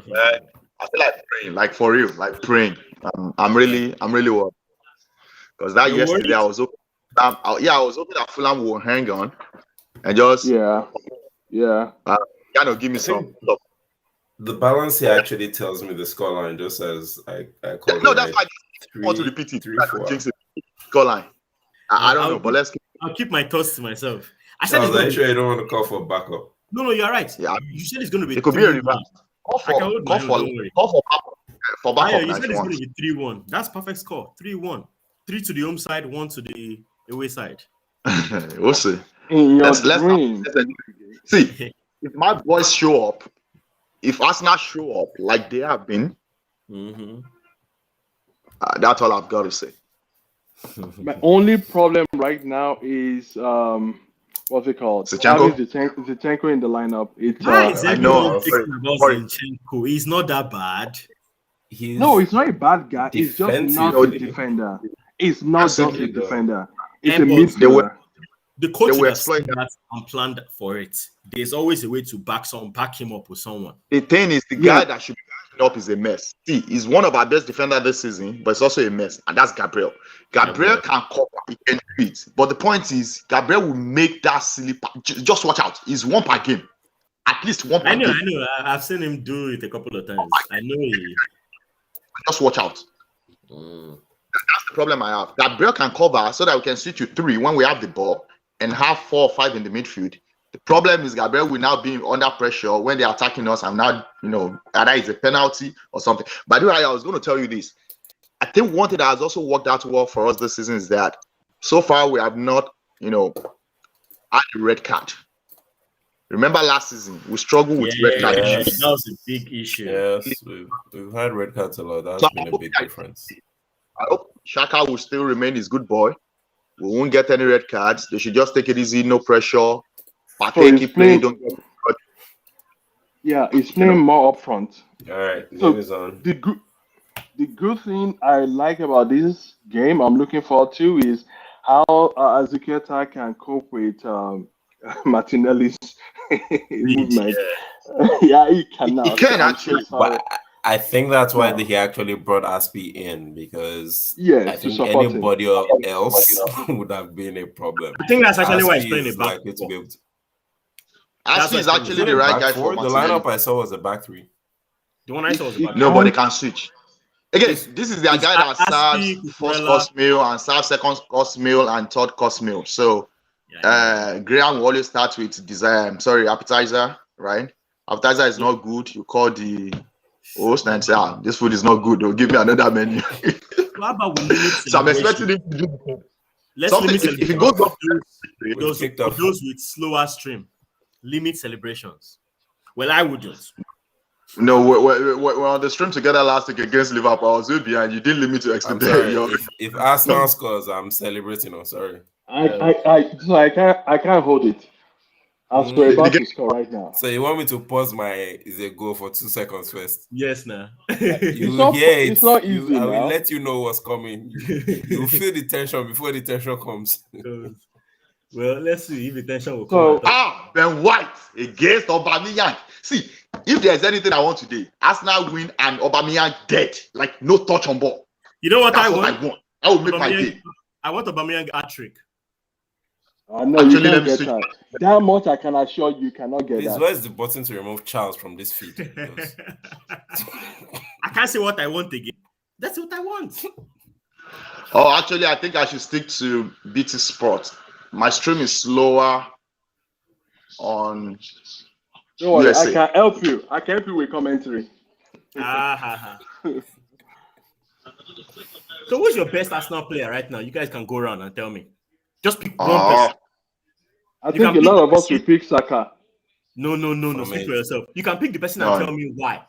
I feel like praying, like for real, like praying. I'm really worried because that You're yesterday worried? I was hoping, I was hoping that Fulham will hang on and just Yeah. kind of give me I some. think the balance here actually tells me the scoreline just as I called No, it that's right. why I want to repeat it. 3-4. Jinx it. Scoreline. I don't know, but I'll keep my thoughts to myself. I said Charles, it's are going you to sure you don't want to call for backup? No, you're right. Yeah, You said it's going to be it could be a 3-1. reverse. I can hold my own, don't worry. Call for backup. You Now if said you it's want. going to be 3-1. That's perfect score. 3-1. 3 to the home side, 1 to the away side. We'll see. In your Let's dream. see if my boys show up. If Arsenal show up like they have been, that's all I've got to say. My only problem right now is what's it called? Zinchenko? Having Zinchenko in the lineup. It's Why is I know. everyone thinking about Zinchenko? He's not that bad. no, he's not a bad guy. He's just not a defensively. defender. It's not just a Absolutely. defender. It's Yeah, a but midfielder. The coach will would have exploit seen that and planned for it. There's always a way to back him up with someone. The thing is, the guy that should be backing up is a mess. See, he's one of our best defenders this season, but it's also a mess, and that's Gabriel. Gabriel can cover, he can do it. But the point is, Gabriel will make that silly. Just watch out. He's one per game. At least one per game. I know. I've seen him do it a couple of times. I know he. Just watch out. That's the problem I have. Gabriel can cover so that we can switch to 3 when we have the ball and have 4 or 5 in the midfield. The problem is Gabriel will now be under pressure when they're attacking us, and now, either it's a penalty or something. By the way, I was going to tell you this. I think one thing that has also worked out well for us this season is that so far we have not, had a red card. Remember last season, we struggled with red card issues. That was a big issue. Yes, we've had red cards a lot. That's been a big difference. I hope Shaka will still remain his good boy. We won't get any red cards. They should just take it easy, no pressure. Partake, play, don't get. Yeah, he's playing more up front. All right, So game is on. the good thing I like about this game, I'm looking forward to, is how Azuketa can cope with Martinelli's movement. Yeah, he can now. He can actually. But I think that's why he actually brought Aspi in, because Yes, I to think support him. anybody else would have been a problem. I think that's actually why he's Aspi playing a is back. likely to be able to. Aspi is actually the right guy for The Martinelli. lineup I saw was a back 3. The one I saw was a back. Nobody can switch. Again, this is the guy that Aspi, serves first course meal and serves second course meal and third course meal. So Graham will always start with appetizer, right? Appetizer is not good. You call the host and say, this food is not good. They'll give me another menu. How about we limit So I'm expecting him to do Let's something. limit If it goes up, those with slower stream. Limit celebrations. Well, I wouldn't. no, we're on the stream together last week against Liverpool. I was way behind. You didn't limit to I'm extend sorry. If Arsenal scores, I'm celebrating. I'm sorry. I can't hold it. As we're about to score right now. So you want me to pause my is a goal for 2 seconds first? Yes, now. You not- hear it. it's not easy I will now. let you know what's coming. You feel the tension before the tension comes. Well, let's see if the tension will come. So, Ben White against Aubameyang. See, if there's anything I want today, Arsenal win and Aubameyang dead, like no touch on ball. You know what That's I what want? I want. I will make my day. I want Aubameyang hat-trick. no, Actually, you let can't me get switch. that. That much I can assure you cannot get Please, that. where's the button to remove Charles from this feed? I can't say what I want again. That's what I want. Oh, actually, I think I should stick to BT Sport. My stream is slower on Don't worry, USA. I can help you. I can help you with commentary. So who's your best Arsenal player right now? You guys can go around and tell me. Just pick one Oh, person. I You think can a lot of pick us will pick Saka. No. For Speak me. for yourself. You can pick the person No. and tell me why.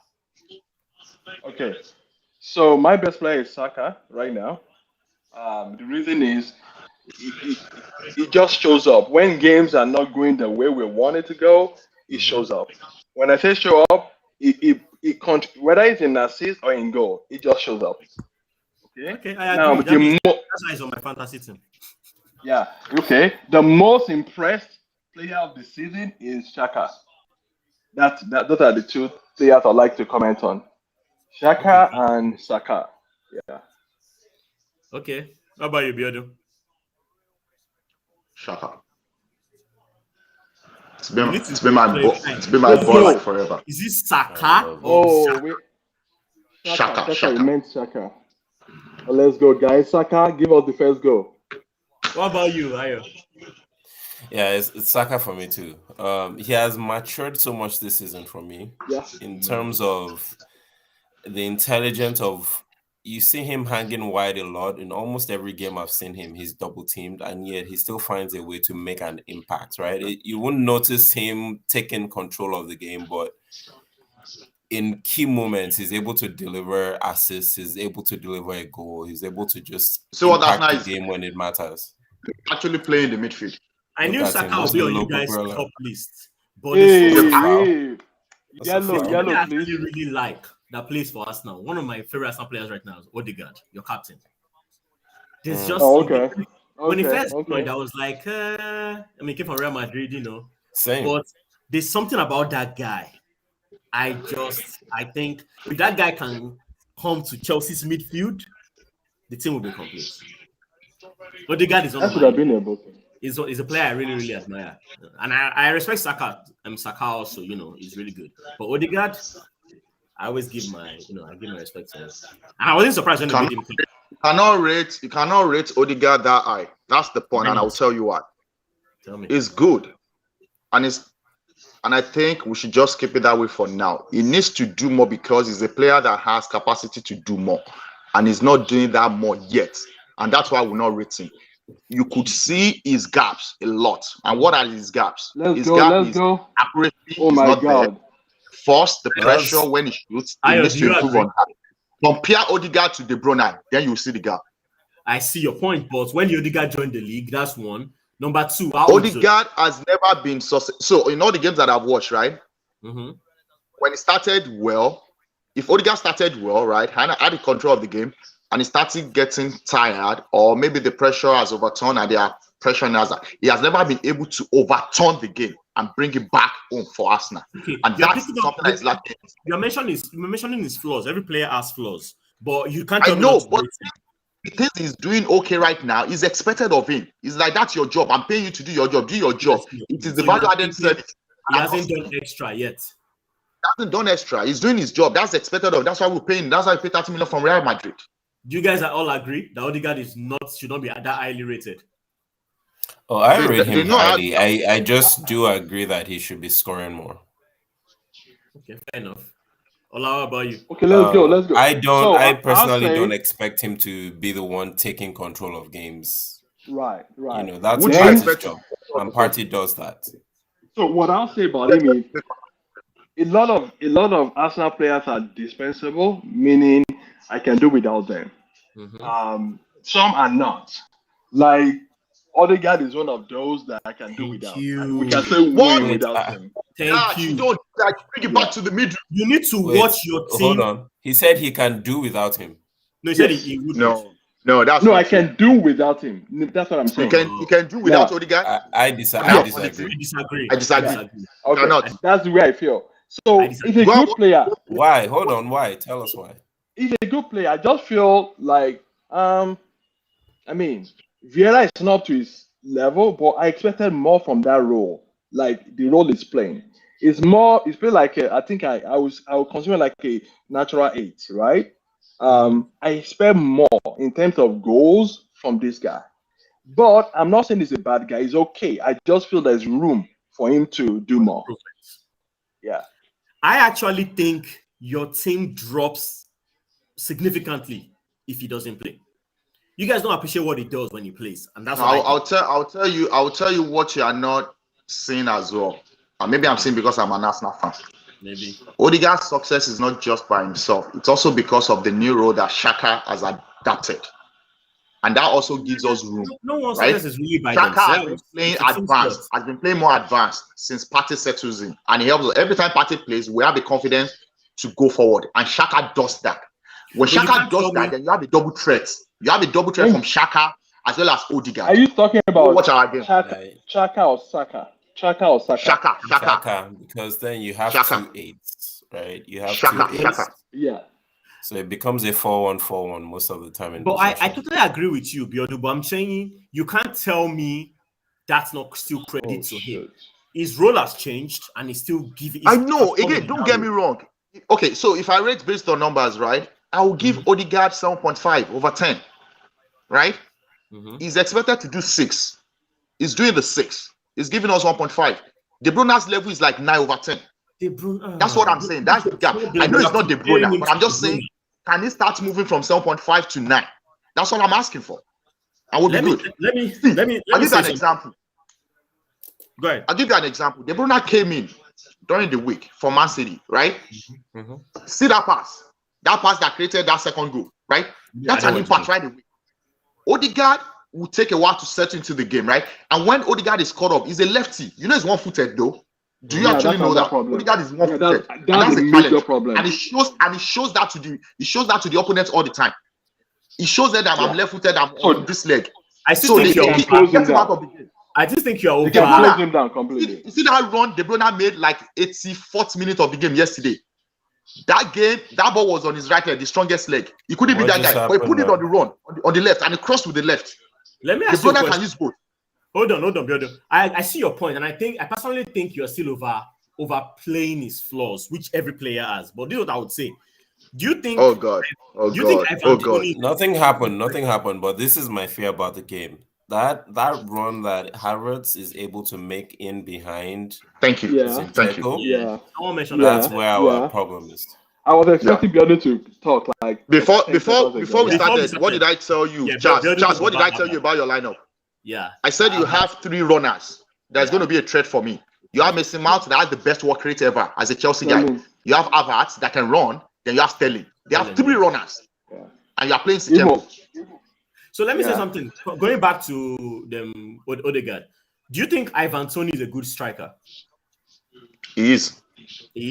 Okay. So my best player is Saka right now. The reason is he just shows up. When games are not going the way we want it to go, he shows up. When I say show up, whether it's in assist or in goal, he just shows up. Okay, I Now, agree. That's why he's on my fantasy team. yeah, okay. The most impressed player of the season is Shaka. Those are the two players I'd like to comment on. Shaka and Saka. Yeah. Okay. How about you, Biodo? Shaka. It's You been need to it's been my clarify. it's been my Let's boy go. like forever. Is it I Saka love or Oh, Saka? wait. Shaka, You Shaka. meant Shaka. Well, let's go, guys. Saka, give us the first go. What about you, Ayo? Yeah, it's Saka for me too. He has matured so much this season for me Yeah. in terms of the intelligence of. You see him hanging wide a lot in almost every game I've seen him. He's double teamed, and yet he still finds a way to make an impact. Right? You wouldn't notice him taking control of the game, but in key moments, he's able to deliver assists. He's able to deliver a goal. He's able to just So what? That's impact nice. the game when it matters. Actually playing the midfield. I Look knew at Saka him, would be on Mr. you guys' Loco top list, but Hey, there's foul. hey. That's a Yellow, foul. yellow, I please. actually really like that plays for Arsenal. One of my favorite Arsenal players right now is Odegaard, your captain. There's just Oh, something. okay. When he Okay, first okay. joined, I was like, he came from Real Madrid, Same. But there's something about that guy. I think if that guy can come to Chelsea's midfield, the team will be complete. Odegaard is one That of should have my. been a booking. He's a player I really, really admire, and I respect Saka. Saka also, he's really good. But Odegaard, I always give my respect to him. And I wasn't surprised when they made him. You cannot rate Odegaard that high. That's the point, and I'll tell you why. Tell me. It's good, and I think we should just keep it that way for now. He needs to do more because he's a player that has capacity to do more, and he's not doing that more yet, and that's why we're not rating. You could see his gaps a lot, and what are his gaps? Let's His go, gap let's is go. accuracy Oh is my not there. God. First, the Yes. pressure when he shoots, he Ayo, needs do to you improve agree? on that. Compare Odegaard to De Bruyne, then you will see the gap. I see your point, but when Odegaard joined the league, that's one. Number two, how old is Odegaard has never been so in all the games that I've watched, right? Mm-hmm. When he started well, if Odegaard started well, right, had the control of the game, and he started getting tired, or maybe the pressure has overturned and they are pressuring us, he has never been able to overturn the game and bring it back home for Arsenal. Okay. And You're that's picking up- something that is lacking. You're mentioning his flaws. Every player has flaws, but you can't I tell me know, not to but rate him. the thing he's doing okay right now is expected of him. It's like, that's your job. I'm paying you to do your job. Do your job. Yes, It is so the value added he service. hasn't done extra yet. He hasn't done extra. He's doing his job. That's expected of him. That's why we're paying. That's why we pay 30 million from Real Madrid. Do you guys all agree that Odegaard should not be that highly rated? Oh, I They- rate they him know how- highly. I just do agree that he should be scoring more. Okay, fair enough. Ola, how about you? Okay, let's go, let's go. I So, I I'll personally say- don't expect him to be the one taking control of games. Right. That's Would you Partey's expect job, and Partey does that. So what I'll say about him is a lot of Arsenal players are dispensable, meaning I can do without them. Mm-hmm. Some are not. Like Odegaard is one of those that I can do Thank without. you. And we can say What? win without him. Thank you. You don't bring it back to the middle. You need to Wait, watch your team. Hold on. He said he can do without him. No, he said Yes. he would. No, that's No, not I true. can do without him. That's what I'm You saying. can do without No. Odegaard. I disagree. Yeah. I disagree. I disagree. I disagree. Okay, Cannot. that's the way I feel. So I he's disagree. a good player. Why? Hold on. Why? Tell us why. He's a good player. I just feel like I mean, Vieira is not to his level, but I expected more from that role. Like the role he's playing. It's playing like I think I would consider like a natural 8, right? I expect more in terms of goals from this guy. But I'm not saying he's a bad guy. He's okay. I just feel there's room for him to do more. Yeah. I actually think your team drops significantly if he doesn't play. You guys don't appreciate what he does when he plays, and that's what I'll tell you what you are not seeing as well. And maybe I'm saying because I'm an Arsenal fan. maybe. Odegaard's success is not just by himself. It's also because of the new role that Xhaka has adapted. And that also gives us room. No one right? success is really by Xhaka has been themselves. playing It's a team advanced, sport. has been playing more advanced since Partey settles in. And he helps us. Every time Partey plays, we have the confidence to go forward. And Xhaka does that. When But you Xhaka can't does tell that, me- then you have a double threat. You have a double threat from Xhaka as well as Are Odegaard. you talking about Watch our game. Chaka or Saka? Chaka or Saka? Xhaka. Shaka, because then you have Xhaka. 2 8s. right? You have Shaka, two eights. Shaka. Yeah. So it becomes a 4-1-4-1 most of the time. In But I possession. totally agree with you, Biodu, but I'm saying you can't tell me that's not still credit to him. Shit. His role has changed and he's still giving. I know. Again, don't get me wrong. Okay, so if I rate based on numbers, right, I will give Odegaard 7.5 over 10, right? He's expected to do 6. He's doing the 6. He's giving us 1.5. De Bruyne's level is like 9 over 10. That's what I'm saying. That's the gap. I know it's not De Bruyne, but I'm just saying, can he start moving from 7.5 to 9? That's all I'm asking for. I would be good. Let me I'll give you an example. Go ahead. I'll give you an example. De Bruyne came in during the week for Man City, right? See that pass. That pass that created that second goal, right? That's an impact right away. Odegaard will take a while to settle into the game, right? And when Odegaard is caught up, he's a lefty. You know he's one-footed though. Do you actually know that? Odegaard is one-footed. That's a major problem. And it shows that to the opponents all the time. It shows them that I'm left-footed, I'm on this leg. I still think they you're get him out of the game. I just think you're over. They can close him down completely. You see that run De Bruyne made like 84th minute of the game yesterday. That game, that ball was on his right leg, the strongest leg. He couldn't be that guy, but he put it on the run, on the left, and he crossed with the left. Let me ask you a question. Can use both. Hold on, Biodo. I see your point, and I personally think you're still overplaying his flaws, which every player has. But this is what I would say. Do you think? Oh God! Oh God! Nothing happened. But this is my fear about the game. That run that Havertz is able to make in behind. Thank you. Yeah. Thank you. Yeah. That's where our problem is. I was expecting Biodo to talk like before we started. What did I tell you, Charles? What did I tell you about your lineup? Yeah. I said you have 3 runners. There's going to be a threat for me. You have Mason Mount that has the best work rate ever as a Chelsea guy. You have Havertz that can run. Then you have Sterling. They have 3 runners, and you are playing Sikembo. So let me say something. Going back to them, Odegaard, do you think Ivan Toney is a good striker? He is.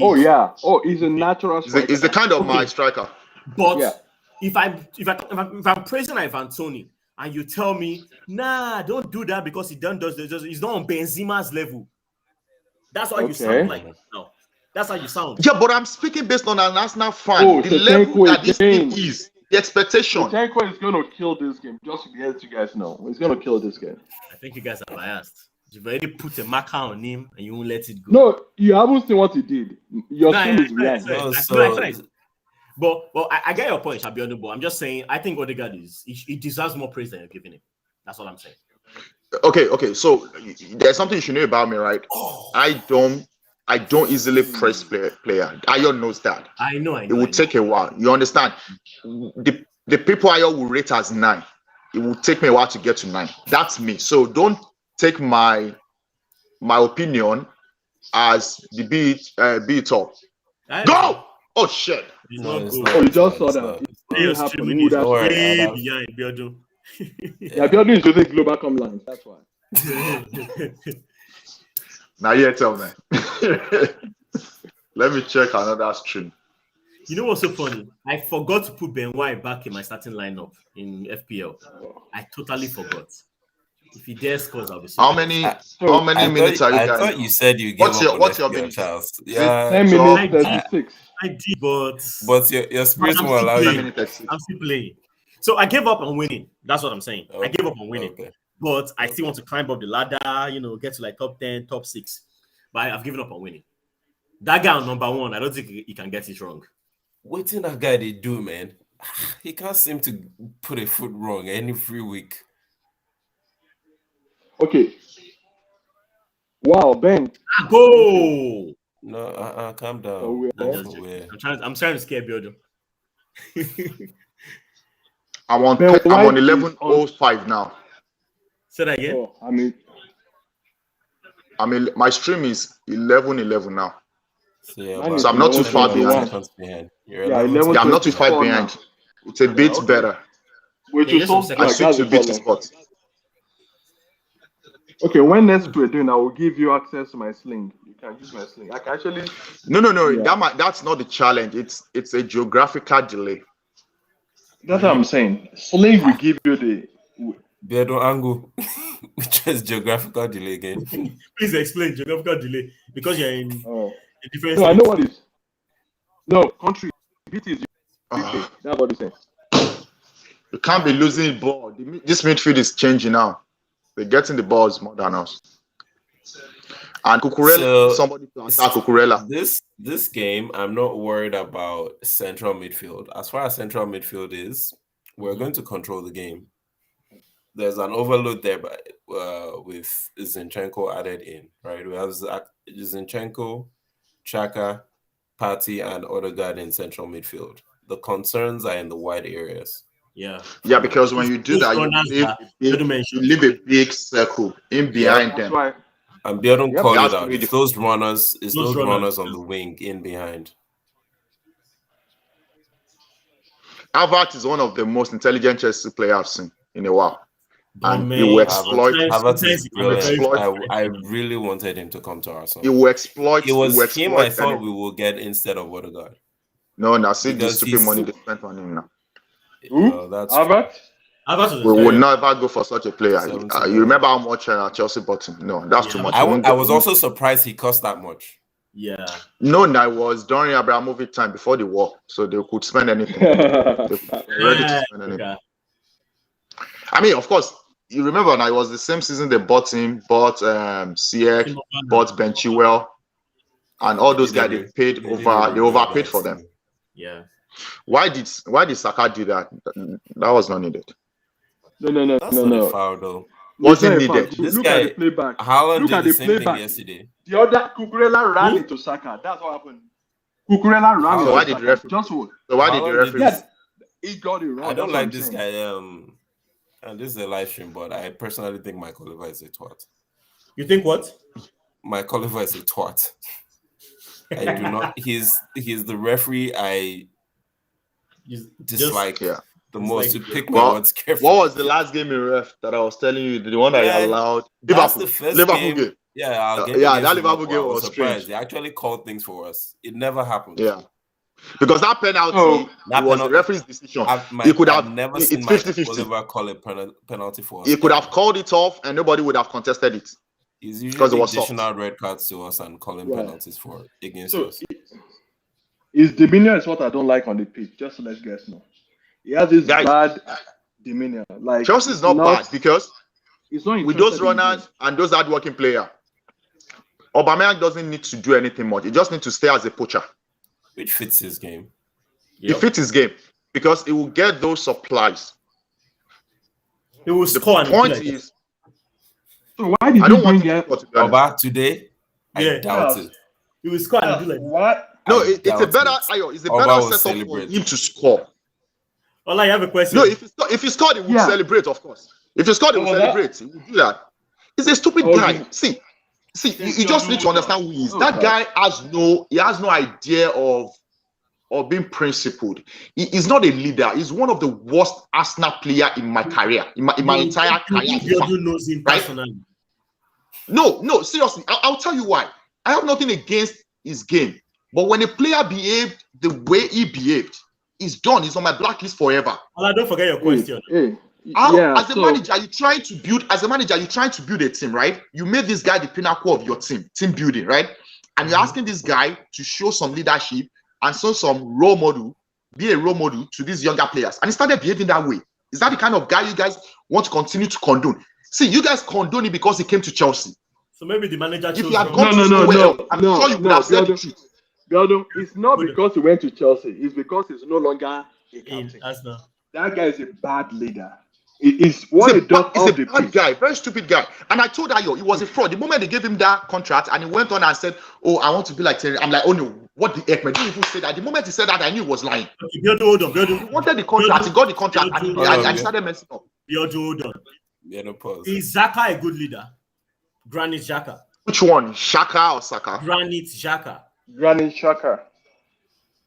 Oh yeah. Oh, he's a natural striker. He's the kind of my striker. But if I'm praising Ivan Toney and you tell me, nah, don't do that because he's not on Benzema's level. That's why you sound like now. That's how you sound. Yeah, but I'm speaking based on an Arsenal fan. The level that this team is. The expectation. Tenko is going to kill this game. Just to let you guys know, he's going to kill this game. I think you guys are biased. You've already put a marker on him and you won't let it go. No, you haven't seen what he did. Your team is behind. But I get your point, Shabionu, but I'm just saying I think Odegaard he deserves more praise than you're giving him. That's all I'm saying. Okay. So there's something you should know about me, right? I don't easily press player. Ayon knows that. I know. It will take a while. You understand? The people Ayon will rate as 9. It will take me a while to get to 9. That's me. So don't take my opinion as the be it all. Go! Oh shit! Oh, you just saw that. Way behind Biodo. Yeah, Biodo is using global com lines. That's why. Now you tell me. Let me check another stream. You know what's so funny? I forgot to put Ben White back in my starting lineup in FPL. I totally forgot. If he dares scores, I'll be sorry. How many minutes are you guys? I thought you said you gave what's your minutes? Charles? Yeah, 10 minutes, 36. I did, but your spirit will allow you. I'm still playing. So I gave up on winning. That's what I'm saying. Okay. I gave up on winning. Okay. But I still want to climb up the ladder, get to like top 10, top 6. But I've given up on winning. That guy on number 1, I don't think he can get it wrong. Waiting that guy they do, man. He can't seem to put a foot wrong any free week. Okay. Wow, Ben. Go! No, calm down. I'm trying to scare Biodo. I'm on 11:05 now. Say that again. I mean, my stream is 11:11 now. So I'm not too far behind. I'm not too far behind. It's a bit better. I switched to BT Sports. Okay, when next we're doing, I will give you access to my sling. You can use my sling. I can actually. No. Yeah. That's not the challenge. It's a geographical delay. That's what I'm saying. Sling will give you the. Beardo angle, which is geographical delay again. Please explain geographical delay because you're in a different. No, I know what it is. No, country. Beat is UK. That's what you're saying. You can't be losing ball. This midfield is changing now. They're getting the balls more than us. And Cucurella, somebody to attack Cucurella. This game, I'm not worried about central midfield. As far as central midfield is, we're going to control the game. There's an overload there, with Zinchenko added in, right? We have Zinchenko, Xhaka, Partey, and Odegaard in central midfield. The concerns are in the wide areas. Yeah, because when you do that, you leave a big circle in behind them. Right. And Biodun called it out. It's those runners on the wing in behind. Havertz is one of the most intelligent Chelsea players I've seen in a while. And he will exploit. Havertz is brilliant. I really wanted him to come to Arsenal. He will exploit. It was him I thought we will get instead of Odegaard. No, see the stupid money they spent on him now. That's Havertz? We would never go for such a player. You remember how much Chelsea bought him? No, that's too much. I was also surprised he cost that much. Yeah. No, it was during Abramovich time before the war, so they could spend anything. They were ready to spend anything. Okay. I mean, of course, you remember now it was the same season they bought him, bought Ziyech, bought Ben Chilwell, and all those guys they overpaid for them. Yeah. Why did Saka do that? That was not needed. No. That's not a foul though. Wasn't needed. This guy, Haaland did the same thing yesterday. The other Cucurella ran into Saka. That's what happened. Cucurella ran into Saka. Just what? So why did the referee? He got it wrong. I don't like this guy. And this is a live stream, but I personally think Michael Oliver is a twat. You think what? Michael Oliver is a twat. I do not. He's the referee I dislike the most. To pick my words carefully. What was the last game in ref that I was telling you? The one that you allowed? That's the first Liverpool game. Yeah, that Liverpool game was surprised. strange. They actually called things for us. It never happened. Yeah. Because that penalty was the referee's decision. He could have never seen Michael Oliver call a penalty for us. He could have called it off and nobody would have contested it. He's usually dishing out red cards to us and calling penalties against us. His demeanor is what I don't like on the pitch. Just to let you guys know. He has this bad demeanor. Like Chelsea is not bad because with those runners and those hard-working players, Aubameyang doesn't need to do anything much. He just needs to stay as a poacher. Which fits his game. It fits his game because he will get those supplies. He will score. The point is, so why did you bring Oba today? I doubt it. He will score and do like what? No, it's a better setup for him to score. Ola, you have a question? No, if he scored, he would celebrate, of course. If he scored, he would celebrate. He would do that. He's a stupid guy. See, you just need to understand who he is. That guy has no idea of being principled. He's not a leader. He's one of the worst Arsenal player in my career, in my entire career. You knows him personally. No, seriously. I'll tell you why. I have nothing against his game. But when a player behaved the way he behaved, he's done. He's on my blacklist forever. Well, don't forget your question. As a manager, you're trying to build a team, right? You made this guy the pinnacle of your team building, right? And you're asking this guy to show some leadership and show some role model, be a role model to these younger players. And he started behaving that way. Is that the kind of guy you guys want to continue to condone? See, you guys condone it because he came to Chelsea. So maybe the manager chose if you had gone to somewhere, I'm sure you would have said the truth. It's not because he went to Chelsea. It's because he's no longer a captain. That guy is a bad leader. He's a bad guy, very stupid guy. And I told Ayo, he was a fraud. The moment they gave him that contract and he went on and said, "Oh, I want to be like Terry," I'm like, "Oh no, what the heck, man? Didn't even say that." The moment he said that, I knew he was lying. Hold on. He wanted the contract, he got the contract, and he started messing up. Hold on. No pause. Is Xhaka a good leader? Granit Xhaka. Which one, Xhaka or Saka? Granit Xhaka. Granit Xhaka.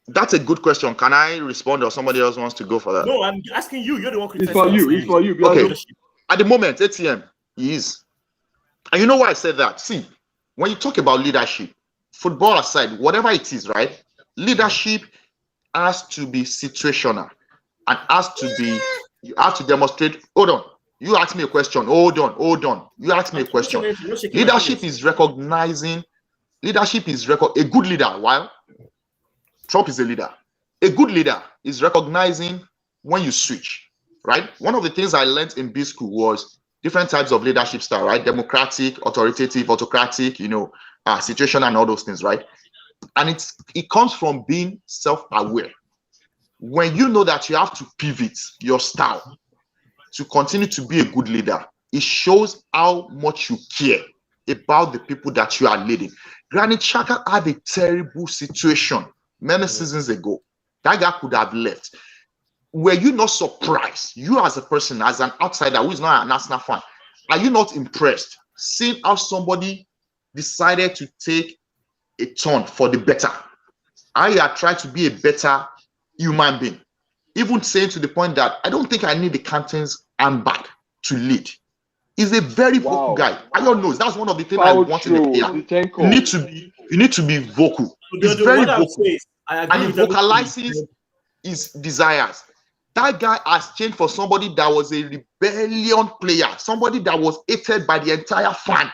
That's a good question. Can I respond or somebody else wants to go for that? No, I'm asking you. You're the one criticizing. It's for you. Okay. At the moment, ATM, he is. And you know why I said that? See, when you talk about leadership, football aside, whatever it is, right? Leadership has to be situational and you have to demonstrate. Hold on. You asked me a question. Hold on. You asked me a question. Leadership is recognizing. A good leader. Why? Trump is a leader. A good leader is recognizing when you switch, right? One of the things I learned in B school was different types of leadership style, right? Democratic, authoritative, autocratic, situation and all those things, right? And it comes from being self-aware. When you know that you have to pivot your style to continue to be a good leader, it shows how much you care about the people that you are leading. Granit Xhaka had a terrible situation many seasons ago. That guy could have left. Were you not surprised, you as a person, as an outsider who is not an Arsenal fan, are you not impressed seeing how somebody decided to take a turn for the better? I had tried to be a better human being, even saying to the point that I don't think I need the captain's armband to lead. He's a very vocal guy. I don't know. That's one of the things I want in a player. You need to be vocal. He's very vocal, and he vocalizes his desires. That guy has changed for somebody that was a rebellion player, somebody that was hated by the entire fan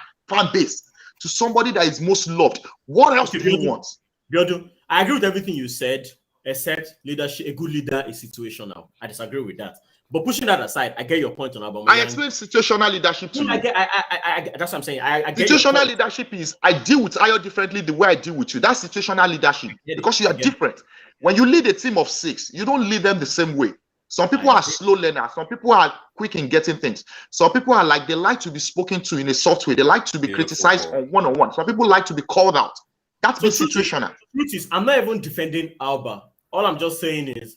base, to somebody that is most loved. What else do you want? Biodu, I agree with everything you said, except leadership. A good leader is situational. I disagree with that. But pushing that aside, I get your point on Aubameyang. I explain situational leadership to you. That's what I'm saying. I get situational leadership is I deal with Ayo differently the way I deal with you. That's situational leadership because you are different. When you lead a team of 6, you don't lead them the same way. Some people are slow learners. Some people are quick in getting things. Some people are like, they like to be spoken to in a soft way. They like to be criticized on one-on-one. Some people like to be called out. That's situational. The truth is, I'm not even defending Alba. All I'm just saying is,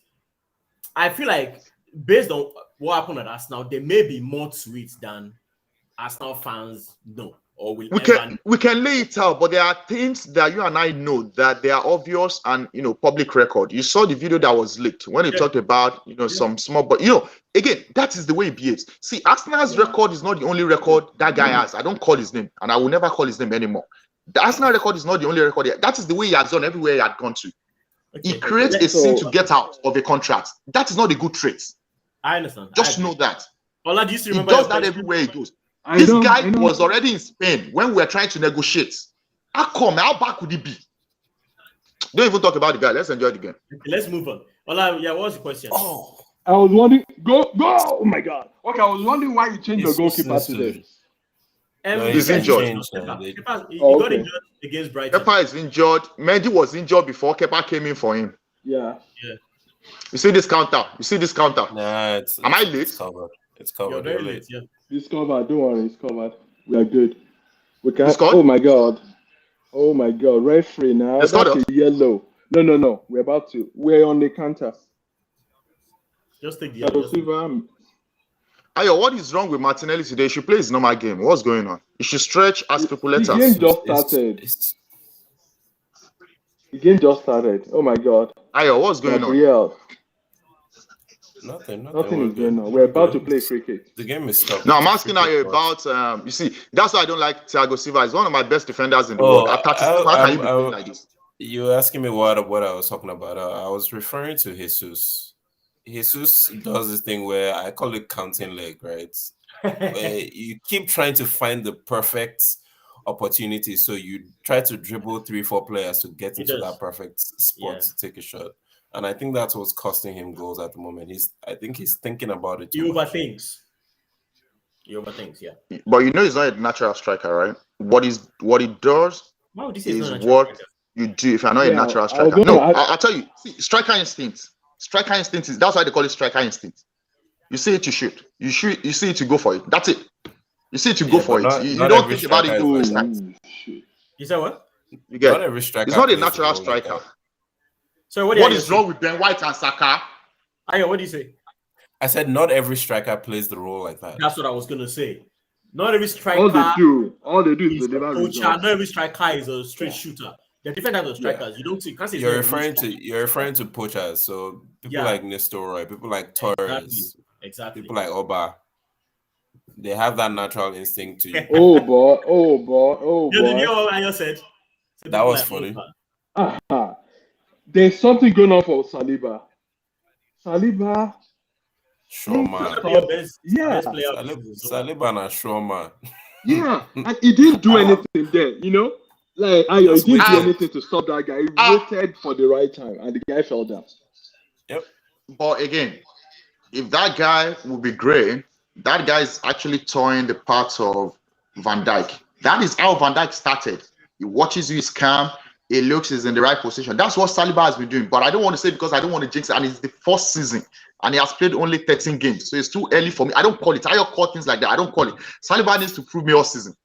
I feel like based on what happened at Arsenal, there may be more to it than Arsenal fans know or will we can lay it out, but there are things that you and I know that they are obvious and public record. You saw the video that was leaked when he talked about some small, but again, that is the way he behaves. See, Arsenal's record is not the only record that guy has. I don't call his name, and I will never call his name anymore. The Arsenal record is not the only record. That is the way he has done everywhere he had gone to. He creates a scene to get out of a contract. That is not a good trait. I understand. Just know that. Ola, do you he does that everywhere he goes. This guy was already in Spain when we were trying to negotiate. How back would he be? Don't even talk about the guy. Let's enjoy the game. Okay, let's move on. Ola, what was the question? I was wondering. Go! Oh my God. Okay, I was wondering why you changed your goalkeeper today. He's injured. He got injured against Brighton. Kepa is injured. Mendy was injured before Kepa came in for him. Yeah. You see this counter? Nah, am I late? It's covered. You're very late. Yeah. It's covered. Don't worry, it's covered. We are good. We can. Oh my God. Referee now. That's a yellow. No. We're about to. We're on the counter. Just take the yellow. Ayo, what is wrong with Martinelli today? He should play his normal game. What's going on? He should stretch as people let us. The game just started. Oh my God. Ayo, what's going on? Nothing is going on. We're about to play free kick. The game is stopped. No, I'm asking Ayo about. You see, that's why I don't like Thiago Silva. He's one of my best defenders in the world. How can you be playing like this? You're asking me what I was talking about. I was referring to Jesus. Jesus does this thing where I call it counting leg, right? Where you keep trying to find the perfect opportunity. So you try to dribble 3-4 players to get into that perfect spot to take a shot. And I think that's what's costing him goals at the moment. I think he's thinking about it. He overthinks, yeah. But he's not a natural striker, right? What he does is what you do if you're not a natural striker. I'll tell you. See, striker instinct is that's why they call it striker instinct. You see it, you shoot. You see it, you go for it. That's it. You see it, you go for it. You don't think about it the first time. You said what? You get not every striker. He's not a natural striker. So what is wrong with Ben White and Saka? Ayo, what do you say? I said not every striker plays the role like that. That's what I was gonna say. Not every striker. All they do is deliver results. Not every striker is a straight shooter. There are different types of strikers. You don't see. You're referring to poachers. So people like Nestor, people like Torres, exactly. People like Oba. They have that natural instinct to. Oh boy. You know what I said? That was funny. There's something going on for Saliba. Sure, man. Saliba and a sure man. Yeah, and he didn't do anything there, Like, Ayo, he didn't do Ah. anything to stop that guy. He waited for the right time, and the guy fell down. Yep. But again, if that guy would be great, that guy is actually toying the parts of Van Dijk. That is how Van Dijk started. He watches you, he's calm, he looks, he's in the right position. That's what Saliba has been doing. But I don't want to say because I don't want to jinx it. And it's the first season, and he has played only 13 games. So it's too early for me. I don't call it. I don't call things like that. I don't call it. Saliba needs to prove me all season.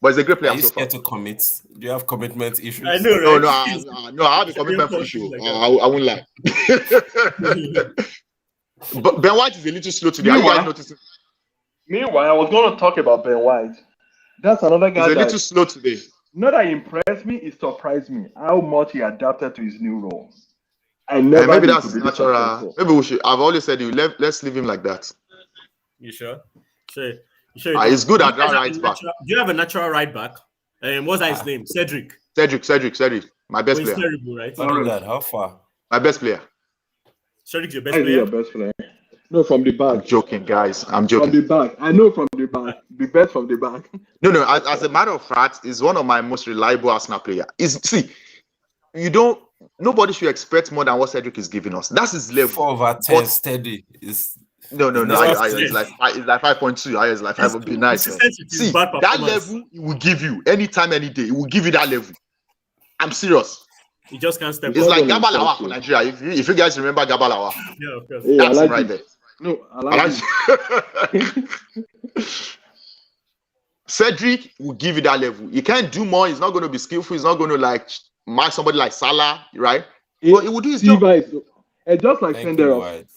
But he's a great player. Are you so scared far. to commit? Do you have commitment issues? I know, right? No, I have a commitment issue. I won't lie. But Ben White is a little slow today. Are you guys noticing? Meanwhile, I was going to talk about Ben White. That's another guy He's a little slow today. Not that impressed me, it surprised me how much he adapted to his new role. I never Maybe knew that's to be this natural. successful. Maybe we should. I've always said let's leave him like that. You sure? Sure. He's good at that Do right back. do you have a natural right back? What's that his name? Cedric. Cedric. My best He's player. terrible, right? Not that. How far? My best player. Cedric's your best I know your player. best player. No, from the I'm back. joking, guys. I'm From joking. the back. I know from the back. The best from the back. No. As a matter of fact, he's one of my most reliable Arsenal player. Nobody should expect more than what Cedric is giving us. That's his level. 4 over 10 steady. No. It's It's like 5.2. It's like 5 would be nice. Man. Consistency is See, bad that performance. level he will give you anytime, any day. He will give you that level. I'm serious. He just can't step It's up. like Gabalawa for Nigeria. If you guys remember Gabalawa, Yeah, of course. Yeah, that's I him like right it. there. No, I like it. Cedric will give you that level. He can't do more. He's not going to be skillful. He's not going to like mark somebody like Salah, right? But he will do his job. And just like Thank you, Senderos. White.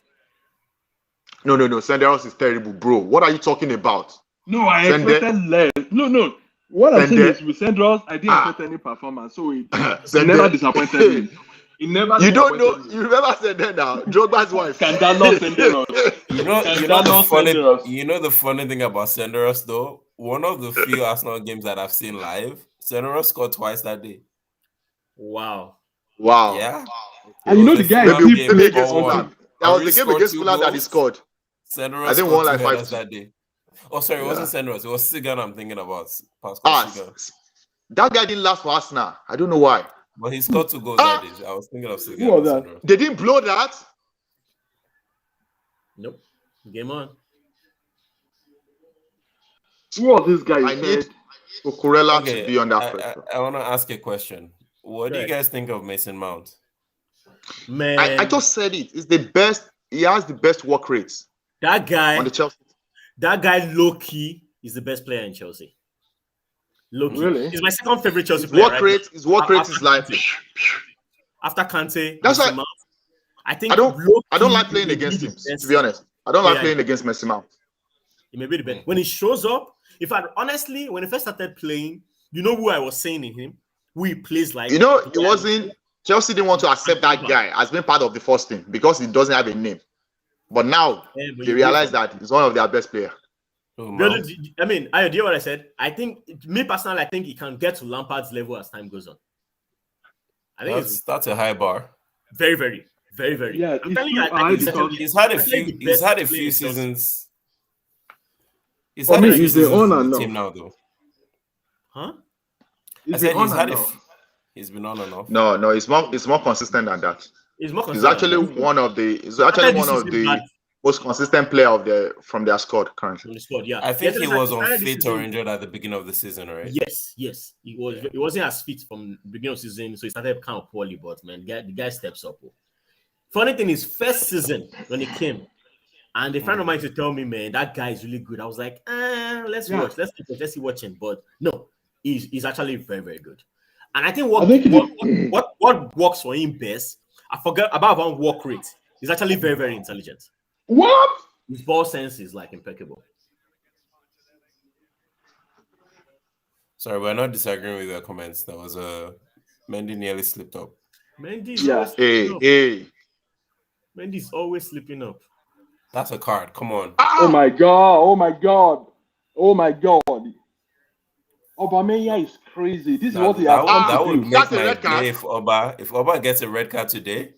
No. Senderos is terrible, bro. What are you talking about? No, I Sende- expected less. No. What I'm saying Sende- is with Senderos, I didn't Ah. expect any performance. So he Sende- never disappointed me. He never You don't know. disappointed me. You remember Sende now? Drogba's wife. Scandalous Senderos. You know Senderos. the funny thing about Senderos though. One of the few Arsenal games that I've seen live, Senderos scored twice that day. Wow. Wow. Yeah. And you know the guy is Maybe still against Fulham. That was Henry the game scored against 2 Fulham that he goals. scored. Senderos I think scored one like 2 5. headers that day. Oh, sorry, it wasn't Senderos. It was Sigan I'm thinking about. Pascal Ah, Sigan. that guy didn't last for Arsenal. I don't know why. But he scored 2 goals that day. I was thinking of Sigan. Who was not that? Senderos. They didn't blow that. Nope. Game on. Who was this guy? I need Cucurella Okay, to be on that pressure. I want to ask a question. What do you Right. guys think of Mason Mount? Man, I just said it. It's the best. He has the best work rates that guy, on the Chelsea. low key is the best player in Chelsea. Low key. Really? He's my second favorite Chelsea His player. work right rate. His work rate After is like. Kante. After Kante, That's Mason why- Mount, I think I don't low-key, like playing he may against be him. the best. To be honest, I don't like Yeah, playing against Messi Mount. He may be the best. When he shows up, in fact, honestly, when he first started playing, you know who I was saying in him? Who he plays like. You know, it wasn't. Chelsea didn't want to accept that guy as being part of the first team because he doesn't have a name. But now Yeah, but they you realize that he's one of their best players. Oh, The other- Mount. I mean, I hear what I said. I think, me personally, I think he can get to Lampard's level as time goes on. I think it's That's a high bar. very, very, very, very. Yeah, I'm it's telling too you, I high think because- He's had a I think few. the He's best had a player few in Chelsea. seasons. He's For had me, a few he's the seasons on in and the off. team now, though. Huh? I He's said on he's had and a. off. He's been on and off. No, it's more consistent than that. He's more He's consistent. actually one of the. He's After actually this one of season, the bad most consistent player from their squad currently. from the squad, yeah. I think Yeah, he started was this unfit or season- injured at the beginning of the season, right? Yes. He was. Yeah. He wasn't as fit from the beginning of the season, so he started kind of poorly. But man, the guy steps up. Funny thing is, first season when he came, and a friend of mine to tell me, man, that guy is really good. I was like, let's Yeah. watch, let's see watching. But no, he's actually very, very good. And I think I think what works for him best, I forgot about one work rate. He's actually very, very intelligent. What? His ball sense is like impeccable. Sorry, we're not disagreeing with your comments. That was Mendy nearly slipped up. Mendy's Yeah. always slipping up. Hey. Mendy's always slipping up. That's a card. Come on. Oh my god! Oh my god! Oh my god! Aubameyang is crazy. This is That, what he that has would, come that to would do. make That's a my red card. day if Oba gets a red card today.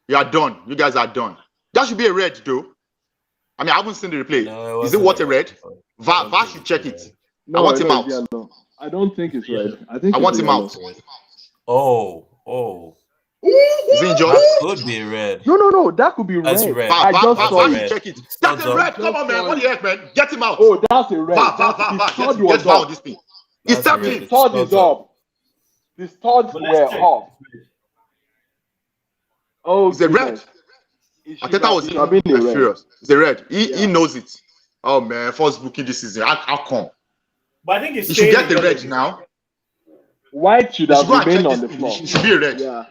You are done. You guys are done. That should be a red, though. I haven't seen the replay. No, Is it wasn't what a red? I don't VAR think should it's check a it. red. I want him no, out. it's yellow. I don't think it's red. I think I it's want him yellow. out. Oh. Is he injured? That could be red. No. That could be That's red. red. I just saw red. it. Check it. That's a red. Come on, man. What the heck, man? Get him out. Oh, that's a red. Get VAR on this thing. He's stepped in. The third is up. The studs were off. Oh, it's a red. Ateta was furious. It's a red. He knows it. Oh man, first booking this season. How come? But I think it's. He should get the red now. White should have remained on the floor. It should be a red. Yeah.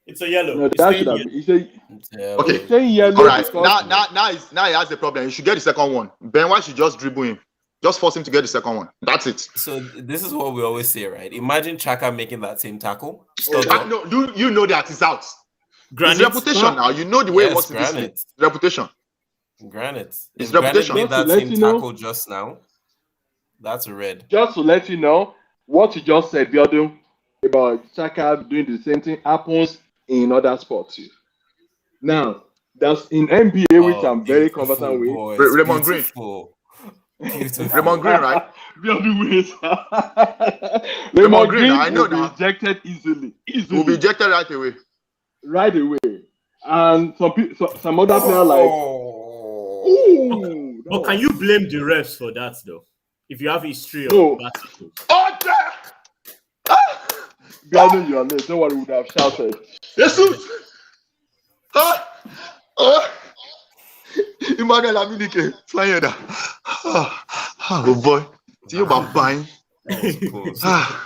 It's a yellow. No, that should have been. Okay. It's saying yellow. All right. Now he has the problem. He should get the second one. Ben White should just dribble him. Just force him to get the second one. That's it. So this is what we always say, right? Imagine Chaka making that same tackle. No, you know that he's out. Granite. It's reputation now. You know the way it works in this league. Reputation. Granite. It's If reputation. Granite made that same tackle just now, that's a red. Just to let you know, what you just said, Biodun, about Chaka doing the same thing happens in other sports too. Now, that's in NBA, which I'm very conversant with. Raymond Green. Raymond Green, right? Raymond Green, I know will be that. ejected easily. Will be ejected right away. Right away. And some other player like. Ooh, But can you blame the refs for that though? If you have history of bad tackles. Oh, Biodun, you are late. No one would have shouted. Jesus! Emmanuel Aminike flying there. Oh boy. See you about buying. Yeah.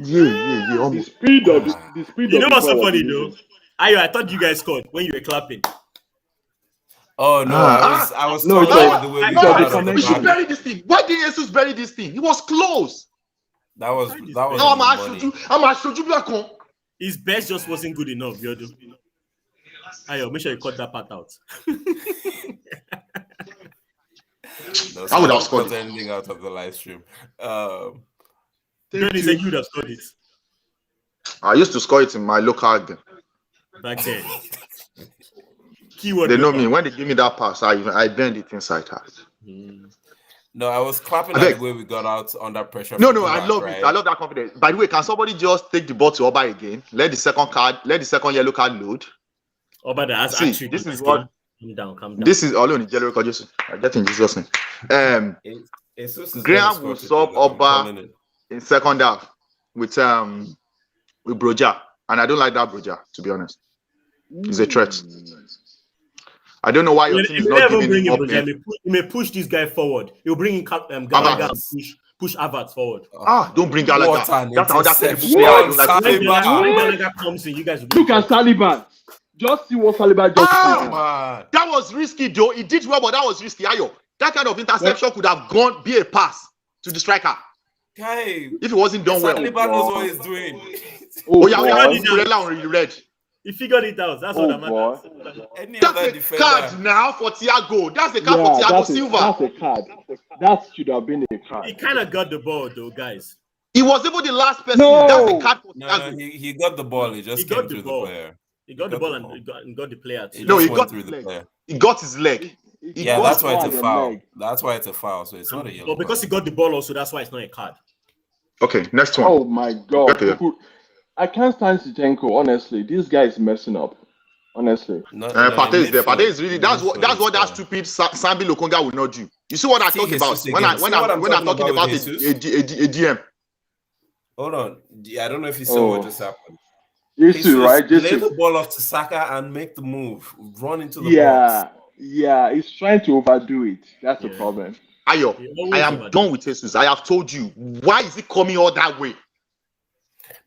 The speed of the speed. You know what's so funny though? I thought you guys scored when you were clapping. Oh no, I was talking about the way we got out of the We should back. bury this thing. Why didn't Jesus bury this thing? He was close. That was Now I'm should you black on. His best just wasn't good enough, Yodu. Ayo, make sure you cut that part out. No, I would have scored cut anything out of the live stream. Johnny said you would have scored it I used to score it in my local game. back then. Keyword. They know me. When they give me that pass, I bend it inside her. No, I was clapping at the way we got out under pressure. No, I love it. I love that confidence. By the way, can somebody just take the ball to Oba again? Let the second yellow card load. Oba that has See, actually. this is what. Calm down. This is all in yellow card. I get in Jesus' name. Graham will sub Oba in second half with Broja, and I don't like that Broja, to be honest. He's a threat. I don't know why your team is not giving him up. He may push this guy forward. He'll bring in Gallagher push Havertz forward. Don't bring Gallagher. That's another terrible player. When Gallagher comes in, you guys will look at Saliban. Just see what Saliban just did. That was risky, though. He did well, but that was risky. Ayo, that kind of interception could have be a pass to the striker. Guy, if it wasn't done well. Saliban knows what he's doing. We have red. He figured it out. That's what I'm at. That's a card now for Thiago. That's a card for Thiago Silva. That's a card. That should have been a card. He kind of got the ball, though, guys. He was even the last person. No. That's a card for Thiago. No, he got the ball. He just came through the player. He got the ball and got the player too. No, he got through the player. He got his leg. That's why it's a foul. That's why it's a foul. So it's not a yellow. But because he got the ball also, that's why it's not a card. Okay, next one. Oh my God. I can't stand Zinchenko, honestly. This guy is messing up. Honestly. Partey is there. Partey is really that's what that stupid Sambi Lokonga will not do. You see what I talk about when I'm talking about a DM. Hold on. I don't know if you saw what just happened. Jesus, right? Lay the ball off to Saka and make the move. Run into the box. Yeah, he's trying to overdo it. That's the problem. Ayo, I am done with Jesus. I have told you. Why is he coming all that way?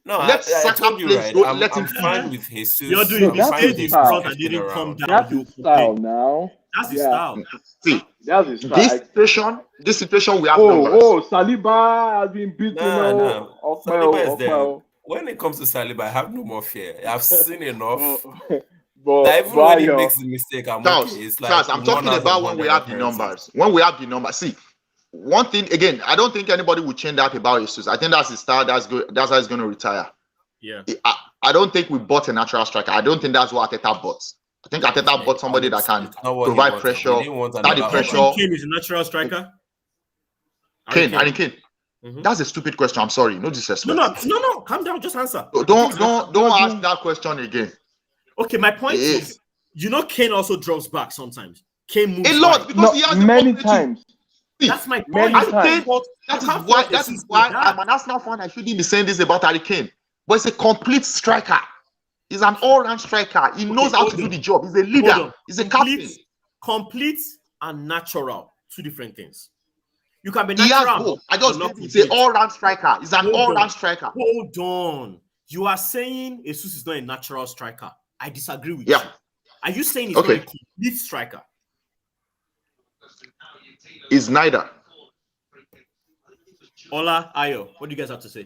No, I told you right. I'm fine with Jesus. You're doing this front and didn't come down. That's his style now. That's his style. See, that's his style. This situation we have numbers. Saliba has been beaten. No. Saliba is there. When it comes to Saliba, I have no more fear. I've seen enough. Even when he makes the mistake, I'm okay. It's like I'm talking about when we have the numbers. When we have the numbers. See, one thing again, I don't think anybody would change that about Jesus. I think that's his style. That's good. That's how he's going to retire. Yeah. I don't think we bought a natural striker. I don't think that's what Ateta bought. I think Ateta bought somebody that can provide pressure. That the pressure. Kane is a natural striker. Kane. That's a stupid question. I'm sorry. No disrespect. No. Calm down. Just answer. Don't ask that question again. Okay, my point is, Kane also drops back sometimes. Kane moves a lot wide. because he has many times. That's my point. That is why I'm an Arsenal fan. I shouldn't be saying this about Harry Kane. But he's a complete striker. He's an all-round striker. He knows how to do the job. He's a leader. He's a captain. Complete and natural, two different things. You can be natural. He's an all-round striker. He's an all-round striker. Hold on. You are saying Jesus is not a natural striker. I disagree with you. Are you saying he's not a complete striker? He's neither. Ola, Ayo, what do you guys have to say?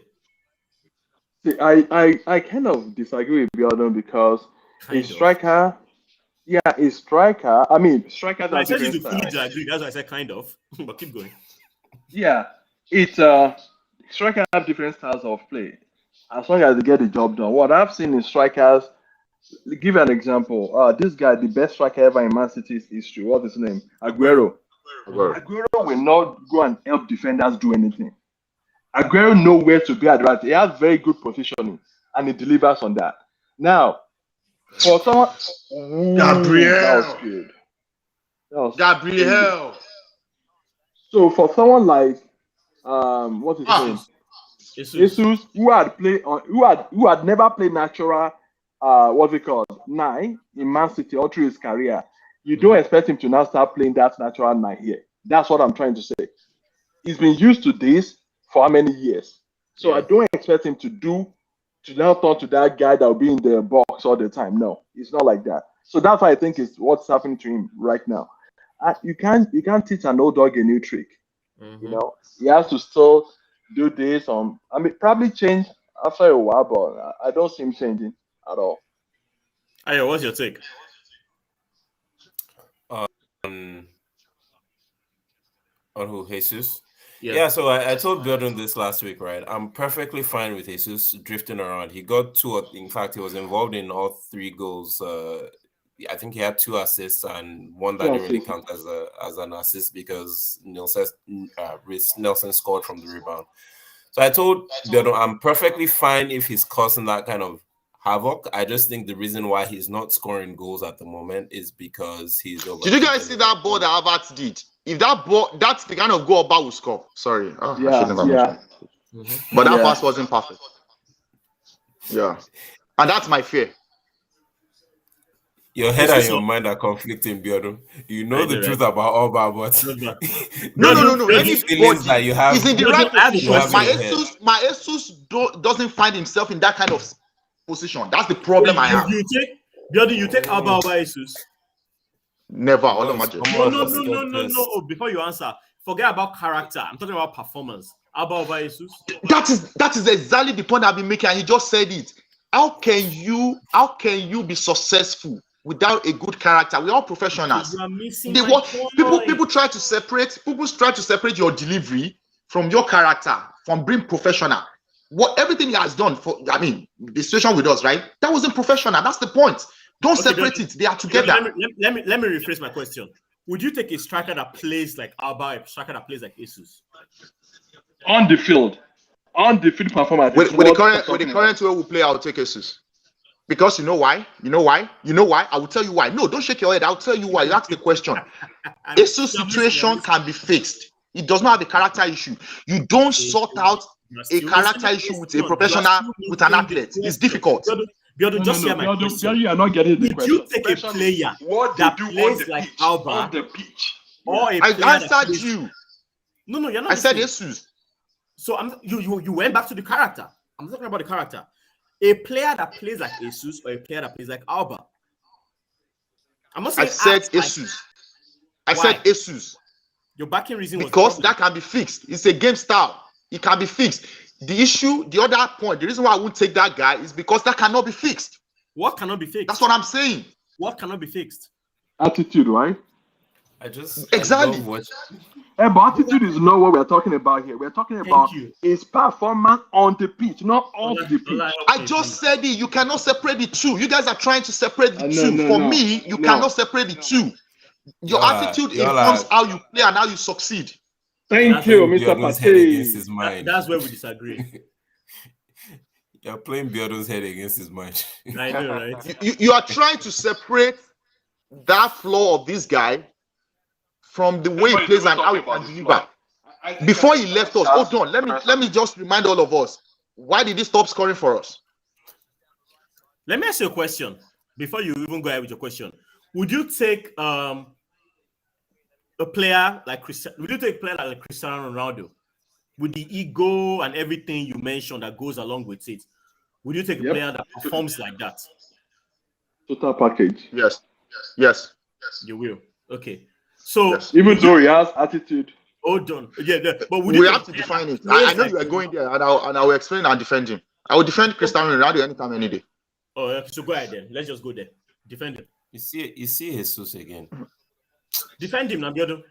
See, I kind of disagree with Biodun because a striker. Yeah, a striker. I mean, strikers are different styles. That's why I said kind of. But keep going. Yeah, it's strikers have different styles of play. As long as they get the job done. What I've seen in strikers, give an example. This guy, the best striker ever in Man City's history. What's his name? Aguero. Aguero will not go and help defenders do anything. Aguero knows where to be at the right. He has very good positioning, and he delivers on that. Now, for someone, Gabriel, that was good. Gabriel. Good. So for someone like what's his name? Jesus, who had never played natural what's it called? 9 in Man City all through his career. You don't expect him to now start playing that natural 9 here. That's what I'm trying to say. He's been used to this for how many years? So I don't expect him to now turn to that guy that will be in the box all the time. No, it's not like that. So that's why I think it's what's happening to him right now. You can't teach an old dog a new trick. You know, he has to still do this. Probably change after a while, but I don't see him changing at all. Ayo, what's your take? On who, Jesus? Yeah, so I told Gordon this last week, right? I'm perfectly fine with Jesus drifting around. He got 2, in fact, he was involved in all 3 goals. I think he had 2 assists and one that didn't really count as an assist because Nelson scored from the rebound. So I told Gordon I'm perfectly fine if he's causing that kind of havoc. I just think the reason why he's not scoring goals at the moment is because he's over. Did you guys see that ball that Havertz did? If that ball, that's the kind of goal Oba will score. Sorry. I shouldn't have mentioned. But that pass wasn't perfect. Yeah. And that's my fear. Your head and your mind are conflicting, Biodo. You know the truth about Oba, but no. Any feelings that you have, he's in the right position. My Jesus doesn't find himself in that kind of position. That's the problem I have. You take Alba over Jesus. Never. No. Before you answer, forget about character. I'm talking about performance. Alba over Jesus. That is exactly the point I've been making, and he just said it. How can you be successful without a good character? We're all professionals. People try to separate your delivery from your character, from being professional. Everything he has done the situation with us, right? That wasn't professional. That's the point. Don't separate it. They are together. Let me rephrase my question. Would you take a striker that plays like Alba, a striker that plays like Jesus? On the field performance. With the current way we play, I'll take Jesus. Because you know why? I will tell you why. No, don't shake your head. I'll tell you why. You ask the question. Jesus' situation can be fixed. It does not have a character issue. You don't sort out a character issue with a professional, with an athlete. It's difficult. Biodo, just hear my question. You are not getting the question. Would you take a player that plays like Alba on the pitch? Or a player I answered you. No, you're not. I said Jesus. So you went back to the character. I'm talking about the character. A player that plays like Jesus or a player that plays like Alba. I'm not saying. I said Jesus. I said Jesus. Your backing reason was because that can be fixed. It's a game style. It can be fixed. The issue, the other point, the reason why I won't take that guy is because that cannot be fixed. What cannot be fixed? That's what I'm saying. What cannot be fixed? Attitude, right? Exactly. But attitude is not what we're talking about here. We're talking about his performance on the pitch, not off the pitch. I just said it. You cannot separate the two. You guys are trying to separate the two. For me, you cannot separate the two. Your attitude informs how you play and how you succeed. Thank you, Mr. Biodun's head against Pate. his mind. That's where we disagree. You're playing Biodun's head against his mind. I know, right? You are trying to separate that flaw of this guy from the way he plays and how he can deliver. Before he left us, hold on. Let me just remind all of us. Why did he stop scoring for us? Let me ask you a question before you even go ahead with your question. Would you take a player like Cristiano Ronaldo with the ego and everything you mentioned that goes along with it? Would you take a player that performs like that? Total package. Yes. You will. Okay. So even though he has attitude. Hold on. Yeah, but we have to define it. I know you are going there, and I will explain and defend him. I will defend Cristiano Ronaldo anytime, any day. Oh, so go ahead then. Let's just go there. Defend him. You see Jesus again. Defend him, Nabiodun.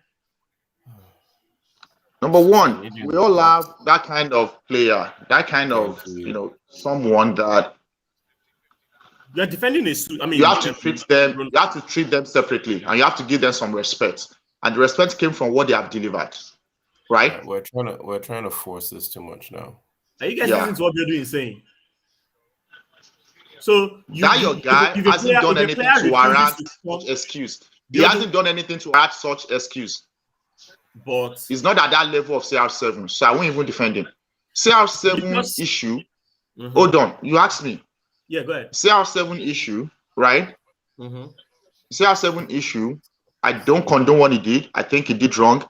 Number one, we all have that kind of player, that kind of someone that you're defending his. I mean, you have to treat them. You have to treat them separately, and you have to give them some respect. And the respect came from what they have delivered, right? We're trying to force this too much now. Are you guys listening to what you're doing? Saying? So your guy hasn't done anything to warrant such excuse. He hasn't done anything to add such excuse. But he's not at that level of CR7, so I won't even defend him. CR7 issue. Hold on, you asked me. Yeah, go ahead. CR7 issue, right? CR7 issue. I don't condone what he did. I think he did wrong,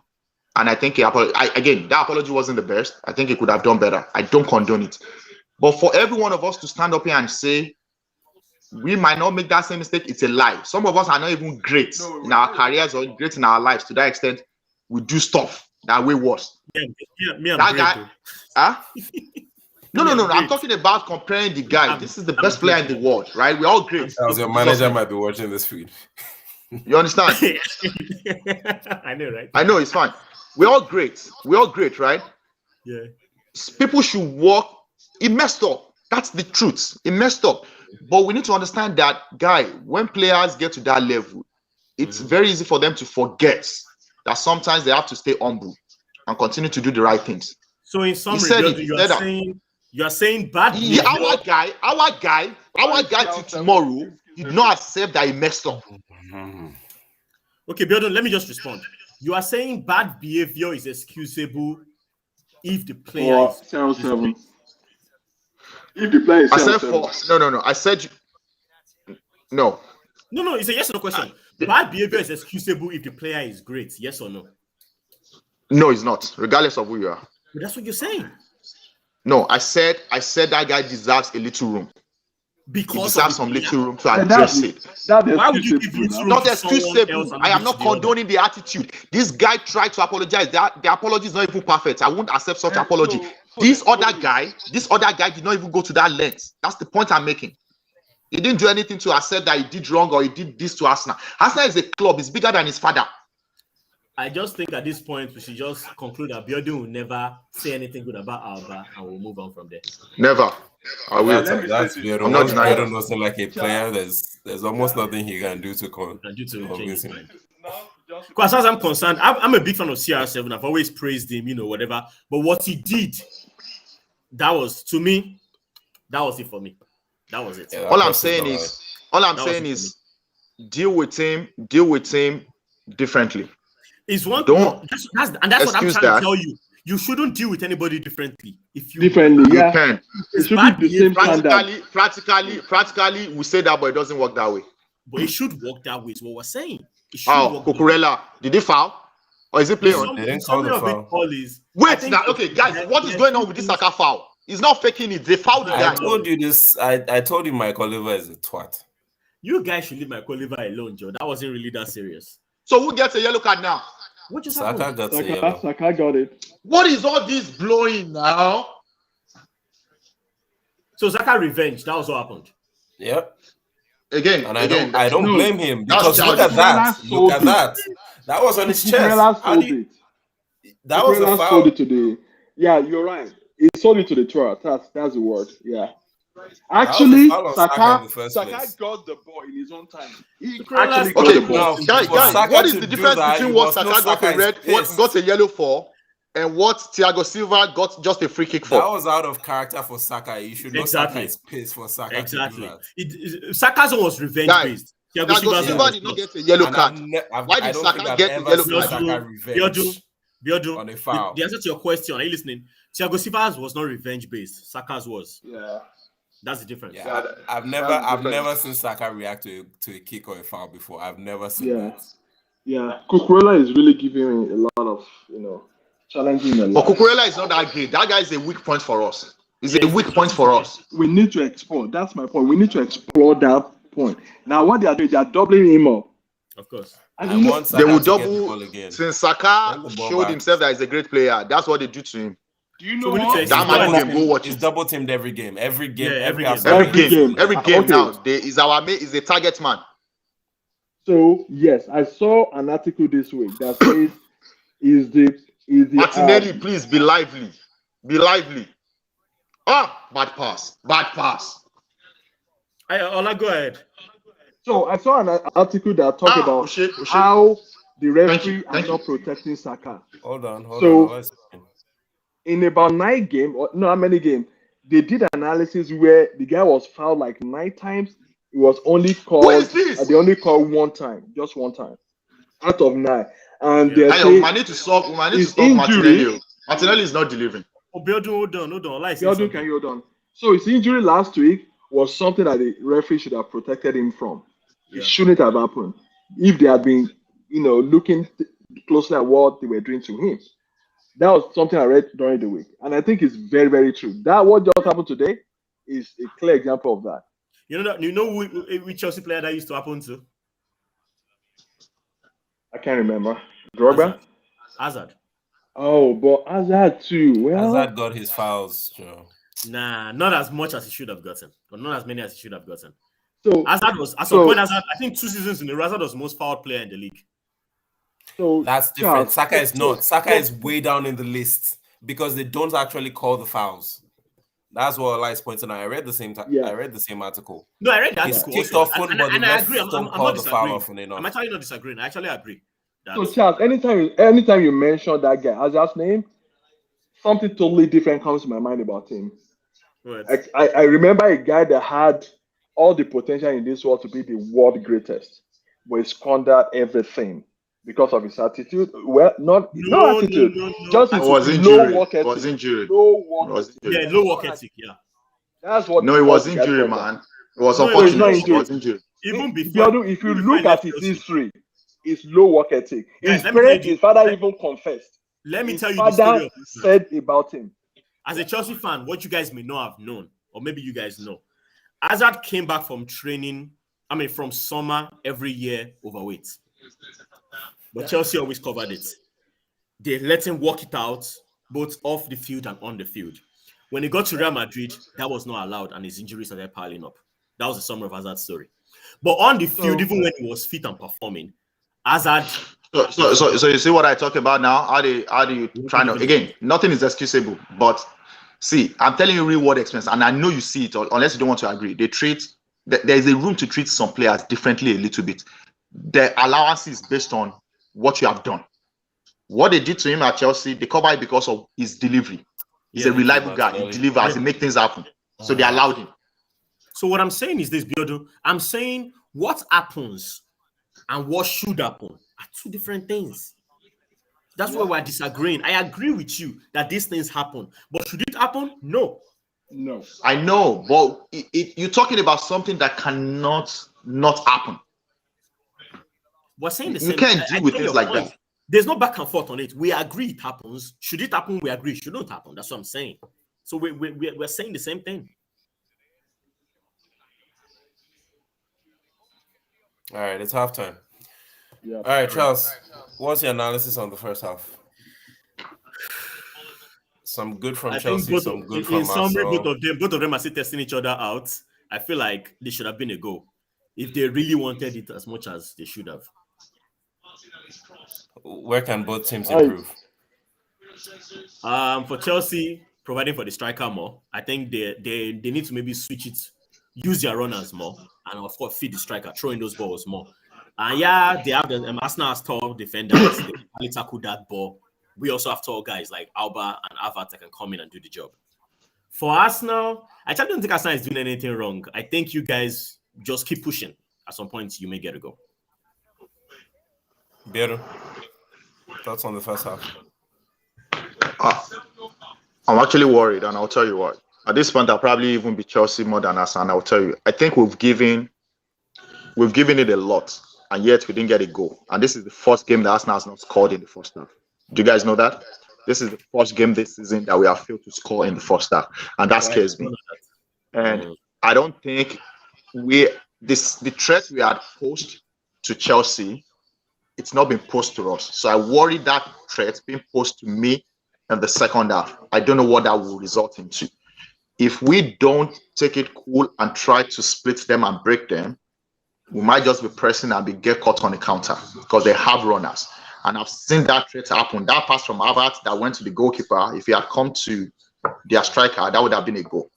and I think again, that apology wasn't the best. I think he could have done better. I don't condone it. But for every one of us to stand up here and say we might not make that same mistake, it's a lie. Some of us are not even great in our careers or great in our lives to that extent. We do stuff that way worse. Yeah, that guy. No. I'm talking about comparing the guy. This is the best player in the world, right? We're all great. Your manager might be watching this feed. You understand? I know, right? I know, it's fine. We're all great. Right? Yeah. People should work. He messed up. That's the truth. He messed up. But we need to understand that, guy, when players get to that level, it's very easy for them to forget that sometimes they have to stay humble and continue to do the right things. So in summary, you are saying bad. Yeah, our guy till tomorrow did not accept that he messed up. Okay, Biodun, let me just respond. You are saying bad behavior is excusable if the player is CR7. If the player is I said no. I said no. No, it's a yes or no question. Bad behavior is excusable if the player is great, yes or no? No, it's not, regardless of who you are. But that's what you're saying. No, I said that guy deserves a little room. Because he deserves some little room to address it. Why would you give little room? Not excusable. I am not condoning the attitude. This guy tried to apologize. The apology is not even perfect. I won't accept such apology. This other guy did not even go to that length. That's the point I'm making. He didn't do anything to accept that he did wrong or he did this to Arsenal. Arsenal is a club. It's bigger than his father. I just think at this point we should just conclude that Biodun will never say anything good about Alba and we'll move on from there. Never. I will. That's Biodun. I'm not denying Biodun doesn't like a player. There's almost nothing he can do to convince him. Because as I'm concerned, I'm a big fan of CR7. I've always praised him, whatever. But what he did, that was it for me. That was it. Yeah, all I'm saying is deal with him differently. It's one Don't that's what I'm trying to tell you. You shouldn't deal with anybody differently. If you differently, you can. It should be the same standard. Practically, we say that, but it doesn't work that way. But it should work that way. Is what we're saying. Cucurella, did he foul? Or is he playing on? They didn't call the foul. Wait, now, okay, guys, what is going on with this Saka foul? He's not faking it. They fouled the guy. I told you this. I told you Mike Oliver is a twat. You guys should leave Mike Oliver alone, Joe. That wasn't really that serious. So who gets a yellow card now? What just Saka happened? got a yellow. Saka got it. What is all this blowing now? So Saka revenge. That was what happened. Yep. Again, and I don't blame him because look at that. That was on his chest. That was a foul. Sold it today. Yeah, you're right. He sold it to the throat. That's the word. Yeah. Actually, Saka got the ball in his own time. He actually got the ball. Guys, what is the difference between what Saka got a red, what got a yellow for, and what Thiago Silva got just a free kick for. That was out of character for Saka. You should know Saka is pissed for Saka Exactly. to do that. Saka's was revenge based. Thiago Silva did not get a yellow card. Why did Saka get a yellow card? Saka revenge on a foul. The answer to your question, are you listening? Thiago Silva's was not revenge based. Saka's was. Yeah. That's the difference. Yeah, I've never seen Saka react to a kick or a foul before. I've never seen that. Yeah. Cucurella is really giving a lot of, challenging. But Cucurella is not that great. That guy is a weak point for us. It's a weak point for us. We need to explore. That's my point. We need to explore that point. Now, what they are doing, they are doubling him up. Of course. They will double. Since Saka showed himself that he's a great player, that's what they do to him. Do you know what? That man can go watch He's it. double teamed every game. Every game Every game now. Is a target man. So yes, I saw an article this week that says is the Martinelli, please be lively. Be lively. Bad pass. Ola, go ahead. So I saw an article that talked about how the referee are not protecting Saka. Hold on. In about 9 games, or no, how many games? They did analysis where the guy was fouled like 9 times. It was only called. What is this? They only called 1 time, just 1 time, out of 9. And they say I need to stop Martinelli. Martinelli is not delivering. Biodun, hold on. Biodun, can you hold on? So his injury last week was something that the referee should have protected him from. It shouldn't have happened if they had been, looking closely at what they were doing to him. That was something I read during the week, and I think it's very, very true. That what just happened today is a clear example of that. You know which Chelsea player that used to happen to? I can't remember. Drogba? Hazard. Oh, but Hazard too. Well, Hazard got his fouls, Joe. Nah, not as much as he should have gotten, but not as many as he should have gotten. So Hazard was I think 2 seasons in a row, Hazard was the most fouled player in the league. So that's different. Saka is not. Saka is way down in the list because they don't actually call the fouls. That's what Eli's pointing out. I read the same I read the same article. No, I read that. It's kicked off, but I agree. I'm not disagreeing. I'm actually not disagreeing. I actually agree. So Charles, anytime you mention that guy, Hazard's name, something totally different comes to my mind about him. Right. I remember a guy that had all the potential in this world to be the world greatest, but he squandered everything because of his attitude. Well, not attitude. Just his low work ethic. Was injury. Low work ethic. Yeah. That's what. No, it was injury, man. It was unfortunate. It was injury. Even before, if you look at his history, it's low work ethic. His parents, his father even confessed. Let me tell you the story said about him. As a Chelsea fan, what you guys may not have known, or maybe you guys know, Hazard came back from from summer every year overweight. But Chelsea always covered it. They let him work it out, both off the field and on the field. When he got to Real Madrid, that was not allowed, and his injuries started piling up. That was the summary of Hazard's story. But on the field, even when he was fit and performing, Hazard. So you see what I talk about now? How do you try to again? Nothing is excusable, but see, I'm telling you real world experience, and I know you see it, unless you don't want to agree. There is a room to treat some players differently a little bit. The allowance is based on what you have done. What they did to him at Chelsea, they cover it because of his delivery. He's a reliable guy. He delivers. He makes things happen. So they allowed him. So what I'm saying is this, Biodo. I'm saying what happens and what should happen are 2 different things. That's why we're disagreeing. I agree with you that these things happen. But should it happen? No. I know, but you're talking about something that cannot not happen. We're saying the same. You can't deal with things like that. There's no back and forth on it. We agree it happens. Should it happen? We agree it shouldn't happen. That's what I'm saying. So we're saying the same thing. All right, it's halftime. Yeah. All right, Charles, what's your analysis on the first half? Some good from Chelsea, some good from Arsenal. In summary, both of them are still testing each other out. I feel like they should have been a goal if they really wanted it as much as they should have. Where can both teams improve? For Chelsea, providing for the striker more, I think they need to maybe switch it, use their runners more, and of course feed the striker, throwing those balls more. And they have the Arsenal has tall defenders. They really tackle that ball we also have tall guys like Alba and Havertz that can come in and do the job. For Arsenal, I actually don't think Arsenal is doing anything wrong. I think you guys just keep pushing. At some point, you may get a goal. Better. Thoughts on the first half? I'm actually worried, and I'll tell you what. At this point, I'll probably even be Chelsea more than us, and I'll tell you. I think we've given it a lot, and yet we didn't get a goal. And this is the first game that Arsenal has not scored in the first half. Do you guys know that? This is the first game this season that we have failed to score in the first half, and that scares me. And I don't think the threat we had posed to Chelsea, it's not been posed to us. So I worry that threat being posed to me in the second half. I don't know what that will result into. If we don't take it cool and try to split them and break them, we might just be pressing and get caught on the counter because they have runners. And I've seen that threat happen. That pass from Havertz that went to the goalkeeper, if he had come to their striker, that would have been a goal.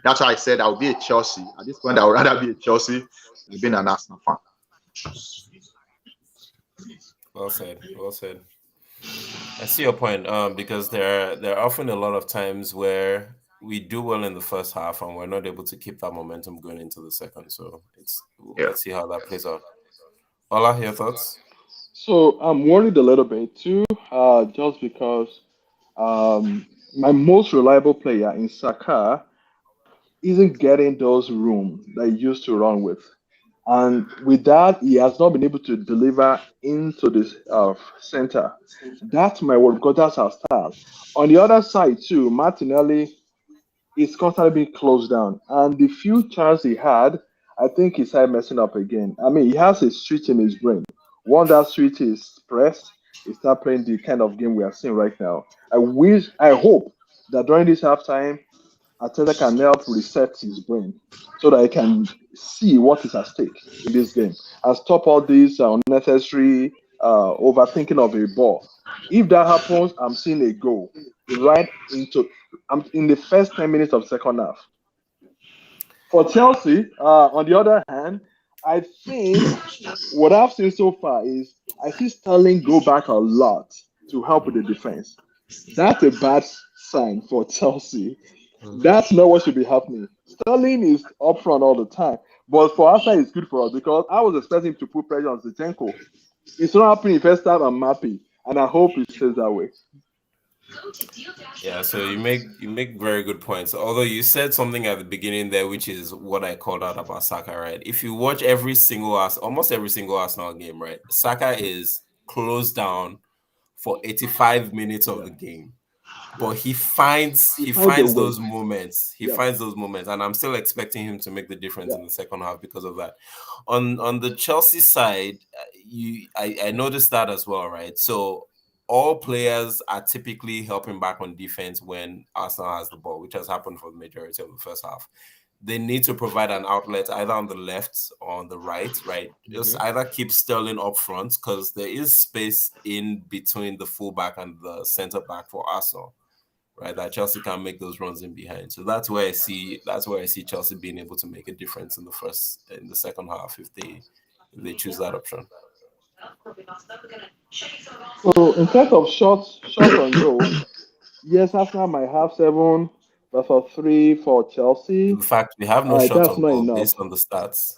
That's why I said I would be a Chelsea. At this point, I would rather be a Chelsea than being an Arsenal fan. Well said. Well said. I see your point. Because there are often a lot of times where we do well in the first half and we're not able to keep that momentum going into the second. So let's see how that plays out. Ola, your thoughts? So I'm worried a little bit too, just because my most reliable player in Saka isn't getting those room that he used to run with. And with that, he has not been able to deliver into this center. That's my word, because that's our style. On the other side, too, Martinelli is constantly being closed down. And the few chances he had, I think he started messing up again. I mean, he has a switch in his brain. Once that switch is pressed, he start playing the kind of game we are seeing right now. I hope that during this halftime, Arteta can help reset his brain so that he can see what is at stake in this game and stop all these unnecessary overthinking of a ball. If that happens, I'm seeing a goal right into. I'm in the first 10 minutes of second half. For Chelsea, on the other hand, I think what I've seen so far is I see Sterling go back a lot to help with the defense. That's a bad sign for Chelsea. That's not what should be happening. Sterling is up front all the time. But for Arsenal, it's good for us because I was expecting him to put pressure on Zinchenko. It's not happening in first half. I'm happy. And I hope it stays that way. Yeah, so you make very good points. Although you said something at the beginning there, which is what I called out about Saka, right? If you watch almost every single Arsenal game, right, Saka is closed down for 85 minutes of the game. But he finds those moments. He finds those moments, and I'm still expecting him to make the difference in the second half because of that. On the Chelsea side, I noticed that as well, right? So all players are typically helping back on defense when Arsenal has the ball, which has happened for the majority of the first half. They need to provide an outlet either on the left or on the right? Just either keep Sterling up front because there is space in between the fullback and the centre back for Arsenal, right? That Chelsea can make those runs in behind. So that's where I see Chelsea being able to make a difference in the second half if they choose that option. So in terms of shots on goal, yes, Arsenal might have 7 versus 3 for Chelsea. In fact, we have no shots on goal based on the stats.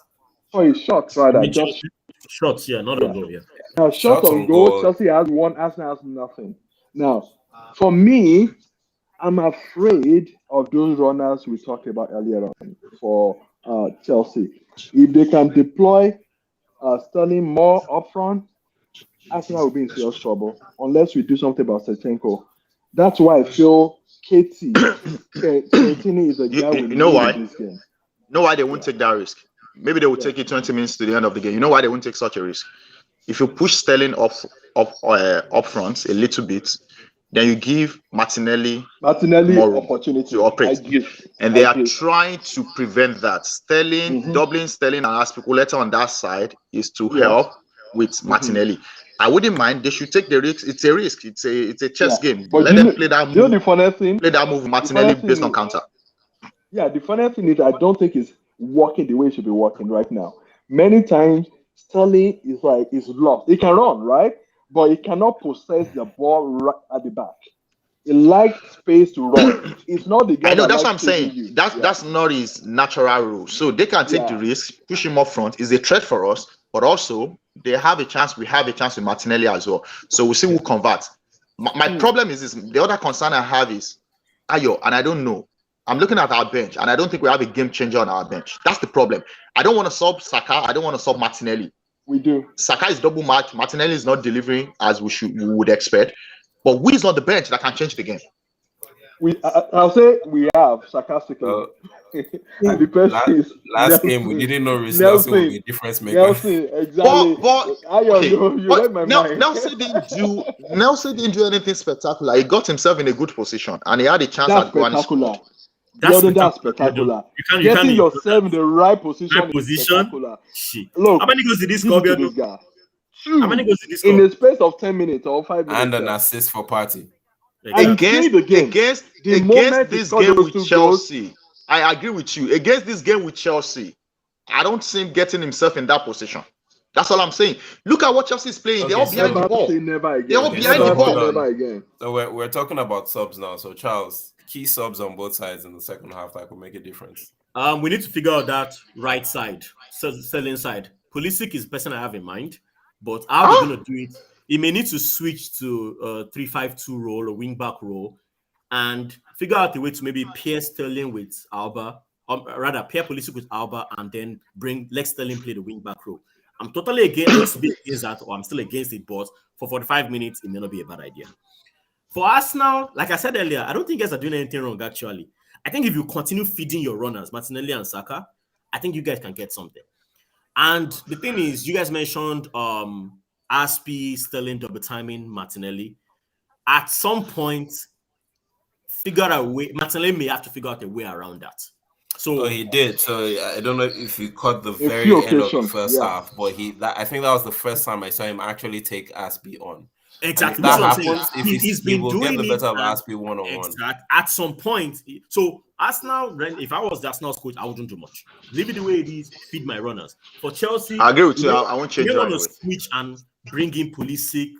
Sorry, shots rather. Just shots, not on goal. Yeah. Now shots on goal, Chelsea has 1, Arsenal has nothing. Now, for me, I'm afraid of those runners we talked about earlier on for Chelsea. If they can deploy Sterling more upfront, Arsenal will be in serious trouble unless we do something about Zinchenko. That's why I feel Ketini is a guy we need in this game. You know why they won't take that risk? Maybe they will take it 20 minutes to the end of the game. You know why they won't take such a risk? If you push Sterling up front a little bit, then you give Martinelli more opportunity to operate. And they are trying to prevent that. Doubling Sterling and Aspilicueta on that side is to help with Martinelli. I wouldn't mind. They should take the risk. It's a risk. It's a chess game. But let them play that move. You know the funny thing? Play that move with Martinelli based on counter. Yeah, the funny thing is I don't think it's working the way it should be working right now. Many times Sterling is lost. He can run, right? but he cannot possess the ball right at the back. He likes space to run. It's not the guy I know that that's what likes I'm chasing saying. you. That's not his natural role. So they can take the Yeah. risk, push him up front. Is a threat for us, but also they have a chance. We have a chance with Martinelli as well. So we'll see who converts. My problem is this. The other concern I have is Ayo, and I don't know. I'm looking at our bench, and I don't think we have a game changer on our bench. That's the problem. I don't want to sub Saka. I don't want to sub Martinelli. We do. Saka is double marked. Martinelli is not delivering as we would expect. But who is on the bench that can change the game? I'll say we have sarcastically. And the person is last Nelson. game we didn't know Rhys Nelson would be a difference maker. Nelson, exactly. You read my mind. Nelson didn't do anything spectacular. He got himself in a good position and he had a chance That's at going. spectacular. That's spectacular. You Getting yourself in the right position Right is spectacular. Shit. Look, how many goals did this listen score? to this guy. How many goals did this score? In the space of 10 minutes or 5 minutes. And an assist for Party. Against this game with Chelsea. Goals, I agree with you. Against this game with Chelsea, I don't see him getting himself in that position. That's all I'm saying. Look at what Chelsea is playing. Okay, They're all behind the ball. Never again. They're all behind the ball. Never again. So we're talking about subs now. So Charles, key subs on both sides in the second half that could make a difference. We need to figure out that right side, selling side. Pulisic is the person I have in mind, but how we're going to do it, he may need to switch to a 3-5-2 role, a wing back role, and figure out a way to maybe pair Sterling with Alba, rather pair Pulisic with Alba, and then let Sterling play the wing back role. I'm totally against that, or I'm still against it, but for 45 minutes, it may not be a bad idea. For Arsenal, like I said earlier, I don't think you guys are doing anything wrong, actually. I think if you continue feeding your runners, Martinelli and Saka, I think you guys can get something. And the thing is, you guys mentioned Aspi, Sterling, double timing, Martinelli. At some point, figure out a way. Martinelli may have to figure out a way around that. So he did. So I don't know if you caught the very end of the first half, but I think that was the first time I saw him actually take Aspi on. Exactly. That happens if he will get the better of Aspi one-on-one. Exactly. At some point, so Arsenal, if I was the Arsenal coach, I wouldn't do much. Leave it the way it is. Feed my runners. For Chelsea, I agree with you. I won't change. You want to switch and bring in Pulisic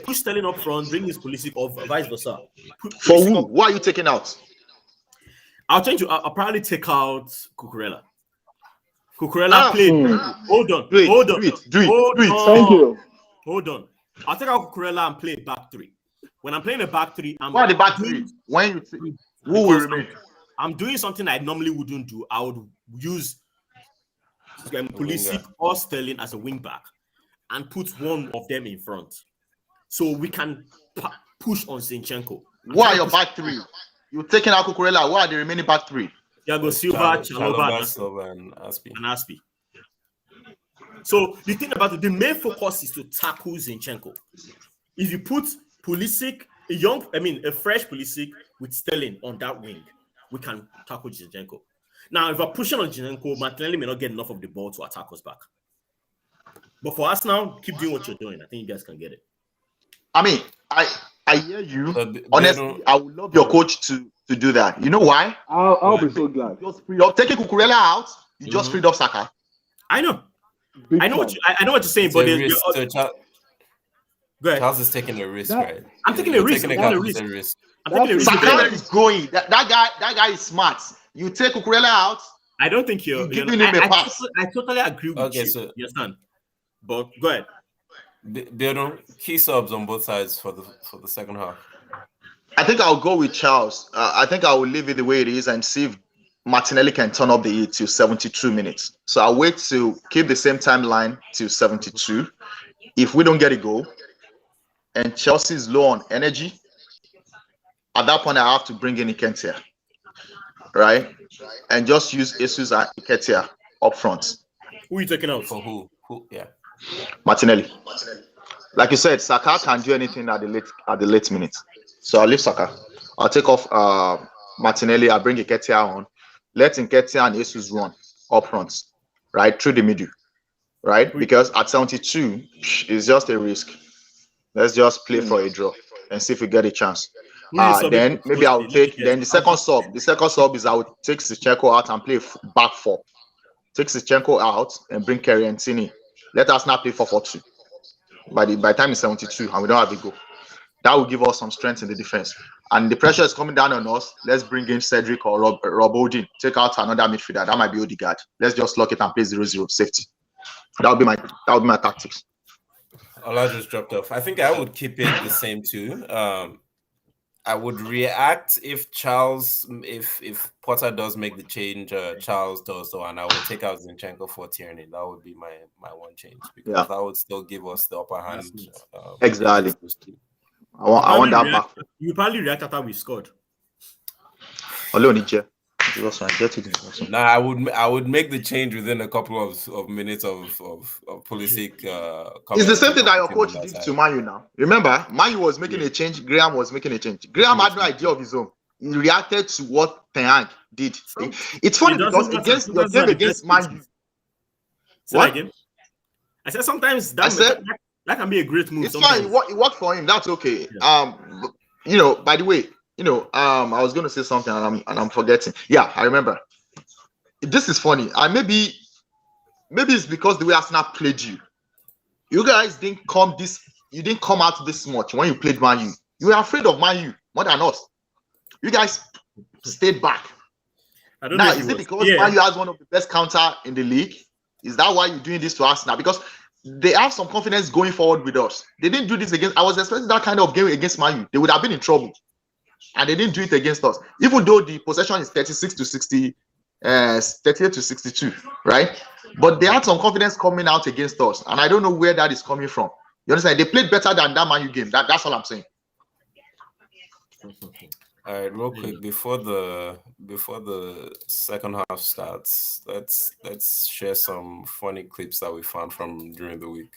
push Sterling up front, bring his Pulisic, or vice versa. For who? Who are you taking out? I'll probably take out Cucurella. Cucurella played. Hold on. Do it. Thank you. Hold on. I'll take out Cucurella and play back three. When I'm playing a back three, why the back three? When you who will remain? I'm doing something I normally wouldn't do. I would use Pulisic or Sterling as a wing back and put one of them in front, so we can push on Zinchenko. Who are your back three? You're taking out Cucurella. Who are the remaining back three? Thiago Silva, Chalobah, and Aspi. So the thing about it, the main focus is to tackle Zinchenko. If you put Pulisic, a fresh Pulisic with Sterling on that wing, we can tackle Zinchenko. Now, if we're pushing on Zinchenko, Martinelli may not get enough of the ball to attack us back. But for us now, keep doing what you're doing. I think you guys can get it. I mean, I hear you. Honestly, I would love your coach to do that. You know why? I'll be so glad. Just freed up. Taking Cucurella out, you just freed up Saka. I know. I know what you're saying, but go ahead. Charles is taking a risk, right? I'm taking a risk. Saka is going. That guy is smart. You take Cucurella out. I don't think you're giving him a pass. I totally agree with you. So you understand? But go ahead. Beardon, key subs on both sides for the second half. I think I'll go with Charles. I think I will leave it the way it is and see if Martinelli can turn up the heat till 72 minutes. So I'll wait to keep the same timeline till 72. If we don't get a goal and Chelsea is low on energy, at that point I have to bring in Nketiah, right? And just use Jesus and Nketiah up front. Who are you taking out? For who? Yeah. Martinelli. Like you said, Saka can do anything at the late minutes. So I'll leave Saka. I'll take off Martinelli. I'll bring Nketiah on. Let Nketiah and Jesus run up front, right? Through the middle, right? Because at 72, it's just a risk. Let's just play for a draw and see if we get a chance. Then maybe I'll take. Then the second sub is I will take Zinchenko out and play back four. Take Zinchenko out and bring Kerry and Tini. Let us not play 4-4-2. by the time it's 72 and we don't have a goal. That will give us some strength in the defense. And the pressure is coming down on us. Let's bring in Cedric or Rob Holding. Take out another midfielder. That might be Odegaard. Let's just lock it and play 0-0 safety. That would be my tactics. Ola just dropped off. I think I would keep it the same too. I would react if Potter does make the change. Charles does so, and I would take out Zinchenko for Tierney. That would be my one change because that would still give us the upper hand. Exactly. I want that back. You probably react after we scored. Nah, I would make the change within a couple of minutes of Pulisic. It's the same thing that your coach did to Manu now. Remember, Manu was making a change. Graham was making a change. Graham had no idea of his own. He reacted to what Ten Hag did. It's funny because against your game against Manu. What? I said sometimes that can be a great move. It's fine. It worked for him. That's okay. Yeah. By the way, I was going to say something and I'm forgetting. Yeah, I remember. This is funny. Maybe it's because the way Arsenal played you. You guys didn't come out this much when you played Man U. You were afraid of Man U more than us. You guys stayed back. I don't know. Is it because Man U has one of the best counter in the league? Is that why you're doing this to Arsenal? Because they have some confidence going forward with us. They didn't do this against. I was expecting that kind of game against Man U. They would have been in trouble, and they didn't do it against us. Even though the possession is 38 to 62, right? But they had some confidence coming out against us, and I don't know where that is coming from. You understand? They played better than that Man U game. That's all I'm saying. All right, real quick before the second half starts, let's share some funny clips that we found from during the week.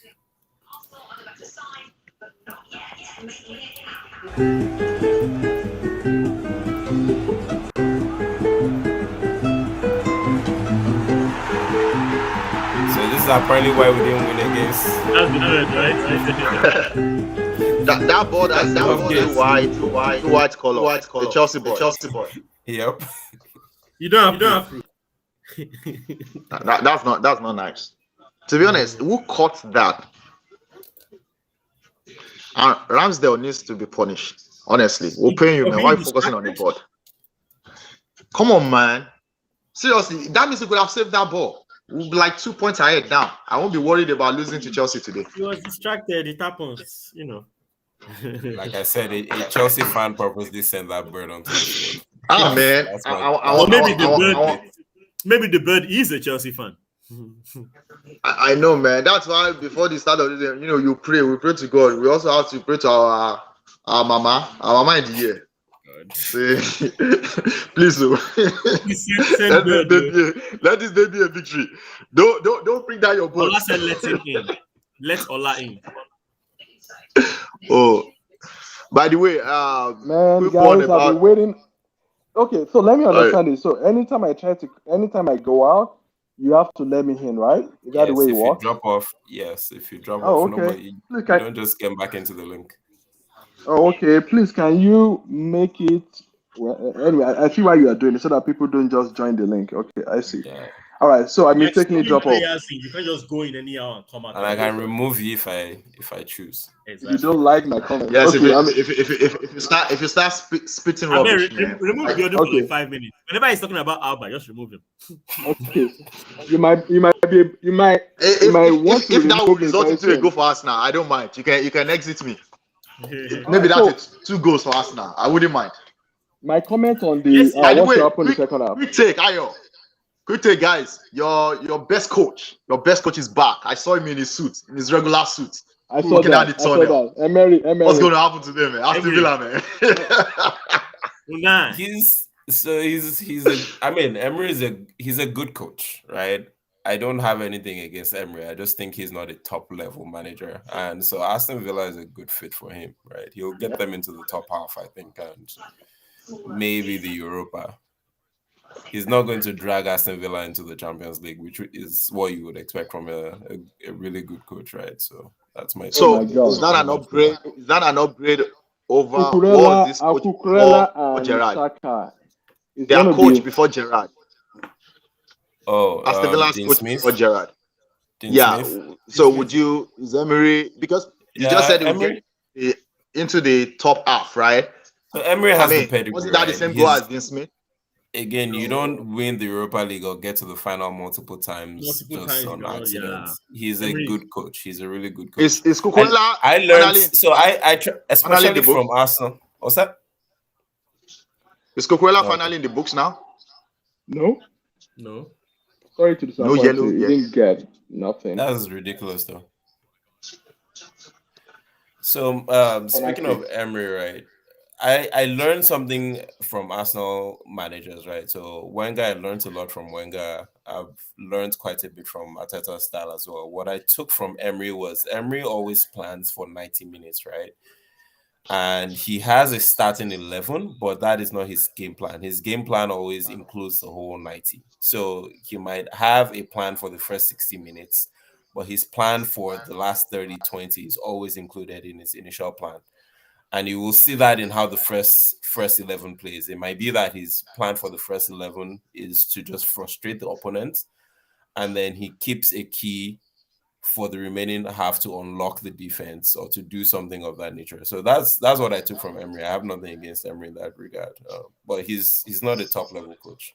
So this is apparently why we didn't win against. That's good, right? That ball, too white color. The Chelsea boy. Yep. You don't have proof. That's not nice. To be honest, who caught that? Ramsdale needs to be punished. Honestly, we're paying you, man. Why are you focusing on the board? Come on, man. Seriously, that means we could have saved that ball. We'll be like 2 points ahead now. I won't be worried about losing to Chelsea today. He was distracted. It happens, Like I said, a Chelsea fan purposely sent that bird onto the field. Man. Maybe the bird is a Chelsea fan. I know, man. That's why before the start of the game, you pray. We pray to God. We also have to pray to our mama in the year. Please, let this day be a victory. Don't bring down your boat. Ola said, "Let him in. Let Ola in." Oh, by the way, man, guys, I've been waiting. Okay, so let me understand this. So anytime I go out, you have to let me in, right? Is that the way it works? If you drop off, okay. You don't just get back into the link. Oh, okay. Please, can you make it? Well, anyway, I see why you are doing it so that people don't just join the link. Okay, I see. Yeah. All right, so I mistakenly drop off. You can't just go in anyhow and come out. And I can remove you if I choose. Exactly. You don't like my comment. Yes, okay. if you start spitting rubbish, remove the audio for like 5 minutes. Whenever he's talking about Alba, just remove him. Okay. You might want to. If that will result into a goal for us now, I don't mind. You can exit me. Maybe that's it. 2 goals for us now. I wouldn't mind. My comment on the what happened in the second half. Quick take, Ayo. Quick take, guys. Your best coach. Your best coach is back. I saw him in his suit, in his regular suit. I saw that. Emery. What's going to happen today, man? Aston Villa, man. Emery he's a good coach, right? I don't have anything against Emery. I just think he's not a top level manager, and so Aston Villa is a good fit for him, right? He'll get them into the top half, I think, and maybe the Europa. He's not going to drag Aston Villa into the Champions League, which is what you would expect from a really good coach, right? So that's my. So is that an upgrade? Is that an upgrade over Cucurella and Gerrard? Saka? They are coach before Gerrard. Oh, Aston Villa's coach Smith? before Gerrard. Smith? So would you? Is Emery because You just said he would Emery. get into the top half, right? So Emery has the pedigree. Wasn't that the same goal as Dean Smith? Again, you don't win the Europa League or get to the final multiple times on accident. He's a good coach. He's a really good coach. Is Cucurella? I learned especially from Arsenal. What's that? Is Cucurella finally in the books now? No. Sorry to disappoint no yellow. You didn't get nothing. That was ridiculous, though. So speaking of Emery, right? I learned something from Arsenal managers, right? So Wenger, I learned a lot from Wenger. I've learned quite a bit from Arteta's style as well. What I took from Emery was Emery always plans for 90 minutes, right? And he has a starting 11, but that is not his game plan. His game plan always includes the whole 90. So he might have a plan for the first 60 minutes, but his plan for the last 30, 20 is always included in his initial plan. And you will see that in how the first 11 plays. It might be that his plan for the first 11 is to just frustrate the opponent, and then he keeps a key for the remaining half to unlock the defense or to do something of that nature. So that's what I took from Emery. I have nothing against Emery in that regard, but he's not a top level coach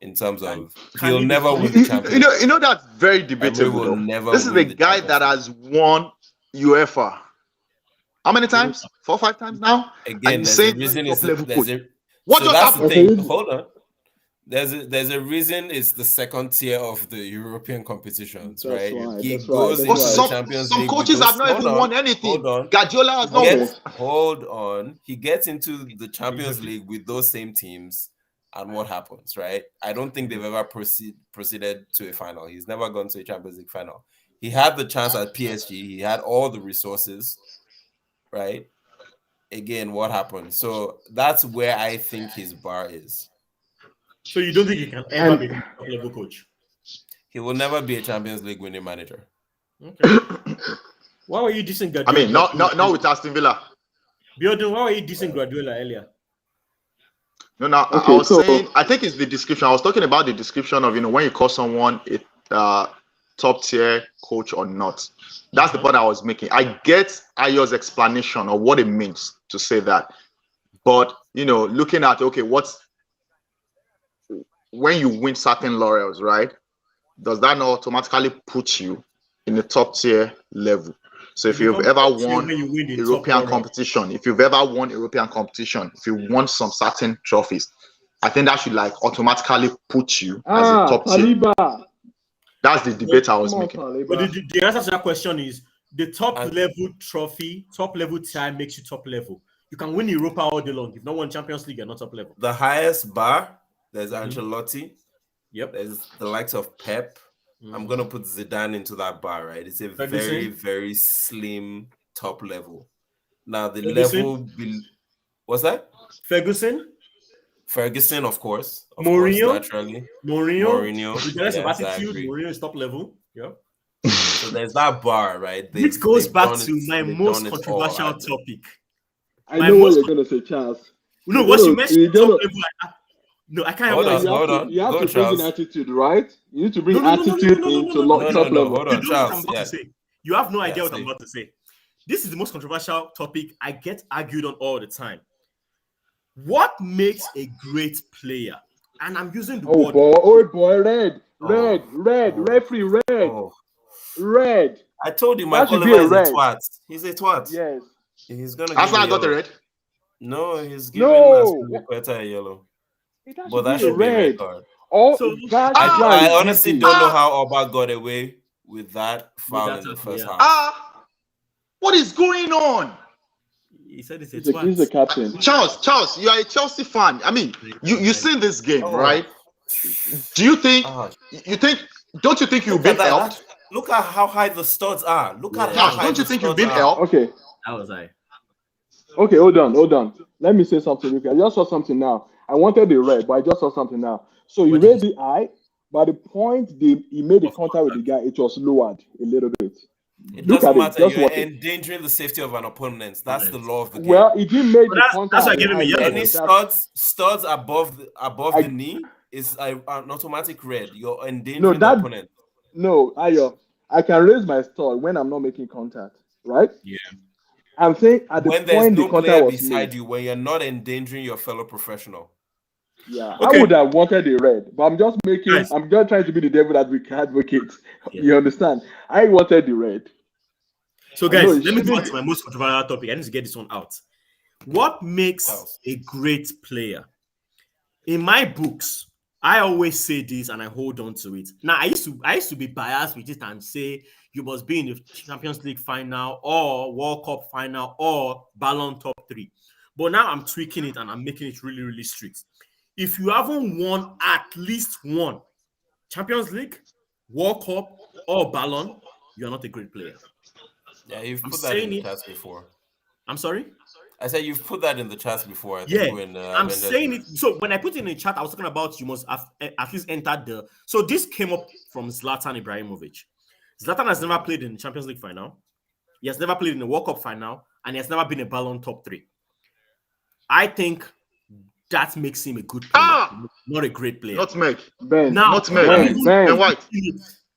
in terms of he'll never win the Champions. You know that's very debatable. This is the guy that has won UEFA. How many times? 4 or 5 times now? Again, there's a reason. What just happened? The thing. Hold on. There's a reason it's the second tier of the European competitions, right? He goes into the Champions League. Some coaches have not even won anything. Guardiola has not won. Hold on. He gets into the Champions League with those same teams, and what happens, right? I don't think they've ever proceeded to a final. He's never gone to a Champions League final. He had the chance at PSG. He had all the resources. Right? Again, what happened? So that's where I think his bar is. So you don't think he can ever be a top-level coach? He will never be a Champions League winning manager. Okay. Why were you dissing Guardiola? I mean, not with Aston Villa. Biodun, why were you dissing Guardiola earlier? No, I was saying, I think it's the description. I was talking about the description of, when you call someone a top-tier coach or not. That's the point I was making. I get Ayo's explanation of what it means to say that. But, looking at, when you win certain laurels, right? Does that not automatically put you in the top tier level? So if you've ever won European competition, if you won some certain trophies, I think that should automatically put you as a top tier. That's the debate I was making. But the answer to that question is the top level trophy, top level tier makes you top level. You can win Europa all day long. If no one Champions League, you're not top level. The highest bar, there's Ancelotti. Yep. There's the likes of Pep. I'm gonna put Zidane into that bar, right? It's a very, very slim top level. Now the level what's that? Ferguson, of course. Mourinho, naturally. Mourinho. Regardless of attitude, Mourinho is top level. Yeah. So there's that bar, right? It goes back to my most controversial topic. I know what you're gonna say, Charles. No, what you mentioned top level. No, I can't. Hold on. You have to bring in attitude, right? You need to bring attitude into top level. Hold on, Charles. You have no idea what I'm about to say. This is the most controversial topic I get argued on all the time. What makes a great player? And I'm using the word. Referee, red. I told you my Oliver is a twat. He's a twat. Yes. He's gonna. That's why I got the red. No, he's giving Aspilicueta a yellow. But that should be a red card. I honestly don't know how Oba got away with that foul in the first half. What is going on? He said he's the captain. Charles, you are a Chelsea fan. I mean, you seen this game, right? Do you think? Don't you think you've been helped? Look at how high the studs are. Look at how high. Don't you think you've been helped? Okay. That was I. Okay, hold on. Let me say something. I just saw something now. I wanted the red, but I just saw something now. So you raised the eye, but the point he made the contact with the guy, it was lowered a little bit. It doesn't matter. You're endangering the safety of an opponent. That's the law of the game. Well, he didn't make the contact. That's why I gave him a yellow. Any studs above the knee is an automatic red. You're endangering the opponent. No, Ayo, I can raise my stud when I'm not making contact. right? Yeah. I'm saying at the When there's point the no contract player was beside made, you, when you're not endangering your fellow professional. yeah, I Okay. would have wanted a red, but I'm just Guys. trying to be the devil advocate. Yeah. You understand? I wanted the red. So, I know guys, it let me go on shouldn't to be. my most controversial topic. I need to get this one out. What makes a great player? In my books, I always say this and I hold on to it. Now, I used to be biased with it and say you must be in the Champions League final or World Cup final or Ballon top 3. But now I'm tweaking it and I'm making it really, really strict. If you haven't won at least one Champions League, World Cup, or Ballon, you're not a great player. Yeah, you've I'm put that in saying the it. chat before. I'm sorry? I said you've put that in the chat before. I Yeah, think when I'm Avengers saying it. was- So when I put it in the chat, I was talking about you must have at least entered the. So this came up from Zlatan Ibrahimovic. Zlatan has never played in the Champions League final. He has never played in the World Cup final, and he has never been a Ballon top 3. I think that makes him a good player, not a great player. Nutmeg. Ben, Now, Nutmeg. Ben White.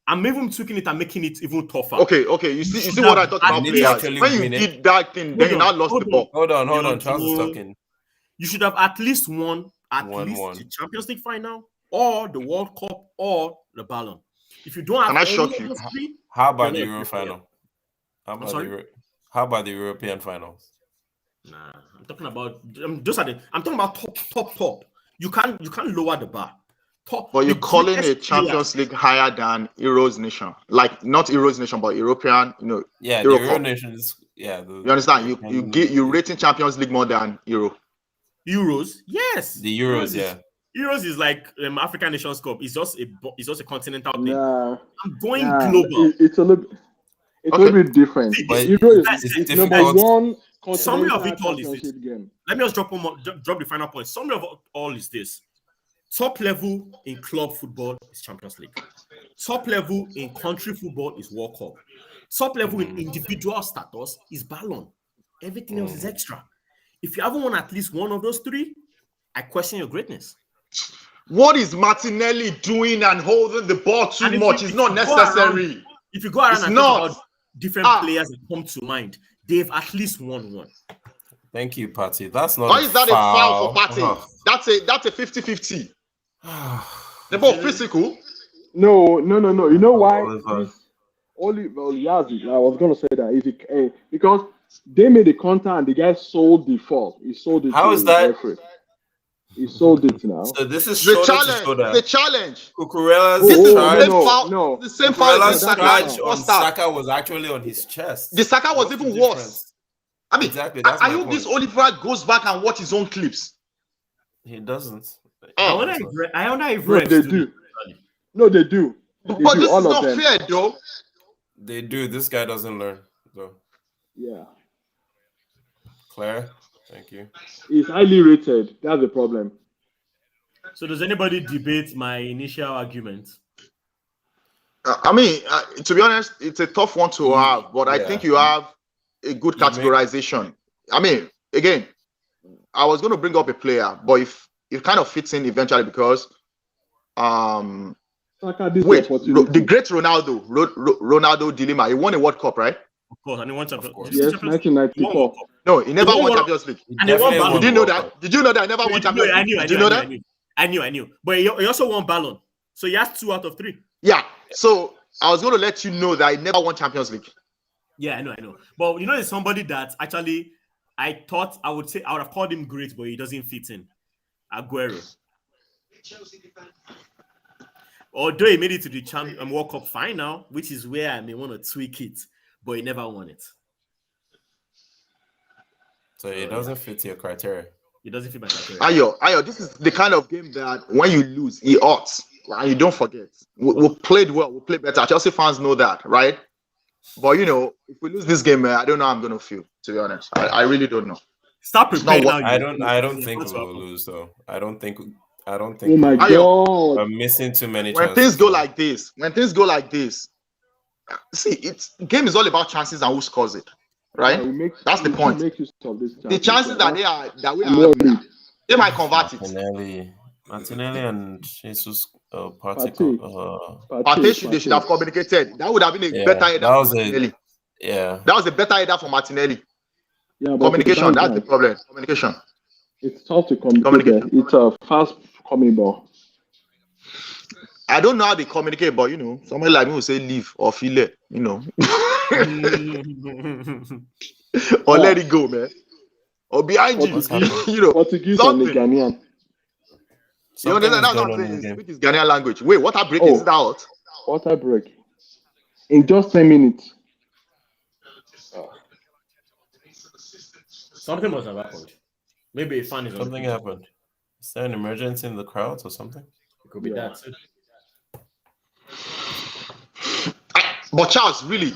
I'm even tweaking it and making it even tougher. Okay. You see what I thought about need to players. actually When you win it. did that thing, then you now lost the ball. Hold on. Charles is talking. You should have at least won the Champions League final or the World Cup or the Ballon. If you don't have Can I any shock of you? those three, How about you're the not a Euro good player. final? sorry? How about the European finals? Nah, I'm talking about I'm talking about top. You can't lower the bar. Top, But you're the calling a greatest Champions League higher than Euros Nation, like not Euros Nation, but European. Yeah, Euro the Euro Cup. Nations. Yeah, You understand? You rating Champions League more than Euro. Euros, yes. The Euros, yeah. Euros is like African Nations Cup. It's just a continental thing. Nah, I'm going global. It's a little bit different. But Euro it's is difficult. number one Summary of continental it all is this. championship game. Let me just drop the final point. Summary of all is this. Top level in club football is Champions League. Top level in country football is World Cup. Top level in individual status is Ballon. Everything else is extra. If you haven't won at least one of those three, I question your greatness. What is Martinelli doing and holding the ball too much? It's not necessary. If you go around and think about different players that come to mind, they've at least won one. Thank you, Patty. That's not. Why is that a foul for Patty? That's a 50-50. They're both physical. No. You know why? Yazi, I was gonna say that because they made the counter and the guy sold the fall. He sold it. How is that? Referee. He sold it now. So this is the challenge. The challenge. Cucurella's the same foul as scratch on Saka was actually on his chest. The Saka was even worse. I mean, exactly. I hope this Oliver goes back and watch his own clips. He doesn't. I wonder if they do. No, they do. But this is not fair, though. They do. This guy doesn't learn, though. Yeah. Claire, thank you. He's highly rated. That's the problem. So does anybody debate my initial argument? I mean, to be honest, it's a tough one to have, but I think you have a good categorization. I mean, again, I was going to bring up a player, but if it kind of fits in eventually because the great Ronaldo dilemma, he won a World Cup, right? Of course, and he won Champions League. Yes, 1994. No, he never won Champions League. And he won Ballon. Did you know that? Did you know that I never won Champions League? Did you know that? I knew. But he also won Ballon. So he has 2 out of 3. Yeah. So I was going to let you know that I never won Champions League. Yeah, I know. But you know, there's somebody that actually I thought I would have called him great, but he doesn't fit in. Aguero. Although he made it to the World Cup final, which is where I may want to tweak it, but he never won it. So it doesn't fit your criteria. It doesn't fit my criteria. Ayo, this is the kind of game that when you lose, it hurts. And you don't forget. We played well, we played better. Chelsea fans know that, right? But if we lose this game, I don't know how I'm gonna feel, to be honest. I really don't know. Stop preparing now. I don't think we will lose, though. I don't think. Oh my God! We're missing too many chances. When things go like this, see, game is all about chances and who scores it, right? That's the point. The chances that we are, they might convert it. Martinelli and Jesus Partey should have communicated. That would have been a better header. Yeah. That was a better header for Martinelli. Yeah, Communication, that's the problem. Communication. It's tough to communicate. It's a fast coming ball. I don't know how they communicate, but somebody like me will say leave or feel it, or let it go, man. Or behind you, Portuguese something. and the Ghanaian. You understand? That's what I'm saying. Speak his Ghanaian language. Wait, water break is that out? Water break. In just 10 minutes. Something must have happened. Maybe a fan is something happened. Is there an emergency in the crowd or something? It could be that. But Charles, really,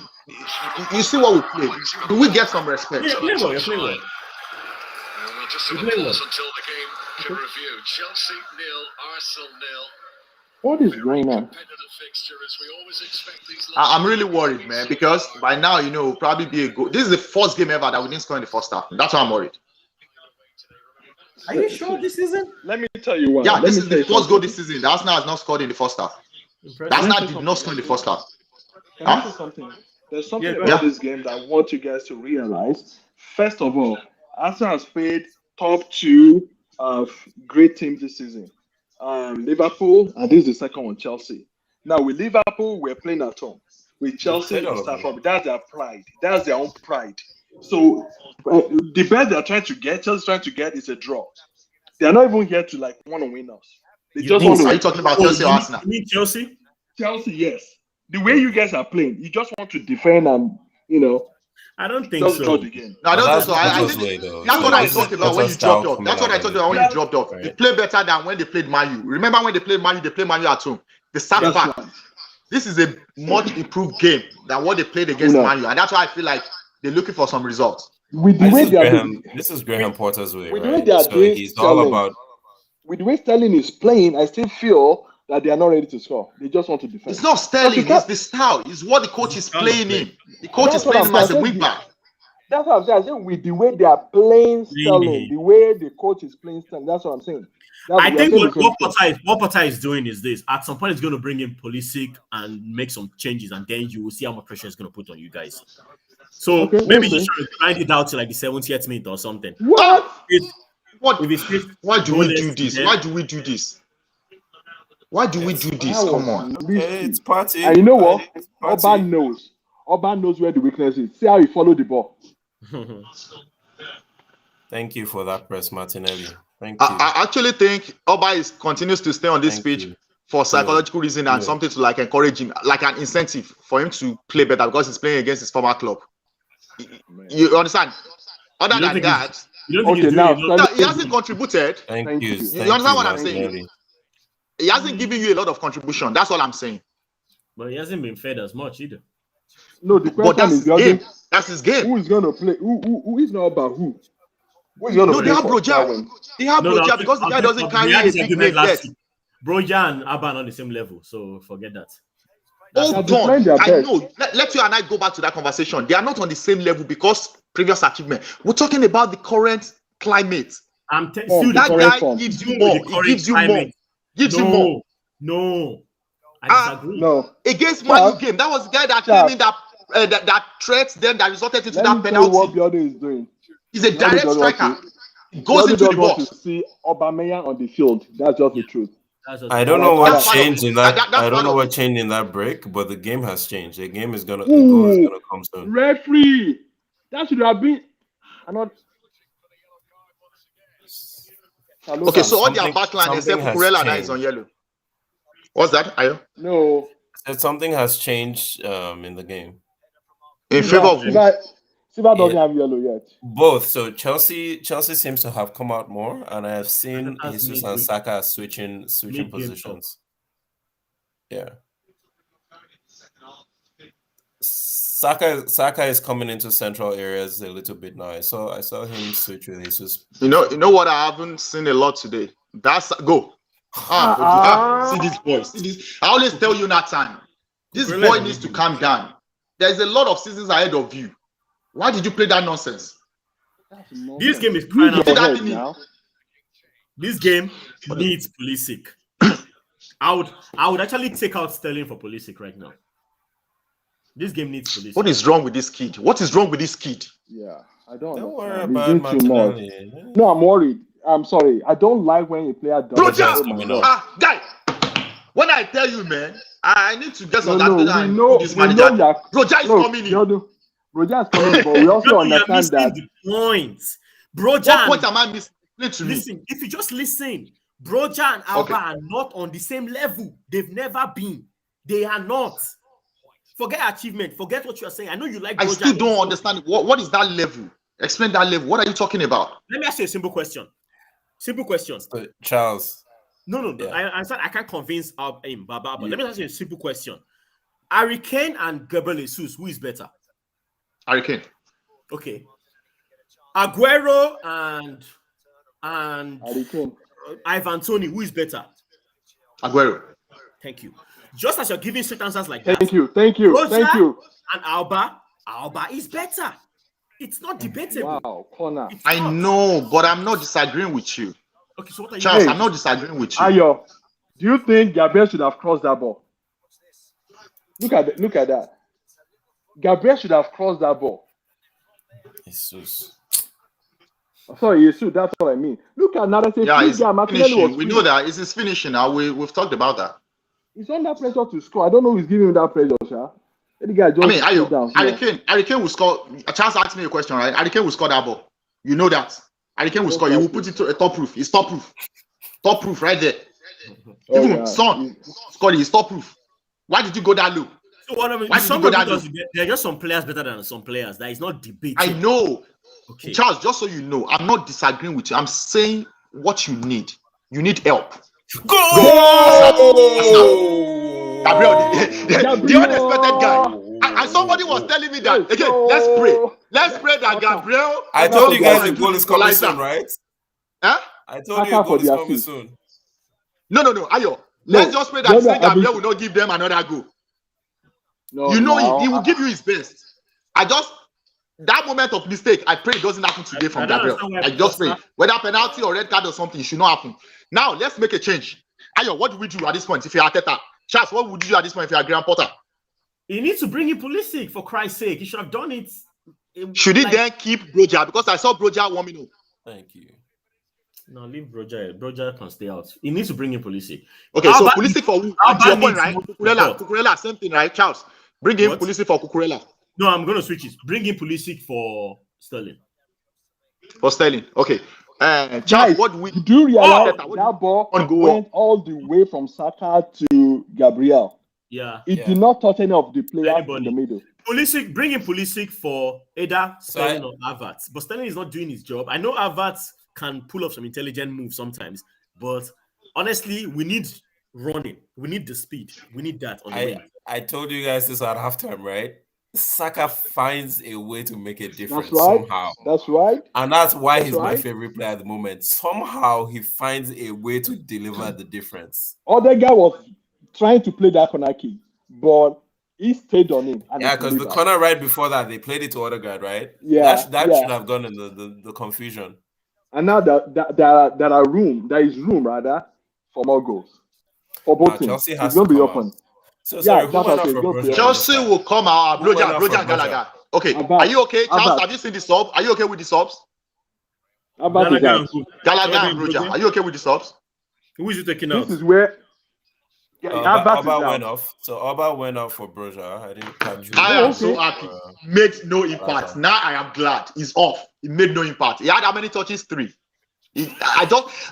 you see what we play. Do we get some respect? Yeah, play well. You're playing well. We'll just have a pause until the game can review. Chelsea 0, Arsenal 0. What is going on? I'm really worried, man, because by now, it'll probably be a goal. This is the first game ever that we didn't score in the first half. That's why I'm worried. Are you sure this season? Let me tell you why. Yeah, this is the first goal this season. The Arsenal has not scored in the first half. Impressive. The Arsenal did not score in the first half. Can I say something? There's something about this game that I want you guys to realize. First of all, Arsenal has played top 2 of great teams this season. Liverpool, and this is the second one, Chelsea. Now, with Liverpool, we're playing at home. With Chelsea, that's their pride. That's their own pride. So, the best they're trying to get, Chelsea's trying to get, is a draw. They're not even here to want to win us. They just want to. Are you talking about Chelsea or Arsenal? You mean Chelsea? Chelsea, yes. The way you guys are playing, you just want to defend and, I don't think just so. draw the game. No, I don't think so. That's what I talked about when you dropped off. That's what I talked about when you dropped off. They play better than when they played Man U. Remember when they played Man U? They played Man U at home. They sat back. Right. This is a much improved game than what they played against Man U, and that's why I feel like they're looking for some results. With the way this is Graham Potter's way, with right? The way they are doing he's all about. With the way Sterling is playing, I still feel that they are not ready to score. They just want to defend. It's not Sterling. It's the style. It's what the coach is playing in. The coach is playing him as a wing back. That's what I'm saying. I think with the way they are playing Sterling, the way the coach is playing Sterling, that's what I'm saying. I think what Potter is doing is this. At some point, he's going to bring in Pulisic and make some changes, and then you will see how much pressure it's going to put on you guys. So maybe he's trying to grind it out to like the 70th minute or something. What? Why do we do this? Why do we do this? Why do we do this? Come on. It's party. And you know what? Orban knows. Orban knows where the weakness is. See how he followed the ball. Thank you for that press, Martinelli. Thank you. I actually think Orban continues to stay on this pitch for psychological reason and something to encourage him, like an incentive for him to play better because he's playing against his former club. You understand? Other than that, he hasn't contributed. Thank you. You understand what I'm saying? He hasn't given you a lot of contribution. That's all I'm saying. But he hasn't been fed as much either. No, the question is his game. That's his game. Who is going to play? Who is not about who? Who is going to play? They have Broja. They have Broja because the guy doesn't carry a big name yet. Broja and Abba are on the same level, so forget that. Hold on. I know. Let you and I go back to that conversation. They are not on the same level because previous achievement. We're talking about the current climate. That guy gives you more. He gives you more. Gives you more. No. I disagree. No. Against Man U game, that was the guy that came in that threat then that resulted into that penalty. What Biodo is doing. He's a direct striker. He goes into the box. To see Aubameyang on the field. That's just the truth. I don't know what changed in that. I don't know what changed in that break, but the game has changed. The game is gonna come soon. Referee, that should have been. Okay, so all their backline except Kurela now is on yellow. What's that, Ayo? No. Something has changed in the game. In favor of who? Silva doesn't have yellow yet. Both. So Chelsea seems to have come out more, and I have seen Jesus and Saka switching positions. Yeah. Saka is coming into central areas a little bit now. I saw him switch with Jesus. You know what I haven't seen a lot today. That's go. See this boy. See this. I always tell you that time. This boy needs to calm down. There's a lot of seasons ahead of you. Why did you play that nonsense? This game is crying out. This game needs Pulisic. I would actually take out Sterling for Pulisic right now. This game needs police. What is wrong with this kid? What is wrong with this kid? Yeah, I don't worry understand. about He's doing too much. Martinelli. No, I'm worried. I'm sorry. I don't like when a player does Bro, that. just Oh my God. guy. When I tell you, man, I need to just No, understand we know this we manager. know that. Broja is coming in. Broja is coming in, but we also You're understand missing that. the point. Broja. What point am I missing? Explain to me. Listen, if you just listen, Broja and Alba are not on the same level. They've never been. They are not. Forget achievement. Forget what you're saying. I know you like Broja. I still don't understand. What is that level? Explain that level. What are you talking about? Let me ask you a simple question. Simple question. Charles. No. Yeah. I can't convince him, Baba, but let me ask you a simple question. Harry Kane and Gabriel Jesus, who is better? Harry Kane. Okay. Aguero and Harry Kane. Ivan Toney, who is better? Aguero. Thank you. Just as you're giving straight answers like that. Thank you. Roger and Alba is better. It's not debatable. Wow, corner. I know, but I'm not disagreeing with you. Okay, so what are you Charles, saying? I'm not disagreeing with you. Ayo, do you think Gabriel should have crossed that ball? Look at that. Gabriel should have crossed that ball. Jesus. Sorry, Jesus, that's what I mean. Look at narrative. Yeah, it's finishing. We know that it's his finishing now. We've talked about that. He's under pressure to score. I don't know who's giving him that pressure, sir. The guy just Harry Kane will score. Charles asked me a question, right? Harry Kane will score that ball. You know that. Harry Kane will score. He will put it to a top proof. It's top proof. Top proof right there. Even Son scored. He's top proof. Why did you go that low? So what I mean, Why did you go that low? There are just some players better than some players. That is not debated. I know. Okay. Charles, just so you know, I'm not disagreeing with you. I'm saying what you need. You need help. Go! Gabriel, the unexpected guy. And somebody was telling me that again. Let's pray. Let's pray that Gabriel. I told you guys the goal is coming soon, right? Huh? I told you the goal is coming soon. No, Ayo. Let's just pray that Gabriel will not give them another goal. No, you know he will give you his best. That moment of mistake, I pray it doesn't happen today from Gabriel. I just pray. Whether penalty or red card or something, it should not happen. Now, let's make a change. Ayo, what do we do at this point if you're Arteta? Charles, what would you do at this point if you're Graham Potter? He needs to bring in Pulisic, for Christ's sake. He should have done it. Should he then keep Broja? Because I saw Broja warming up. Thank you. No, leave Broja. Broja can stay out. He needs to bring in Pulisic. Okay, so Pulisic for who? Your point, right? Cucurella, same thing, right? Charles, bring in Pulisic for Cucurella. No, I'm going to switch it. Bring in Pulisic for Sterling. For Sterling, okay. Charles, what do we do? You realize that ball went all the way from Saka to Gabriel? Yeah. It did not touch any of the players in the middle. Pulisic, bring in Pulisic for either Sterling or Havertz. But Sterling is not doing his job. I know Havertz can pull off some intelligent moves sometimes, but honestly, we need running. We need the speed. We need that on the wing. I told you guys this at halftime, right? Saka finds a way to make a difference somehow. That's right. And that's why he's my favorite player at the moment. Somehow he finds a way to deliver the difference. Other guy was trying to play that corner kick, but he stayed on him. Yeah, because the corner right before that, they played it to Odegaard, right? Yeah. That should have gone in the confusion. And now there is room for more goals. For both teams. Chelsea has it's going to be open. So sorry, Chelsea will come out. Broja Gallagher. Okay, are you okay, Charles? Have you seen the sub? Are you okay with the subs? Gallagher and Broja. Are you okay with the subs? Who is you taking out? This is where Oba went off. So Oba went off for Broja. I didn't catch you. I am so happy. Made no impact. Now I am glad. He's off. He made no impact. He had how many touches? 3. I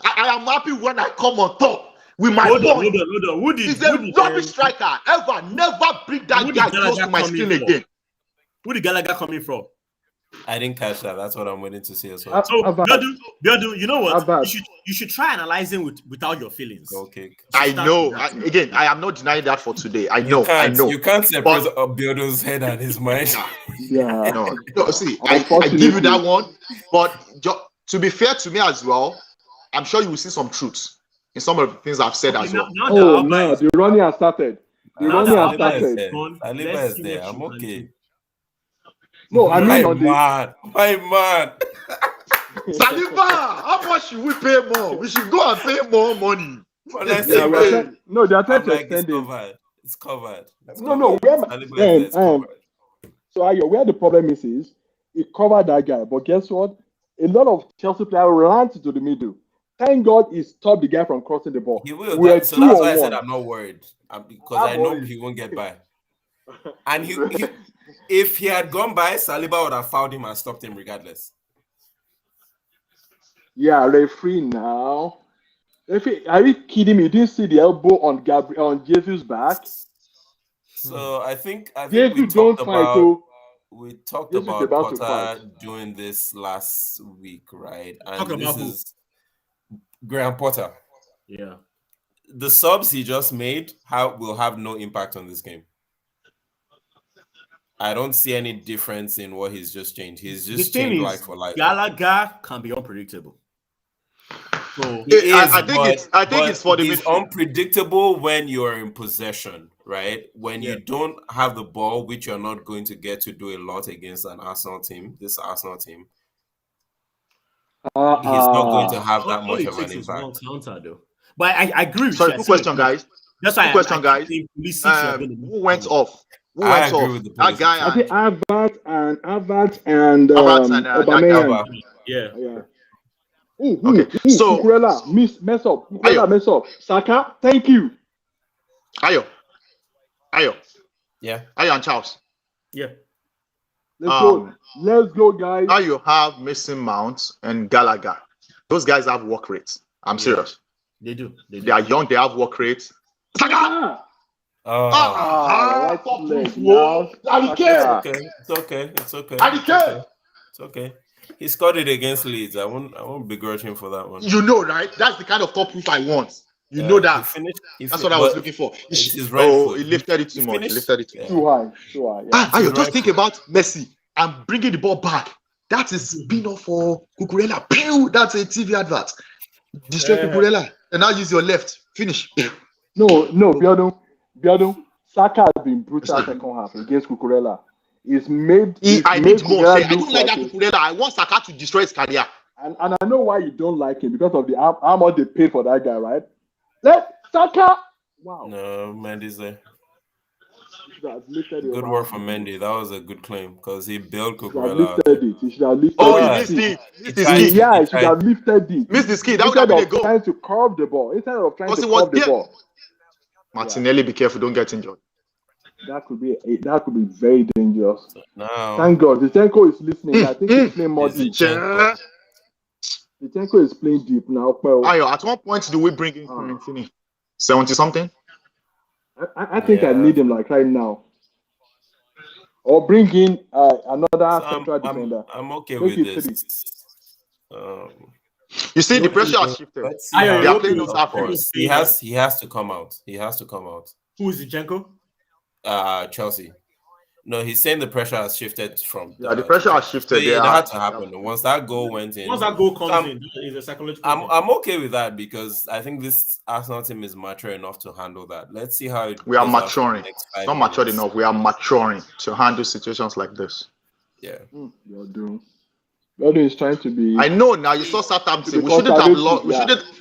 am happy when I come on top. With my hold on. He's a rubbish striker. Never bring that guy close to my skin again. Who did Gallagher coming from? I didn't catch that. That's what I'm waiting to see as well. So, Biodu, you know what? You should try analyzing without your feelings. Okay. I know. I am not denying that for today. I know. You can't separate Biodu's head and his mind. Yeah. No, see, I give you that one. But to be fair to me as well, I'm sure you will see some truth in some of the things I've said as well. No, the running has started. Saliba is there. I'm okay. No, I mean, my man. Saliba, how much should we pay more? We should go and pay more money. No, they are trying to extend it. It's covered. No. So Ayo, where the problem is he covered that guy, but guess what? A lot of Chelsea players ran to the middle. Thank God he stopped the guy from crossing the ball. He will. We're So two that's on why I said one. I'm not worried because I know he won't get by. And if he had gone by, Saliba would have fouled him and stopped him regardless. Yeah, referee now. Referee, are you kidding me? You didn't see the elbow on Jesus' back? So I think Jesus don't fight, so we talked Jesus is about about to Potter fight. doing this last week, right? Talk And this about who? is Graham Potter. Yeah. The subs he just made will have no impact on this game. I don't see any difference in what he's just changed. He's just changed like for like. Gallagher can be unpredictable. So I think it's for the he's midfield. unpredictable when you're in possession, right? When you don't have the ball, which you're not going to get to do a lot against an Arsenal team, this Arsenal team, he's not going to have that much of an impact. Counter, though. But I agree with Sorry, you. good question, guys. That's why Good question, guys. Who went off? Who I went agree off? with the That guy. I think Havertz and Aubameyang. Yeah. Okay, so Cucurella mess up. Saka, thank you. Ayo. Yeah. Ayo and Charles. Yeah. Let's go, guys. Now you have Mason Mount and Gallagher. Those guys have work rates. I'm serious. They do. They are young. They have work rates. Saka. It's okay. He scored it against Leeds. I won't begrudge him for that one. You know, right? That's the kind of top proof I want. You know that. That's what I was looking for. He lifted it too much. Too high. Yeah. Just think about Messi and bringing the ball back. That is spin-off for Cucurella. Pew! That's a TV advert. Destroy Cucurella. And now use your left. Finish. No, Biodun. Saka has been brutal second half against Cucurella. I need more. I don't like that Cucurella. I want Saka to destroy his career. And I know why you don't like him, because of the how much they paid for that guy, right? Let Saka. Wow. No, Mendy's there. Good work from Mendy. That was a good claim because he bailed Cucurella. He should have lifted it. He missed the ski. Yeah, he should have lifted it. Missed the ski. That would have been a goal. Trying to curve the ball. Instead of trying to curve the ball. Martinelli, be careful. Don't get injured. That could be very dangerous. No. Thank God. Zinchenko is listening. I think he's playing more deep. Zinchenko is playing deep now. Ayo, at one point do we bring in 70-something? I think I need him like right now. Or bring in another central defender. I'm okay with this. You see, the pressure has shifted. They are playing those offense. He has to come out. Who is Zinchenko? Chelsea. No, he's saying the pressure has shifted from. The pressure has shifted. It had to happen. Once that goal went in. Once that goal comes in, it's a psychological. I'm okay with that because I think this Arsenal team is mature enough to handle that. Let's see how it. We are maturing. Not matured enough. We are maturing to handle situations like this. Yeah. Biodun is trying to be. I know now. You saw Southampton. We shouldn't have lost.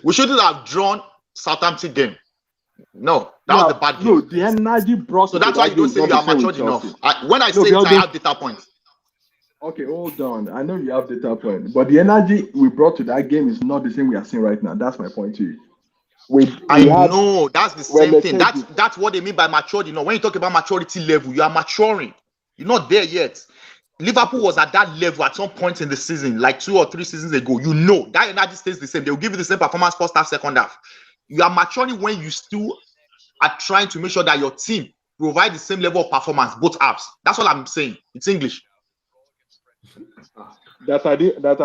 We shouldn't have drawn Southampton game. No, that was the bad game. No, the energy brought. So that's why you don't say you are matured enough. When I say it, I have data points. Okay, hold on. I know you have data points, but the energy we brought to that game is not the same we are seeing right now. That's my point to you. I know that's the same thing. That's what they mean by matured. When you talk about maturity level, you are maturing. You're not there yet. Liverpool was at that level at some point in the season, like 2 or 3 seasons ago. That energy stays the same. They will give you the same performance first half, second half. You are maturing when you still are trying to make sure that your team provide the same level of performance, both halves. That's all I'm saying. It's English. That I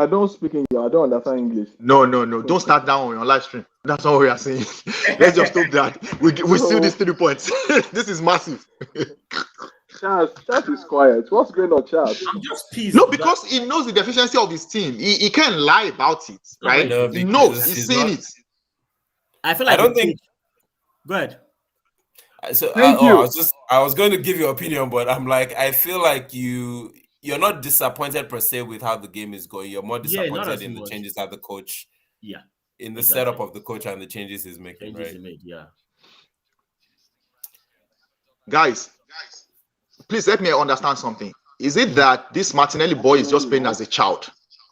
don't speak English. I don't understand English. No. Don't start down on your live stream. That's not what we are saying. Let's just stop that. We steal these 3 points. This is massive. Charles, that is quiet. What's going on, Charles? I'm just pissed. No, because he knows the deficiency of his team. He can't lie about it, right? No, he knows. He's saying it. I feel like I don't think. Go ahead. So Thank you. I was going to give your opinion, but I'm like, I feel like you're not disappointed per se with how the game is going. You're more disappointed in the changes that the coach, in the setup of the coach and the changes he's making. Guys, please let me understand something. Is it that this Martinelli boy is just playing as a child?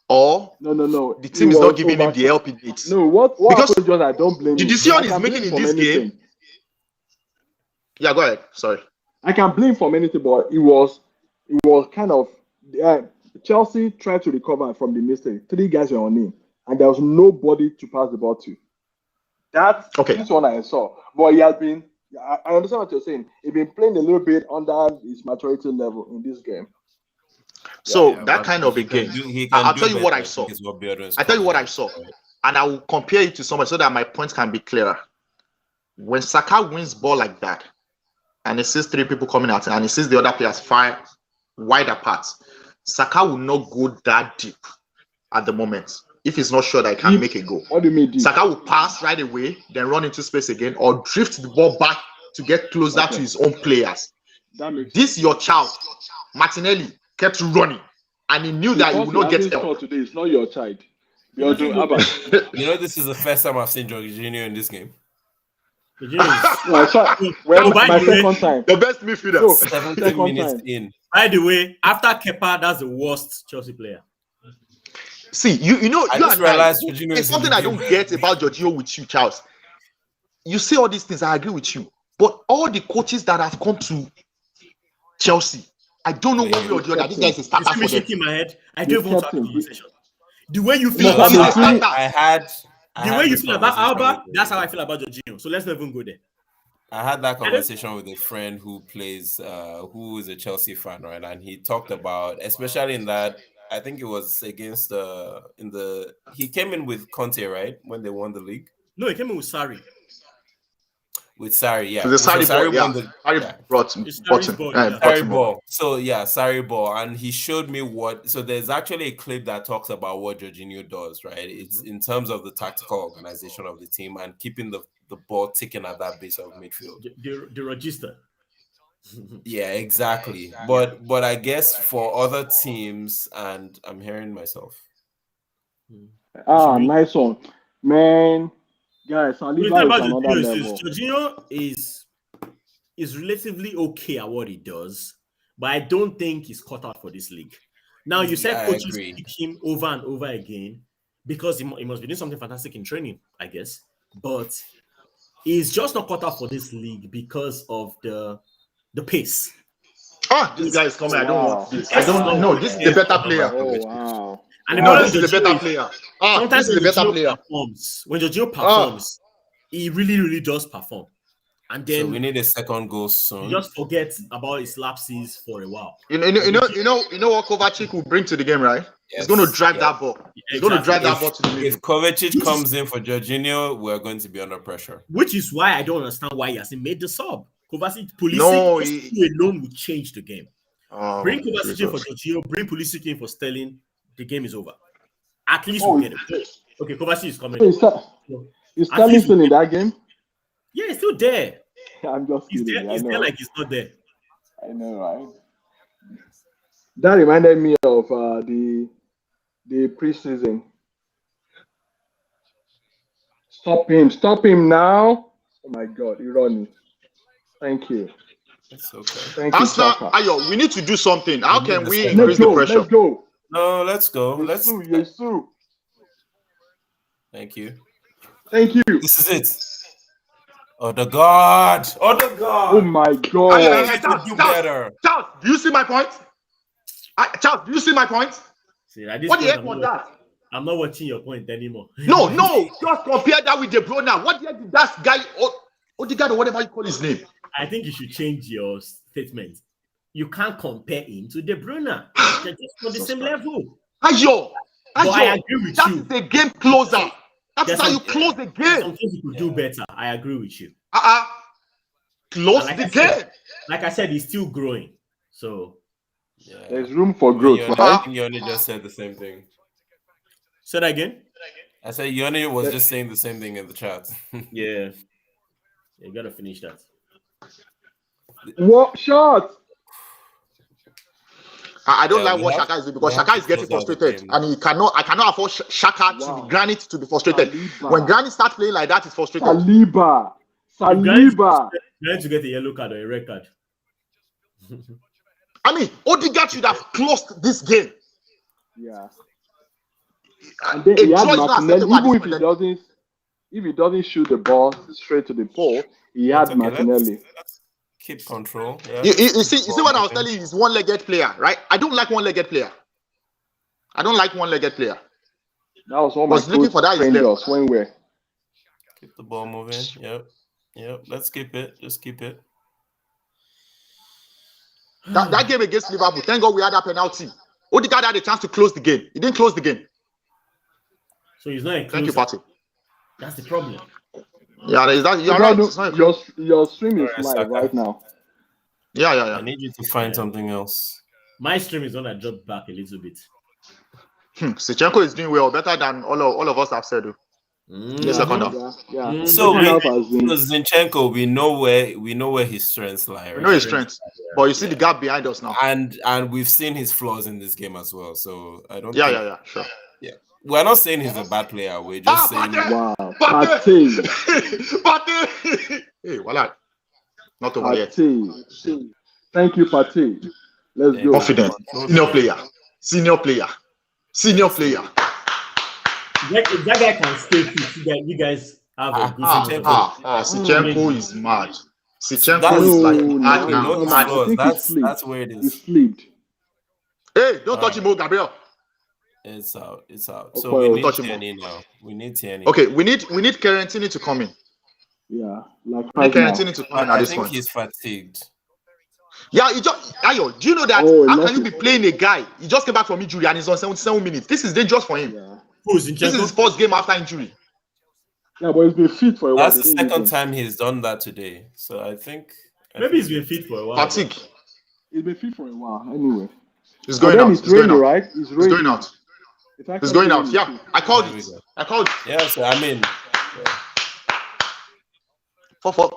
Or No. the team is not giving him the help he needs? No, what Because happened was I don't blame did him. you see what I he's can making blame in him this for anything. game? Yeah, go ahead. Sorry. I can blame from anything, but it was kind of Chelsea tried to recover from the mistake. 3 guys were on him, and there was nobody to pass the ball to. That's Okay. this one I saw. But he has been. I understand what you're saying. He's been playing a little bit under his maturity level in this game. So Yeah, that but kind of a he can game. do- he can I'll do tell you what better, I saw. is what Bjorn is I tell you what I calling saw, it, right? and I will compare it to someone so that my points can be clearer. When Saka wins ball like that, and he sees 3 people coming out, and he sees the other players fire wide apart, Saka will not go that deep at the moment if he's not sure that he can Deep? make a goal. What do you mean deep? Saka will pass right away, then run into space again, or drift the ball back to get closer to his own players. That makes This your child, Martinelli, kept running, and he knew that he would not get help. scored today. It's not your child. You're doing You know, this is the first time I've seen Jorginho in this game. No, I saw Oh, by my the way- second time. The best midfielder. No, 17 second minutes time. in. By the way, after Kepa, that's the worst Chelsea player. See, you know, I you just and I, realized Jorginho there's is in something the I game. don't get about Jorginho with you, Charles. You say all these things, I agree with you. But all the coaches that have come to Chelsea, I don't know one way or the other. This guy is a You starter see me for them. shaking my head. I He's don't even want to have captain. the conversation. The way you No, feel he's about a Alba, starter. I the had way you this feel about conversation Alba, with- that's how I feel about Jorginho. So let's not even go there. I had that conversation with a friend who plays, who is a Chelsea fan, right? And he talked about, especially in that, I think it was against he came in with Conte, right? When they won the league No, he came in with Sarri. with Sarri, yeah. So the Sarri ball, yeah. won the Sarri brought It's brought Sarri's him. ball, yeah. Brought Sarri him ball. So yeah, Sarri ball, and he showed me what. So there's actually a clip that talks about what Jorginho does, right? It's in terms of the tactical organization of the team and keeping the ball ticking at that base of midfield. The register. Yeah, exactly. But I guess for other teams, and I'm hearing myself. Nice one, man. Guys, The thing Saliba is about another Jorginho level. Jorginho is relatively okay at what he does, but I don't think he's cut out for this league. Now, you said Yeah, I coaches agree. pick him over and over again because he must be doing something fantastic in training, I guess. But he's just not cut out for this league because of the pace. This guy is coming. I don't want this. I Yes, don't no. know. This is the better player. Oh wow! And the No, problem this is with the better Jorginho player. sometimes This is the when better Jorginho player. performs, when Jorginho performs, he really, really does perform. And So then we need a second goal you soon. just forget about his lapses for a while. You know what Kovacic will bring to the game, right? He's going to drive that ball. He's going to drive that ball to the If middle. Kovacic comes in for Jorginho, we're going to be under pressure. Which is why I don't understand why he hasn't made the sub. Kovacic, Pulisic, No, who alone will change the game. Oh, Bring Kovacic in for Jesus. Jorginho, bring Pulisic in for Sterling, the game is over. At least Oh, we'll get it. Okay, Kovacic is coming. Is At Sterling least still we'll in that game? Yeah, he's still there. I'm just He's kidding. there, I he's know. there like he's not there. I know, right? That reminded me of the preseason. Stop him now! Oh my God, Ironi. Thank you. It's okay. Thank you, Arsenal, Saka. Ayo, we need to do something. How can we Let's increase the Let's pressure? go. No, let's go. Let's. Yesu. Thank you. Thank you. This is it. Oh the God! Oh the God! Oh my God. Aye, Charles, do better. Charles, do you see my point? Charles, do you see my point? See, at this What the point, heck was that? I'm not watching your point anymore. No, just compare that with De Bruyne. What the heck did that guy, Odegaard or whatever you call his name? I think you should change your statement. You can't compare him to De Bruyne. They're just on the same level. Ayo, But I agree with that you. is a game closer. That is There's how you some- close the game. Some things you could do better. I agree with you. Close Like the I said- game. Like I said, he's still growing. So Yeah. There's room for growth, Yoni, right? Yoni just said the same thing. say that again. I said Yoni was just saying the same thing in the chat. Yeah. You gotta finish that. What shot? I don't Yeah, like we what have- Shaka is doing because we have Shaka to is getting close out the frustrated, game. and I cannot afford Shaka Wow. to Granit to be frustrated. Saliba. When Granit starts playing like that, he's frustrated. Saliba. You're going to get a yellow card or a red card. I mean, Odegaard should have closed this game. Yeah. And then he had choice not Martinelli. acceptable Even if he doesn't shoot the ball straight to the pole, he That's had Martinelli. Let's keep control. Yeah. You see what I was telling you is one-legged player, right? I don't like one-legged player. I don't like one-legged player. That was all my looking for that is strangers when we're Keep the ball moving. Yep. Let's keep it. Just keep it. That game against Liverpool, thank God we had that penalty. Odegaard had a chance to close the game. He didn't close the game. So he's not a closer. Thank you, Patty. That's the problem. Yeah, is that you're right. It's not a your stream is Alright, live Saka. right now. Yeah. I need you to find something else. My stream is on. I dropped back a little bit. Zinchenko is doing well, better than all of us have said. The second half. Yeah. So Second half has been- Zinchenko, we know where his strengths lie. We Right? know his strength, but you see the gap behind us now. And we've seen his flaws in this game as well. So I don't. Yeah, sure. Yeah, we're not saying he's a bad player. We're just saying. Wow. Partey. Partey. Partey. Hey, voila. Not over yet. Partey. Thank you, Partey. Let's go. Confident. Senior player. If that guy can stay fit, you guys have a good Zinchenko is mad. Zinchenko That's- is like No, mad no, now. no, Mad. I think he's flipped. That's where it He's is. flipped. Hey, don't touch him, Gabriel. It's out. So Okay, we need touch him. Tierney now. We need Tierney. Okay, we need Kerentini to come in. Yeah, like We need right now. Kerentini to come in I at this think point. he's fatigued. Yeah, Ayo, do you know that Oh, how let's- can you be playing a guy? He just came back from injury and he's on 77 minutes. This is dangerous for him. Yeah. Who's This is his first game after injury. Yeah, but he's been fit for a while. That's the second time he's done that today. So I think Maybe he's been fit for a while. Fatigue. He's been fit for a while. Anyway. He's And going then out. it's He's going raining, out. right? It's He's raining. going out. It's actually He's going out. raining Yeah, too. I called There we it. go. I called it. yeah. So I mean, For.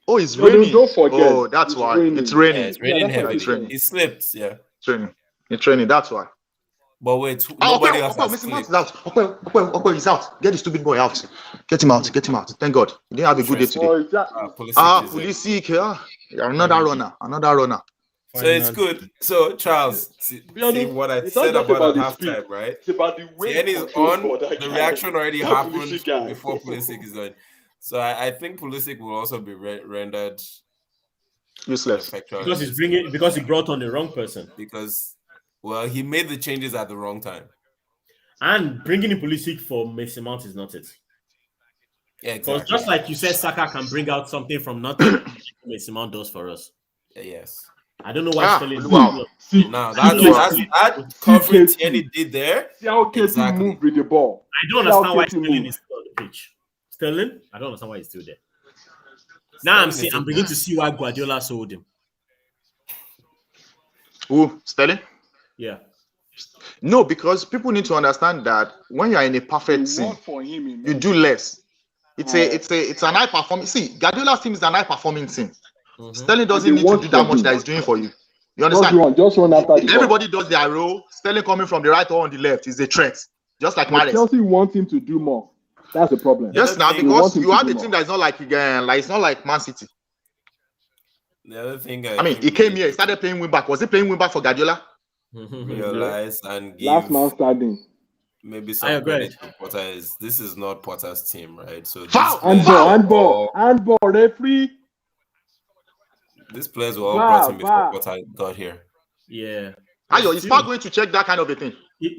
Oh, it's No, raining. don't forget, Oh, that's it's why. raining. It's raining. yeah, it's raining that's what heavily. it's raining. He slipped. Yeah, It's raining. It's raining. That's why. but wait, Oh, nobody else has Missing Mount slipped. is out. Okay, he's out. Get the stupid boy out. Get him out. Thank God. He didn't have a good day today. Oh, is that, Pulisic is there. Pulisic. Another runner. So it's good. So Charles, see honest, what I it's not said just about about at the halftime, right? it's about the way Tierney is on. The reaction already That happened Pulisic guy. before Pulisic is on. So I think Pulisic will also be rendered Useless. effectual Because he brought on the wrong person. because well he made the changes at the wrong time. And bringing in Pulisic for Mason Mount is not it. Yeah, Because exactly. just like you said, Saka can bring out something from nothing. Mason Mount does for us. Yes. I don't know why Sterling. wow. Now See, that covering see, Tierney did there. See how KT Exactly. moved with the ball. I don't understand why Sterling is still on the pitch. Sterling? I don't understand why he's still there. Now I'm beginning to see why Guardiola sold him. Who? Sterling? Yeah. No, because people need to understand that when you are in a perfect It team, worked for him. you do less. It's an high performing. See, Guardiola's team is an high performing team. Sterling doesn't need to do that much that he's doing for you. You understand? Just run after the ball. Everybody does their role. Sterling coming from the right or on the left is a threat, just like But Mahrez. Chelsea wants him to do more. That's the problem. Yes, now They because want him you to have do a more. team that is not like it's not like Man City. The other thing I mean, he came here, he started playing wing back. Was he playing wing back for Guardiola? realize and give Last man standing. maybe I some agree. credit to Potter is this is not Potter's team, right? So Foul! Handball, referee. these players were all VAR, brought in before VAR. Potter got here. Yeah. Ayo, is Park going to check that kind of a thing?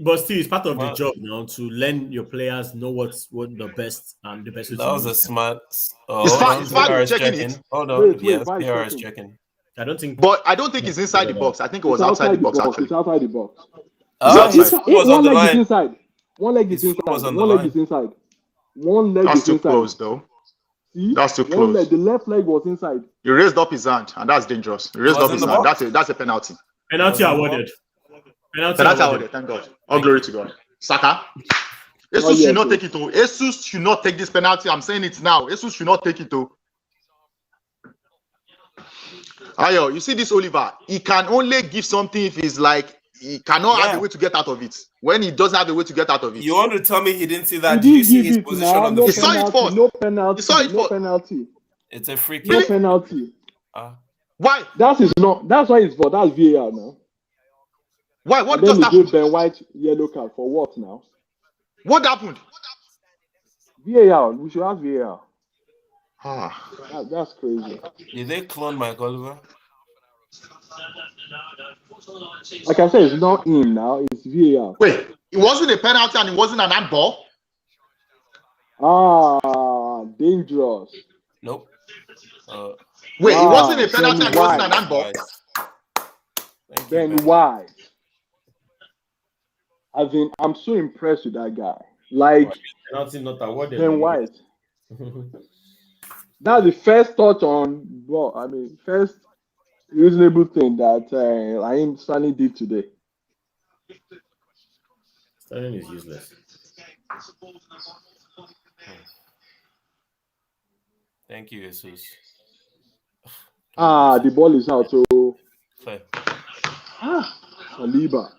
But still, it's part of the Well- job now to learn your players know what the best way That to was a use them. smart. It's hold fine, on, it's fine, PR is checking checking. it. Hold on, Wait, yes, VAR is PR is checking. checking. I don't think. But I don't think it's inside the box. I think it was outside the box actually. It's outside the box. Oh, outside. his foot was on One the leg is line. inside. One leg is His foot was inside. on the One leg line. is inside. One leg That's is too inside. close though. See? That's too One close. leg, the left leg was inside. He raised up his hand, and that's dangerous. He raised Was up in his the hand. box? That's a penalty. Penalty awarded. Penalty Penalty awarded. awarded. Thank God. All glory to God. Saka. Jesus Oh, yes, should not yes. take it. Oh, Jesus should not take this penalty. I'm saying it now. Jesus should not take it. Oh. Ayo, you see this Oliver? He can only give something if he's like he cannot have Yeah. a way to get out of it. When he doesn't have a way to get out of it, You want to tell me he didn't see He that? Did you didn't see give his it position now. on the No He saw it penalty. first. No penalty. He saw it No first. penalty. It's a free kick. No penalty. Ah. Why? That's why it's for that's VAR now. Why? What And then just we happened? gave Ben White yellow card for what now? What happened? VAR. We should have VAR. Ah. That's crazy. Did they clone Mike Oliver? Like I said, it's not in now. It's VAR. Wait, it wasn't a penalty and it wasn't an handball? Dangerous. Nope. Wait, it wasn't a Ben penalty and it wasn't an handball? Ben White. As in, I'm so impressed with that guy. Like, Ben White. That's the first touch on ball. I mean, first reasonable thing that Raheem Sterling did today. Sterling is useless. Thank you, Jesus. The ball is out. So, Fair. Saliba.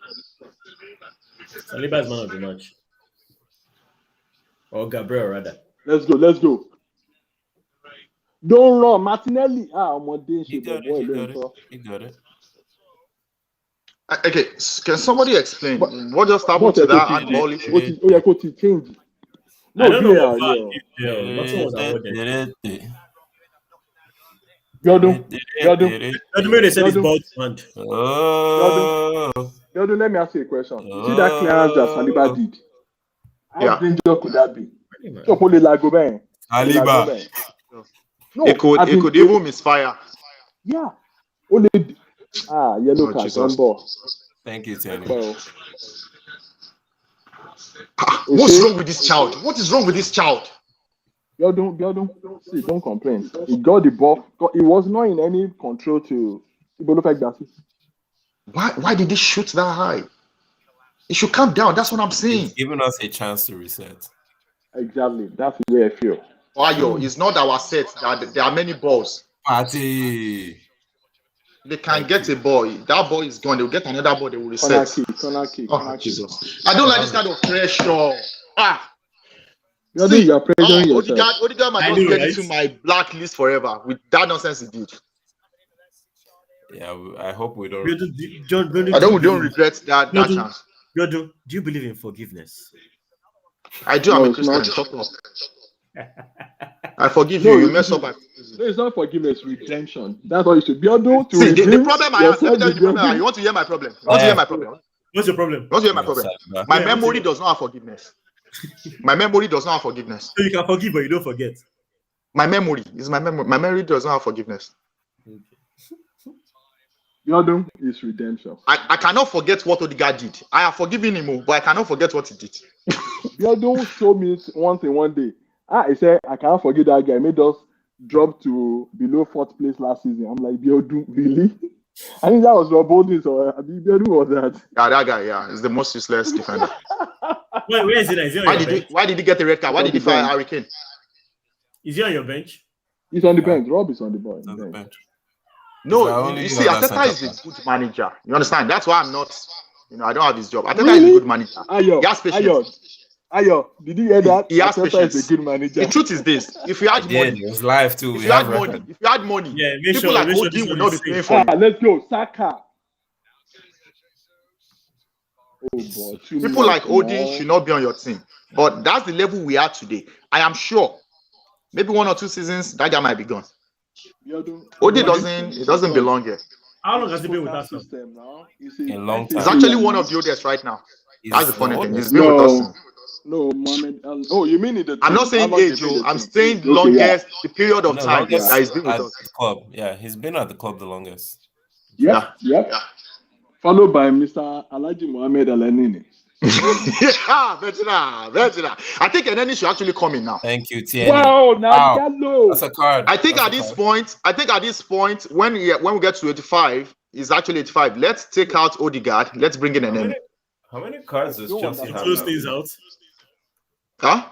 Saliba is man of the match. Or Gabriel, rather. Let's go. Don't run, Martinelli. He got it. Okay, can somebody explain what just happened to that handball issue? Coach, change. I don't know Yeah. Nothing was awarded. Jordan, They said it's ball to hand. Jordan, let me ask you a question. You see that clearance that Saliba did? How dangerous could that be? Saliba. No, it could even misfire. Yeah. Yellow card on ball. Thank you, Tony. What's wrong with this child? What is wrong with this child? Don't complain. He got the ball. He was not in any control to that. Why did he shoot that high? He should calm down. That's what I'm saying. He's giving us a chance to reset. Exactly. That's the way I feel. It's not our set. There are many balls. Party. They can get a ball. That ball is gone. They'll get another ball. They will reset. Corner kick. Jesus. I don't like this kind of pressure. You're pressuring yourself. Odegaard might just get into my blacklist forever with that nonsense he did. Yeah, I hope we don't. I don't regret that chance. Do you believe in forgiveness? I do. I'm a Christian. I forgive you. You mess up. No, it's not forgiveness, redemption. That's what you should be able to. See, the problem I have. Let me tell you the problem. You want to hear my problem? What's your problem? You want to hear my problem? My memory does not have forgiveness. My memory does not have forgiveness. So you can forgive, but you don't forget. My memory is my memory. My memory does not have forgiveness. Yodum is redemption. I cannot forget what Odegaard did. I have forgiven him, but I cannot forget what he did. Yodum showed me one thing one day. I said I cannot forget that guy made us drop to below 4th place last season. I'm like, Yodum, really? I think that was Rob Holdings or Yodum was that. Yeah, that guy, is the most useless defender. Where is it? Why did he get the red card? Why did he fire Harry Kane? Is he on your bench? He's on the bench. Rob is on the bench. No, you see, Arteta is a good manager. You understand? That's why I'm not, I don't have his job. Arteta is a good manager. He has patience. Ayo, did you hear that? He has patience. Is a good manager. The truth is this: if you had money, it was live too. If you had money, people like Odin would not be paying for you. Let's go, Saka. Oh, people like Odin should not be on your team. But that's the level we are today. I am sure. Maybe 1 or 2 seasons, that guy might be gone. Odin doesn't belong here. How long has he been with us now? A long time. He's actually one of the oldest right now. That's the funny thing. He's been with us. No, Mohamed. You mean in the? I'm not saying age, I'm saying longest, the period of time that he's been with us. The club. Yeah, he's been at the club the longest. Yeah. Followed by Mr. Alhaji Mohamed Al-Nini. Veteran. I think Eneni should actually come in now. Thank you, Tierney. Wow, now that's a card. I think at this point, when we get to 85, it's actually 85. Let's take out Odegaard. Let's bring in Eneni. How many cards does Chelsea have? Close things out. Huh?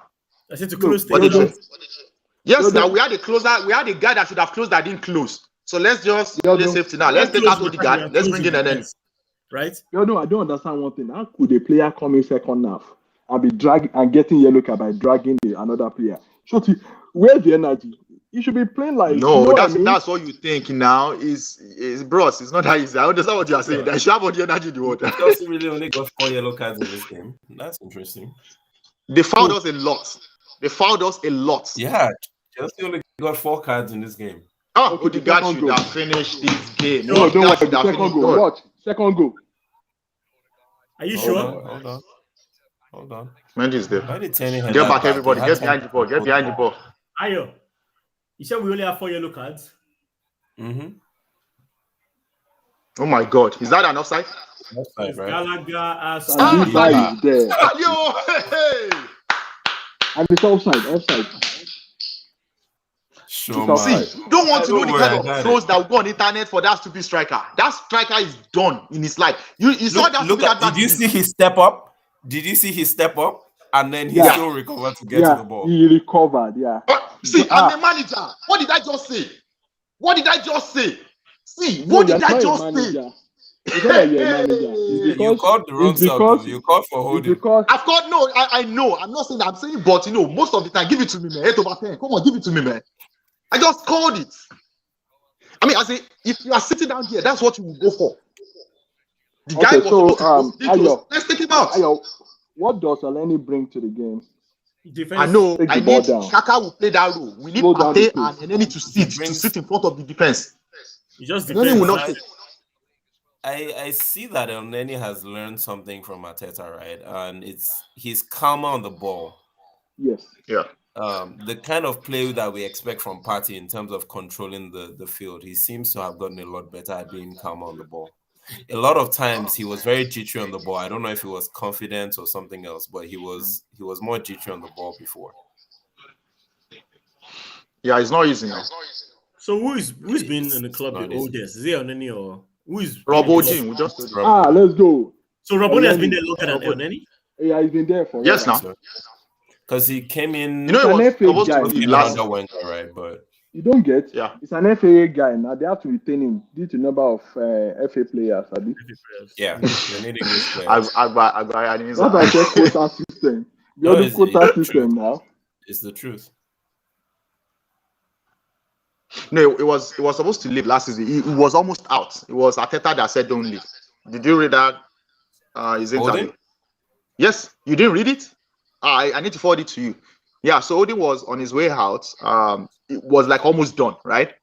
I said to close things out. Yes, now we had a guy that should have closed that didn't close. So let's just play safety now. Let's take out Odegaard. Let's bring in Eneni. Right? I don't understand one thing. How could a player come in second half and be dragging and getting yellow card by dragging another player? Shorty, where's the energy? You should be playing like no. That's what you think now. Is bros? It's not that easy. I understand what you are saying. That you have all the energy in the water. Chelsea really only got 4 yellow cards in this game. That's interesting. They fouled us a lot. Yeah, Chelsea only got 4 cards in this game. Odegaard should have finished this game. No, don't worry. Second goal. Watch. Second goal. Are you sure? Hold on. Mendy's there. Why did Tierney Get back, everybody. Get behind the ball. Get behind the ball. Ayo, you said we only have 4 yellow cards. Oh my God, is that an offside? Offside, right? Gallagher has there. Yo, hey. And it's offside. Sure, see, don't want to know the kind of throws that will go on the internet for that stupid striker. That striker is done in his life. You saw that. Did you see his step up? And then he still recovered to get to the ball. He recovered, See, I'm the manager. What did I just say? See, what did I just say? You called the wrong stuff. You called for holding. I've called no. I know. I'm not saying that. I'm saying, but most of the time, give it to me, man. 8/10. Come on, give it to me, man. I just called it. I mean, I say, if you are sitting down here, that's what you will go for. The guy was let's take him out. What does Elneny bring to the game? Defense. I know. I need Xhaka will play that role. We need Partey and Elneny to sit in front of the defense. You just Elneny will not take. I see that Elneny has learned something from Arteta, right? And he's calmer on the ball. Yes. Yeah. The kind of play that we expect from Partey in terms of controlling the field, he seems to have gotten a lot better at being calmer on the ball. A lot of times he was very jittery on the ball. I don't know if he was confident or something else, but he was more jittery on the ball before. Yeah, it's not easy now. So who's been in the club the oldest? Is it Elneny or who is Rob Ojin? We just let's go. So Rob Ojin has been there longer than Elneny? Yeah, he's been there for yes now. Because he came in. It was supposed to be last Wenger, right? But you don't get. Yeah. It's an FA guy now. They have to retain him due to number of FA players. Yeah, they need English players. That's why I said quota system. You're the quota system now. It's the truth. No, it was supposed to leave last season. It was almost out. It was Arteta that said don't leave. Did you read that? His interview. Yes, you didn't read it? I need to forward it to you. Yeah, so Odin was on his way out. It was like almost done, right?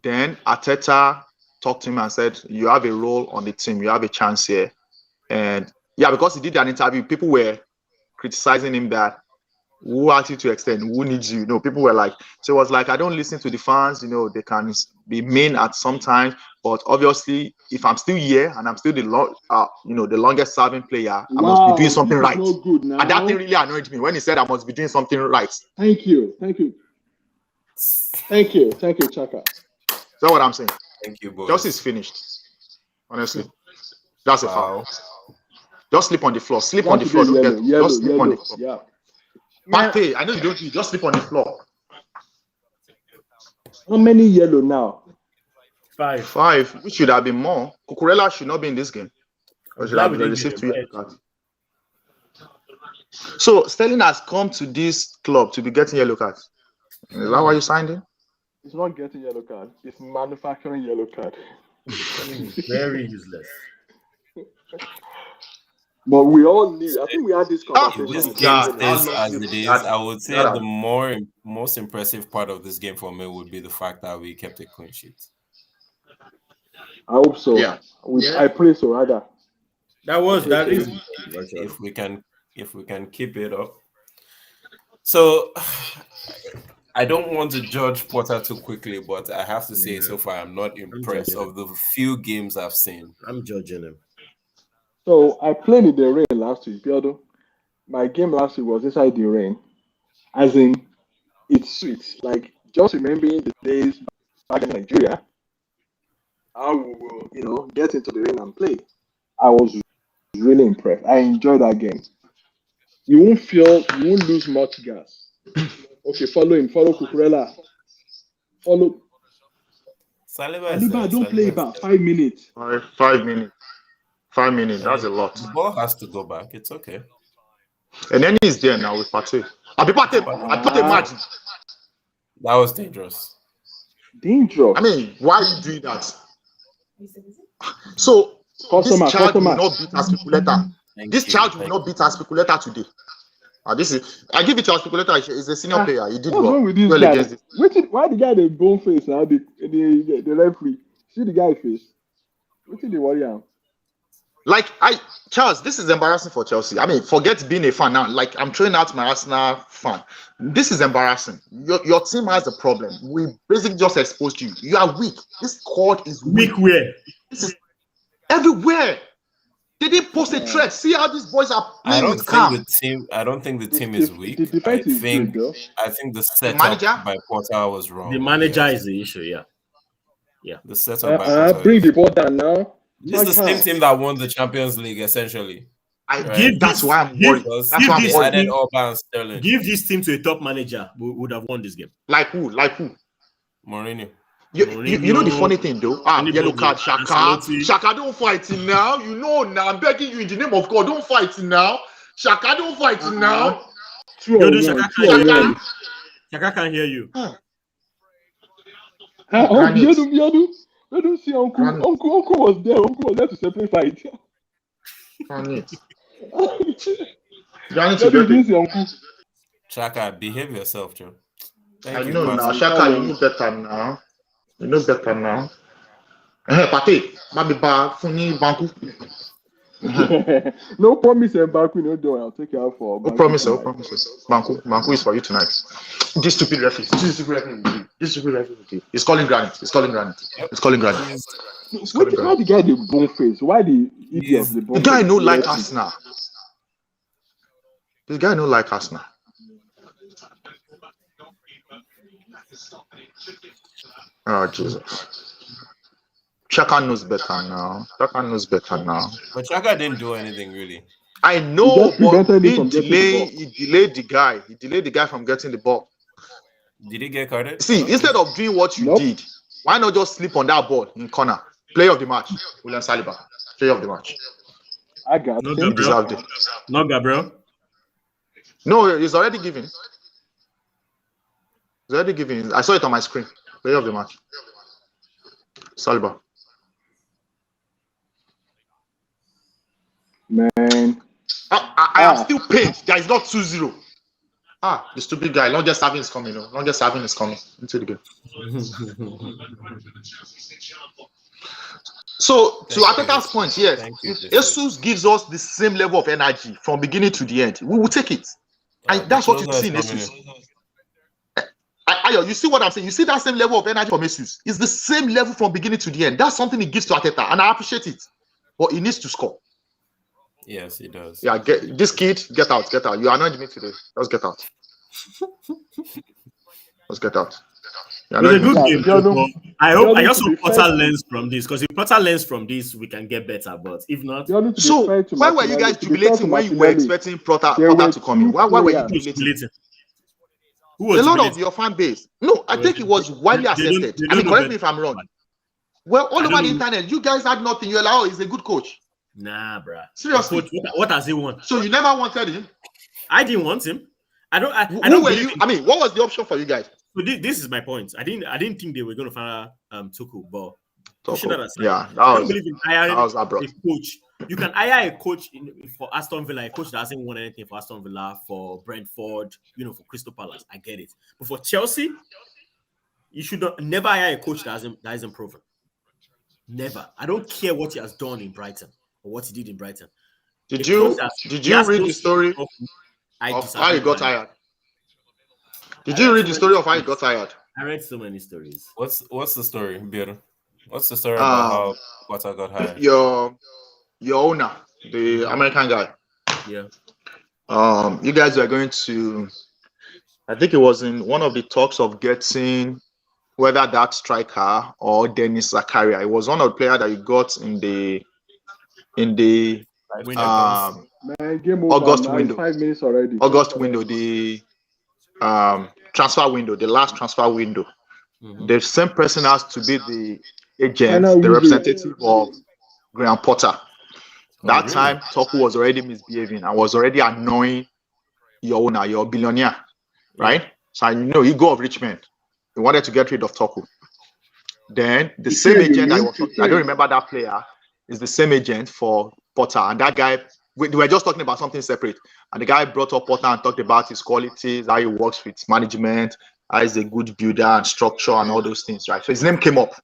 Then Arteta talked to him and said, you have a role on the team. You have a chance here. And yeah, because he did an interview, people were criticizing him that who asked you to extend? Who needs you? People were like, so it was like, I don't listen to the fans. They can be mean at some times, but obviously, if I'm still here and I'm still the longest serving player, I must be doing something right. And that thing really annoyed me when he said I must be doing something right. Thank you, Chaka. That's what I'm saying. Thank you, boys. Chelsea is finished. Honestly, that's a foul. Just sleep on the floor. Sleep on the floor. Just sleep on the floor. Yeah. Partey, I know you don't do it. Just sleep on the floor. How many yellow now? 5. Which should have been more. Cucurella should not be in this game. Or should have received 2 yellow cards. So Sterling has come to this club to be getting yellow cards. Is that why you signed him? It's not getting yellow card. It's manufacturing yellow card. Very useless. But we all need. I think we had this conversation. This game stays as it is. I would say the most impressive part of this game for me would be the fact that we kept a clean sheet. I hope so. Yeah. I pray so rather. That is if we can keep it up. So I don't want to judge Potter too quickly, but I have to say so far I'm not impressed of the few games I've seen. I'm judging him. So I played in the rain last week, Piodo. My game last week was inside the rain. As in, it's sweet. Like, just remembering the days back in Nigeria, how we will, get into the rain and play. I was really impressed. I enjoyed that game. You won't lose much gas. Okay, follow Cucurella. Follow. Saliba, don't play about 5 minutes. 5 minutes. 5 minutes, that's a lot. The ball has to go back. It's okay. And then he's there now with Partey. I'll be Partey match. That was dangerous. Dangerous. I mean, why are you doing that? So this child will not beat our speculator. This child will not beat our speculator today. This is. I give it to our speculator. He's a senior player. He did What's wrong with this well guy? against this. Why the guy the bone face now? The referee. See the guy face. What did they worry him? Like Charles, this is embarrassing for Chelsea. I mean, forget being a fan now. Like I'm throwing out my Arsenal fan. This is embarrassing. Your team has a problem. We basically just exposed you. You are weak. This squad is weak. Where? This is everywhere. They didn't post a threat. See how these boys are playing with calm. I don't think the team is weak. I think the setup by Porter was wrong. The manager is the issue. Yeah. The setup by Porter. Bring the ball down now. This is the same team that won the Champions League, essentially. That's why I'm worried. Give this team to a top manager, we would have won this game. Like who? Mourinho. You know the funny thing though? Yellow card, Shaka don't fight him now. You know now. I'm begging you in the name of God, don't fight him now. Shaka don't fight him now. Shaka can't hear you. You don't see Uncle. Uncle was there. Uncle was there to separate fight. Shaka, behave yourself, Joe. I know now. Shaka, you know better now. You know better now. Pate, Funi, Banku. No promise, Banku, no door. I'll take you out for. No promises. Banku is for you tonight. This stupid referee. This stupid referee. He's calling granite. Why the guy the bone face? Why the idiot the bone face? The guy no like Arsenal. This guy no like Arsenal. Oh Jesus. Chaka knows better now. But Chaka didn't do anything really. I know, but he delayed the guy from getting the ball. Did he get carded? See, instead of doing what you did, why not just sleep on that ball in corner? Player of the match, William Saliba. Player of the match. I got him. Not Gabriel. No, he's already given. I saw it on my screen. Player of the match. Saliba. Man. I am still pained. There is not 2-0. The stupid guy. Longest serving is coming. Longest serving is coming into the game. So, to Ateta's point, yes, if Jesus gives us the same level of energy from beginning to the end, we will take it. And that's what you see in Jesus. You see what I'm saying? You see that same level of energy from Jesus. It's the same level from beginning to the end. That's something he gives to Ateta, and I appreciate it. But he needs to score. Yes, he does. Yeah, this kid, get out. You annoyed me today. Let's get out. It's a good game. I also Potter learns from this, because if Potter learns from this, we can get better. But if not, so why were you guys jubilating when you were expecting Potter to come in? Why were you jubilating? A lot of your fan base. No, I think it was widely accepted. I mean, correct me if I'm wrong. Well, all over the internet, you guys had nothing. You're like, oh, he's a good coach. Nah, bruh. Seriously. Coach, what does he want? So you never wanted him? I didn't want him. I don't believe I mean, what was the option for you guys? So this is my point. I didn't think they were going to fire Tuchel, but yeah, I don't believe in hiring a coach. You can hire a coach for Aston Villa, a coach that hasn't won anything for Aston Villa, for Brentford, for Crystal Palace. I get it. But for Chelsea, you should never hire a coach that isn't proven. Never. I don't care what he has done in Brighton or what he did in Brighton. Did you read the story of how he got hired? Did you read the story of how he got hired? I read so many stories. What's the story, Bill? What's the story about how Potter got hired? Your owner, the American guy. Yeah. You guys were going to, I think it was in one of the talks of getting whether that striker or Dennis Zakaria. It was one of the players that you got in the August window. 5 minutes already. August window, the transfer window, the last transfer window. Mm-hmm. The same person has to be the agent, the representative of Graham Potter. That time, Toku was already misbehaving and was already annoying your owner, your billionaire, right? So I know you go of Richmond. He wanted to get rid of Toko. Then the same agent I don't remember that player, is the same agent for Potter. And that guy, we were just talking about something separate. And the guy brought up Potter and talked about his qualities, how he works with management, how he's a good builder and structure and all those things, right? So his name came up.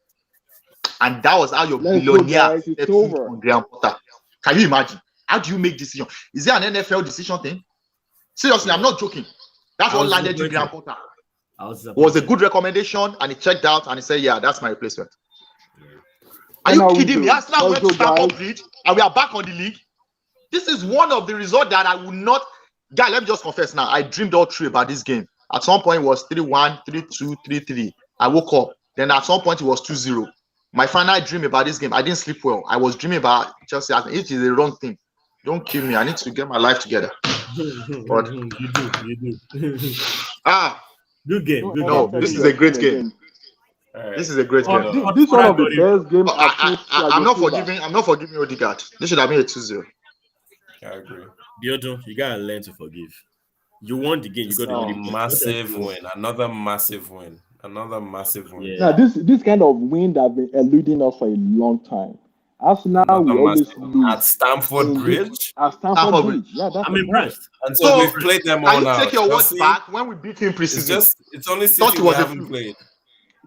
And that was how your billionaire on Graham Potter. Can you imagine? How do you make decision? Is there an NFL decision thing? Seriously, I'm not joking. That's what landed you Graham Potter. Was a good recommendation, and he checked out and he said, "Yeah, that's my replacement." Are you kidding me? Arsenal went to Stamford Bridge, and we are back on the league. This is one of the results that I would not. Guy, let me just confess now. I dreamed all three about this game. At some point, it was 3-1, 3-2, 3-3. I woke up. Then at some point, it was 2-0. My final dream about this game, I didn't sleep well. I was dreaming about Chelsea. It is the wrong thing. Don't kill me. I need to get my life together. But You do. good game. Good no, game. This is a great game. Right. This is a great game. This is one of the best games. I'm not forgiving Odegaard. This should have been a 2-0. I agree. Diodo, you gotta learn to forgive. You won the game. You got a massive win. Another massive win. Yeah. Now this kind of win that has been eluding us for a long time. Arsenal, we always lose at Stamford Bridge. Stamford Bridge. Yeah, I'm impressed. And so we've played them all now. Take your words back. When we beat him preseason, it's only City we haven't played.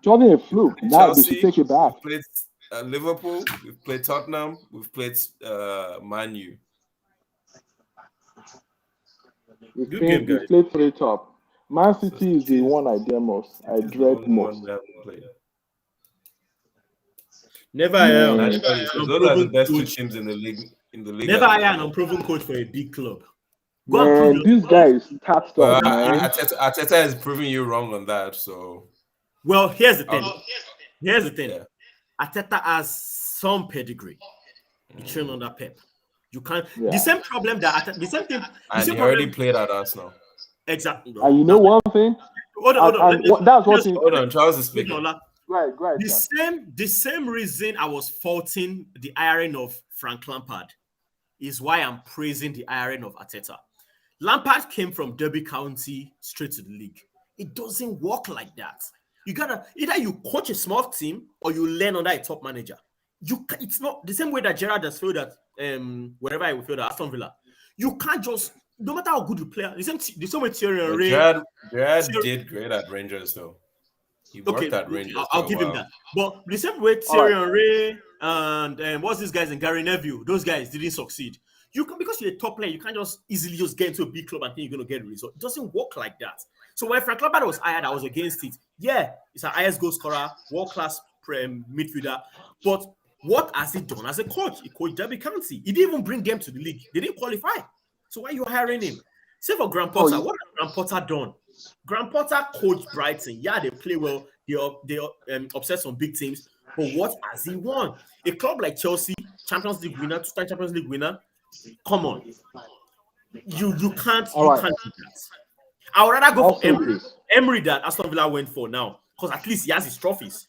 It wasn't a fluke. Now we should take it back. We've played Liverpool. We've played Tottenham. We've played Man U. We played 3 top. Man City is the one I dare most. I dread most. Never hire those are the best two teams in the league. Never hire an unproven coach for a big club. Man, these guys touched up, man. Arteta is proving you wrong on that. So, well, here's the thing. Yeah. Arteta has some pedigree. You train under Pep. You can't. Yeah. The same problem that the same thing. And he already played at Arsenal. Exactly. And you know one thing. Hold on. That's what. Hold on, Charles is speaking. Right. The same reason I was faulting the hiring of Frank Lampard is why I'm praising the hiring of Arteta. Lampard came from Derby County straight to the league. It doesn't work like that. You gotta either you coach a small team or you learn under a top manager. It's not the same way that Gerrard has failed at wherever I failed at Aston Villa. You can't just no matter how good you play. The same way Thierry Henry. Gerrard did great at Rangers though. He worked at Rangers. I'll give him that. But the same way Thierry Henry and what's these guys and Gary Neville, those guys didn't succeed. You can because you're a top player, you can't just easily just get into a big club and think you're gonna get a result. It doesn't work like that. So when Frank Lampard was hired, I was against it. Yeah, it's an highest goal scorer, world-class midfielder. But what has he done as a coach? He coached Derby County. He didn't even bring them to the league. They didn't qualify. So why are you hiring him? Same for Graham Potter. What has Graham Potter done? Graham Potter coached Brighton. Yeah, they play well. They obsessed on big teams. But what has he won? A club like Chelsea, Champions League winner, 2-time Champions League winner. Come on. You can't do that. I would rather go for Emery. Emery that Aston Villa went for now. Because at least he has his trophies.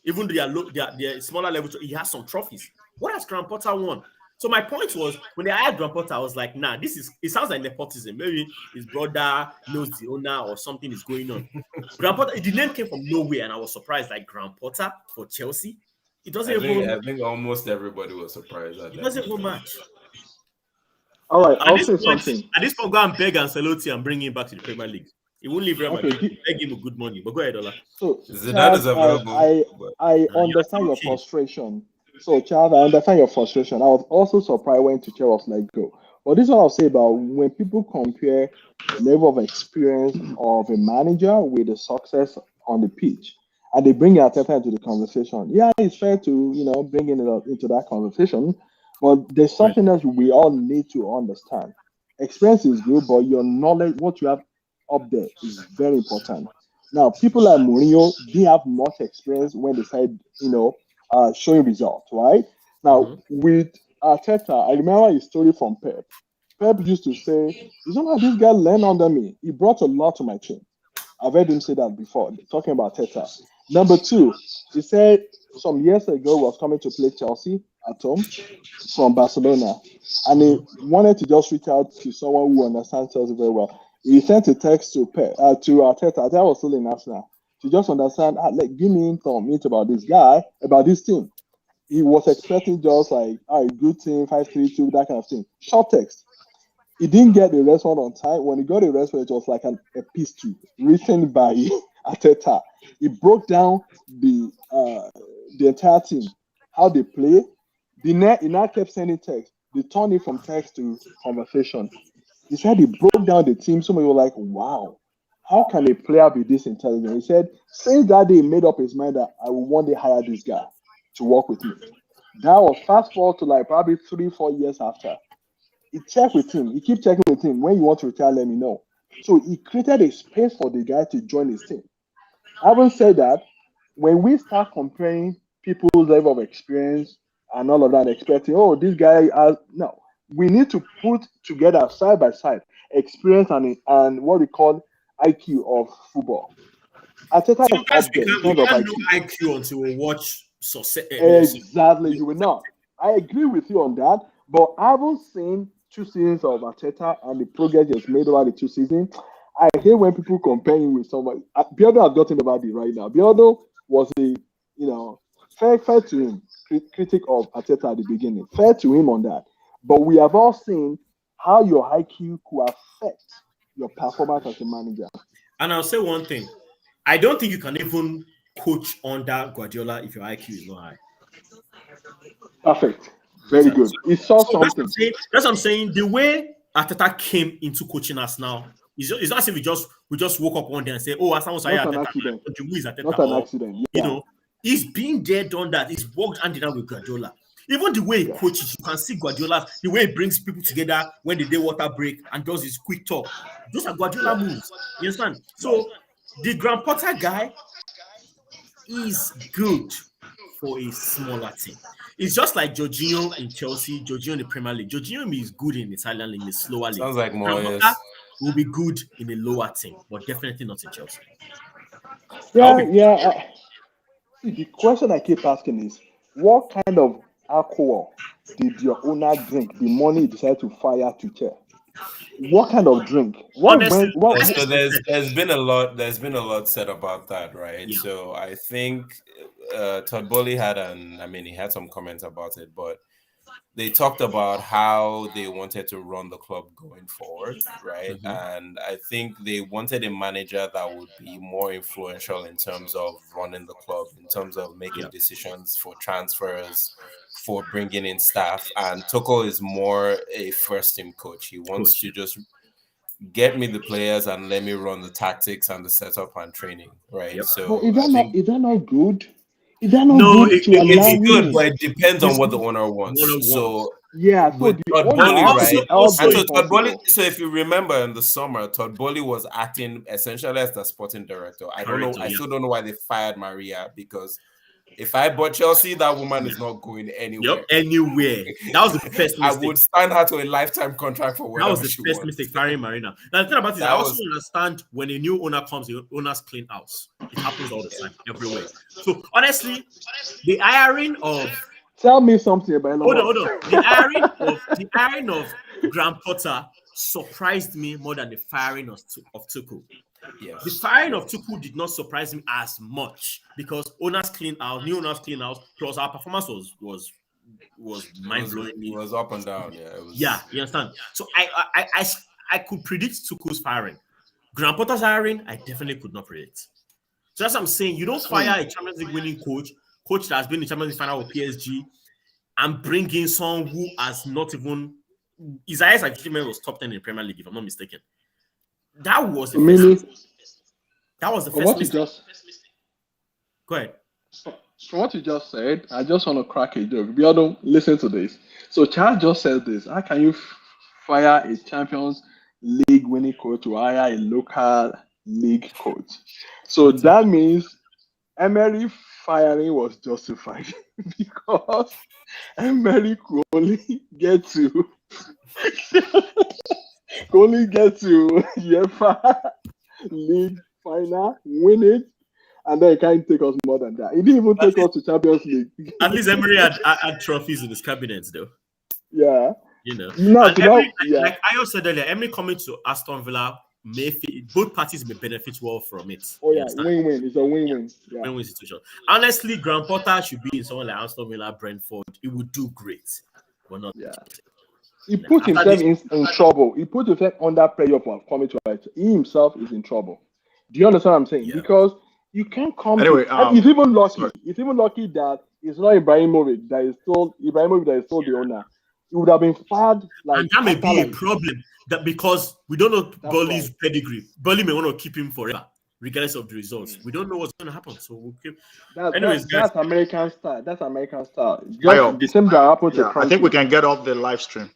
Even though they are smaller level, he has some trophies. What has Graham Potter won? So my point was, when they hired Graham Potter, I was like, nah, it sounds like nepotism. Maybe his brother knows the owner or something is going on. Graham Potter, the name came from nowhere, and I was surprised, like Graham Potter for Chelsea. It doesn't I think almost everybody was surprised at that. It doesn't even match. All right, I'll say something. At this point, go and beg Ancelotti and bring him back to the Premier League. He won't leave Real Madrid. Beg him with good money. But go ahead, Ola. So, Zidane is available. I understand your frustration. So, Charles, I understand your frustration. I was also surprised when Tuchel was let go. But this is what I'll say about when people compare the level of experience of a manager with the success on the pitch, and they bring Arteta into the conversation. Yeah, it's fair to bring it into that conversation. But there's something else we all need to understand. Experience is good, but your knowledge, what you have up there, is very important. Now, people like Mourinho, they have much experience when they started, showing results, right? Now, with Arteta, I remember his story from Pep. Pep used to say, "You know how this guy learned under me? He brought a lot to my team." I've heard him say that before, talking about Arteta. Number 2, he said some years ago was coming to play Chelsea at home from Barcelona, and he wanted to just reach out to someone who understands Chelsea very well. He sent a text to Arteta. Arteta was still in Arsenal. to just understand, like, give me some about this guy, about this team. He was expecting just like, good team, 5-3-2, that kind of thing. Short text. He didn't get the response on time. When he got the response, it was like a epistle written by Arteta. He broke down the entire team, how they play. He now kept sending text. They turned it from text to conversation. He said he broke down the team. Somebody was like, wow, how can a player be this intelligent? He said, since that day, he made up his mind that I will one day hire this guy to work with me. That was fast forward to like probably 3-4 years after. He checked with him. He keep checking with him. When you want to retire, let me know. So he created a space for the guy to join his team. Having said that, when we start comparing people's level of experience and all of that, expecting, this guy has no. We need to put together side by side experience and what we call IQ of football. Arteta is up there in terms of IQ. Know IQ until we watch success. Exactly, you will not. I agree with you on that, but I haven't seen 2 seasons of Arteta and the progress he has made over the 2 seasons. I hate when people compare him with somebody. Biodo has gotten about it right now. Biodo was a, fair to him, critic of Arteta at the beginning. Fair to him on that. But we have all seen how your IQ could affect your performance as a manager. And I'll say one thing. I don't think you can even coach under Guardiola if your IQ is not high. Perfect. Very good. He saw something. That's what I'm saying. The way Arteta came into coaching us now, it's not as if we just woke up one day and say, Arsenal was Not an accident. Not an accident. Yeah. He's been there, done that. He's worked hand in hand with Guardiola. Even the way he coaches, you can see Guardiola, the way he brings people together when they do water break and does his quick talk. Those are Guardiola moves. You understand? So the Graham Potter guy is good for a smaller team. It's just like Jorginho in Chelsea, Jorginho in the Premier League. Jorginho is good in Italian league, in the slower league. Sounds like Moyes will be good in a lower team, but definitely not in Chelsea. Yeah. The question I keep asking is, what kind of alcohol did your owner drink the money he decided to fire Tuchel? What kind of drink? So there's been a lot said about that, right? Yeah. So I think Todd Bowley he had some comments about it, but they talked about how they wanted to run the club going forward, right? Mm-hmm. And I think they wanted a manager that would be more influential in terms of running the club, in terms of making decisions for transfers, for bringing in staff. And Tuchel is more a first-team coach. He wants to just get me the players and let me run the tactics and the setup and training, right? Yep. So is that not good? Is that not good? It's good, but it depends on what the owner wants. So with Todd Bowley, right? So if you remember in the summer, Todd Bowley was acting essentially as the sporting director. I still don't know why they fired Maria, because if I bought Chelsea, that woman is not going anywhere. Yep, anywhere. That was the first mistake. I would sign her to a lifetime contract for whatever. That was the first mistake, firing Marina. Now the thing about it is, I also understand when a new owner comes, the owners clean house. It happens all the time, everywhere. So honestly, the hiring of tell me something about hold on. The hiring of Graham Potter surprised me more than the firing of Tuchel. Yes. The firing of Tuchel did not surprise me as much because new owners clean house, plus our performance was mind-blowing. It was up and down. You understand? So I could predict Tuchel's firing. Graham Potter's hiring, I definitely could not predict. So that's what I'm saying. You don't fire a Champions League winning coach that has been in Champions League final with PSG, and bring in someone who has not even his highest achievement was top 10 in the Premier League, if I'm not mistaken. That was the first mistake. Go ahead. From what you just said, I just want to crack a joke. Biodo, listen to this. So Charles just said this. How can you fire a Champions League winning coach to hire a local league coach? So that means Emery firing was justified because Emery could only get to UEFA League final, win it, and then it can't take us more than that. It didn't even take us to Champions League. At least Emery had trophies in his cabinets, though. Yeah. You know. Emery, like Ayo said earlier, Emery coming to Aston Villa both parties may benefit well from it. Oh yeah, win-win. It's a win-win. Yeah. Win-win situation. Honestly, Graham Potter should be in someone like Aston Villa, Brentford. He would do great, but not. Yeah. He put himself in trouble. He put himself under pressure for coming to it. He himself is in trouble. Do you understand what I'm saying? Yeah. Because you can't come. Anyway, and he's even lucky. It's even lucky that it's not Ibrahimovic that is still the owner. It would have been fired. And that may be a problem. That because we don't know Burnley's pedigree. Burnley may want to keep him forever, regardless of the results. We don't know what's going to happen, so we'll keep. That's American style. That's American style. Just the same that happened to. I think we can get off the live stream.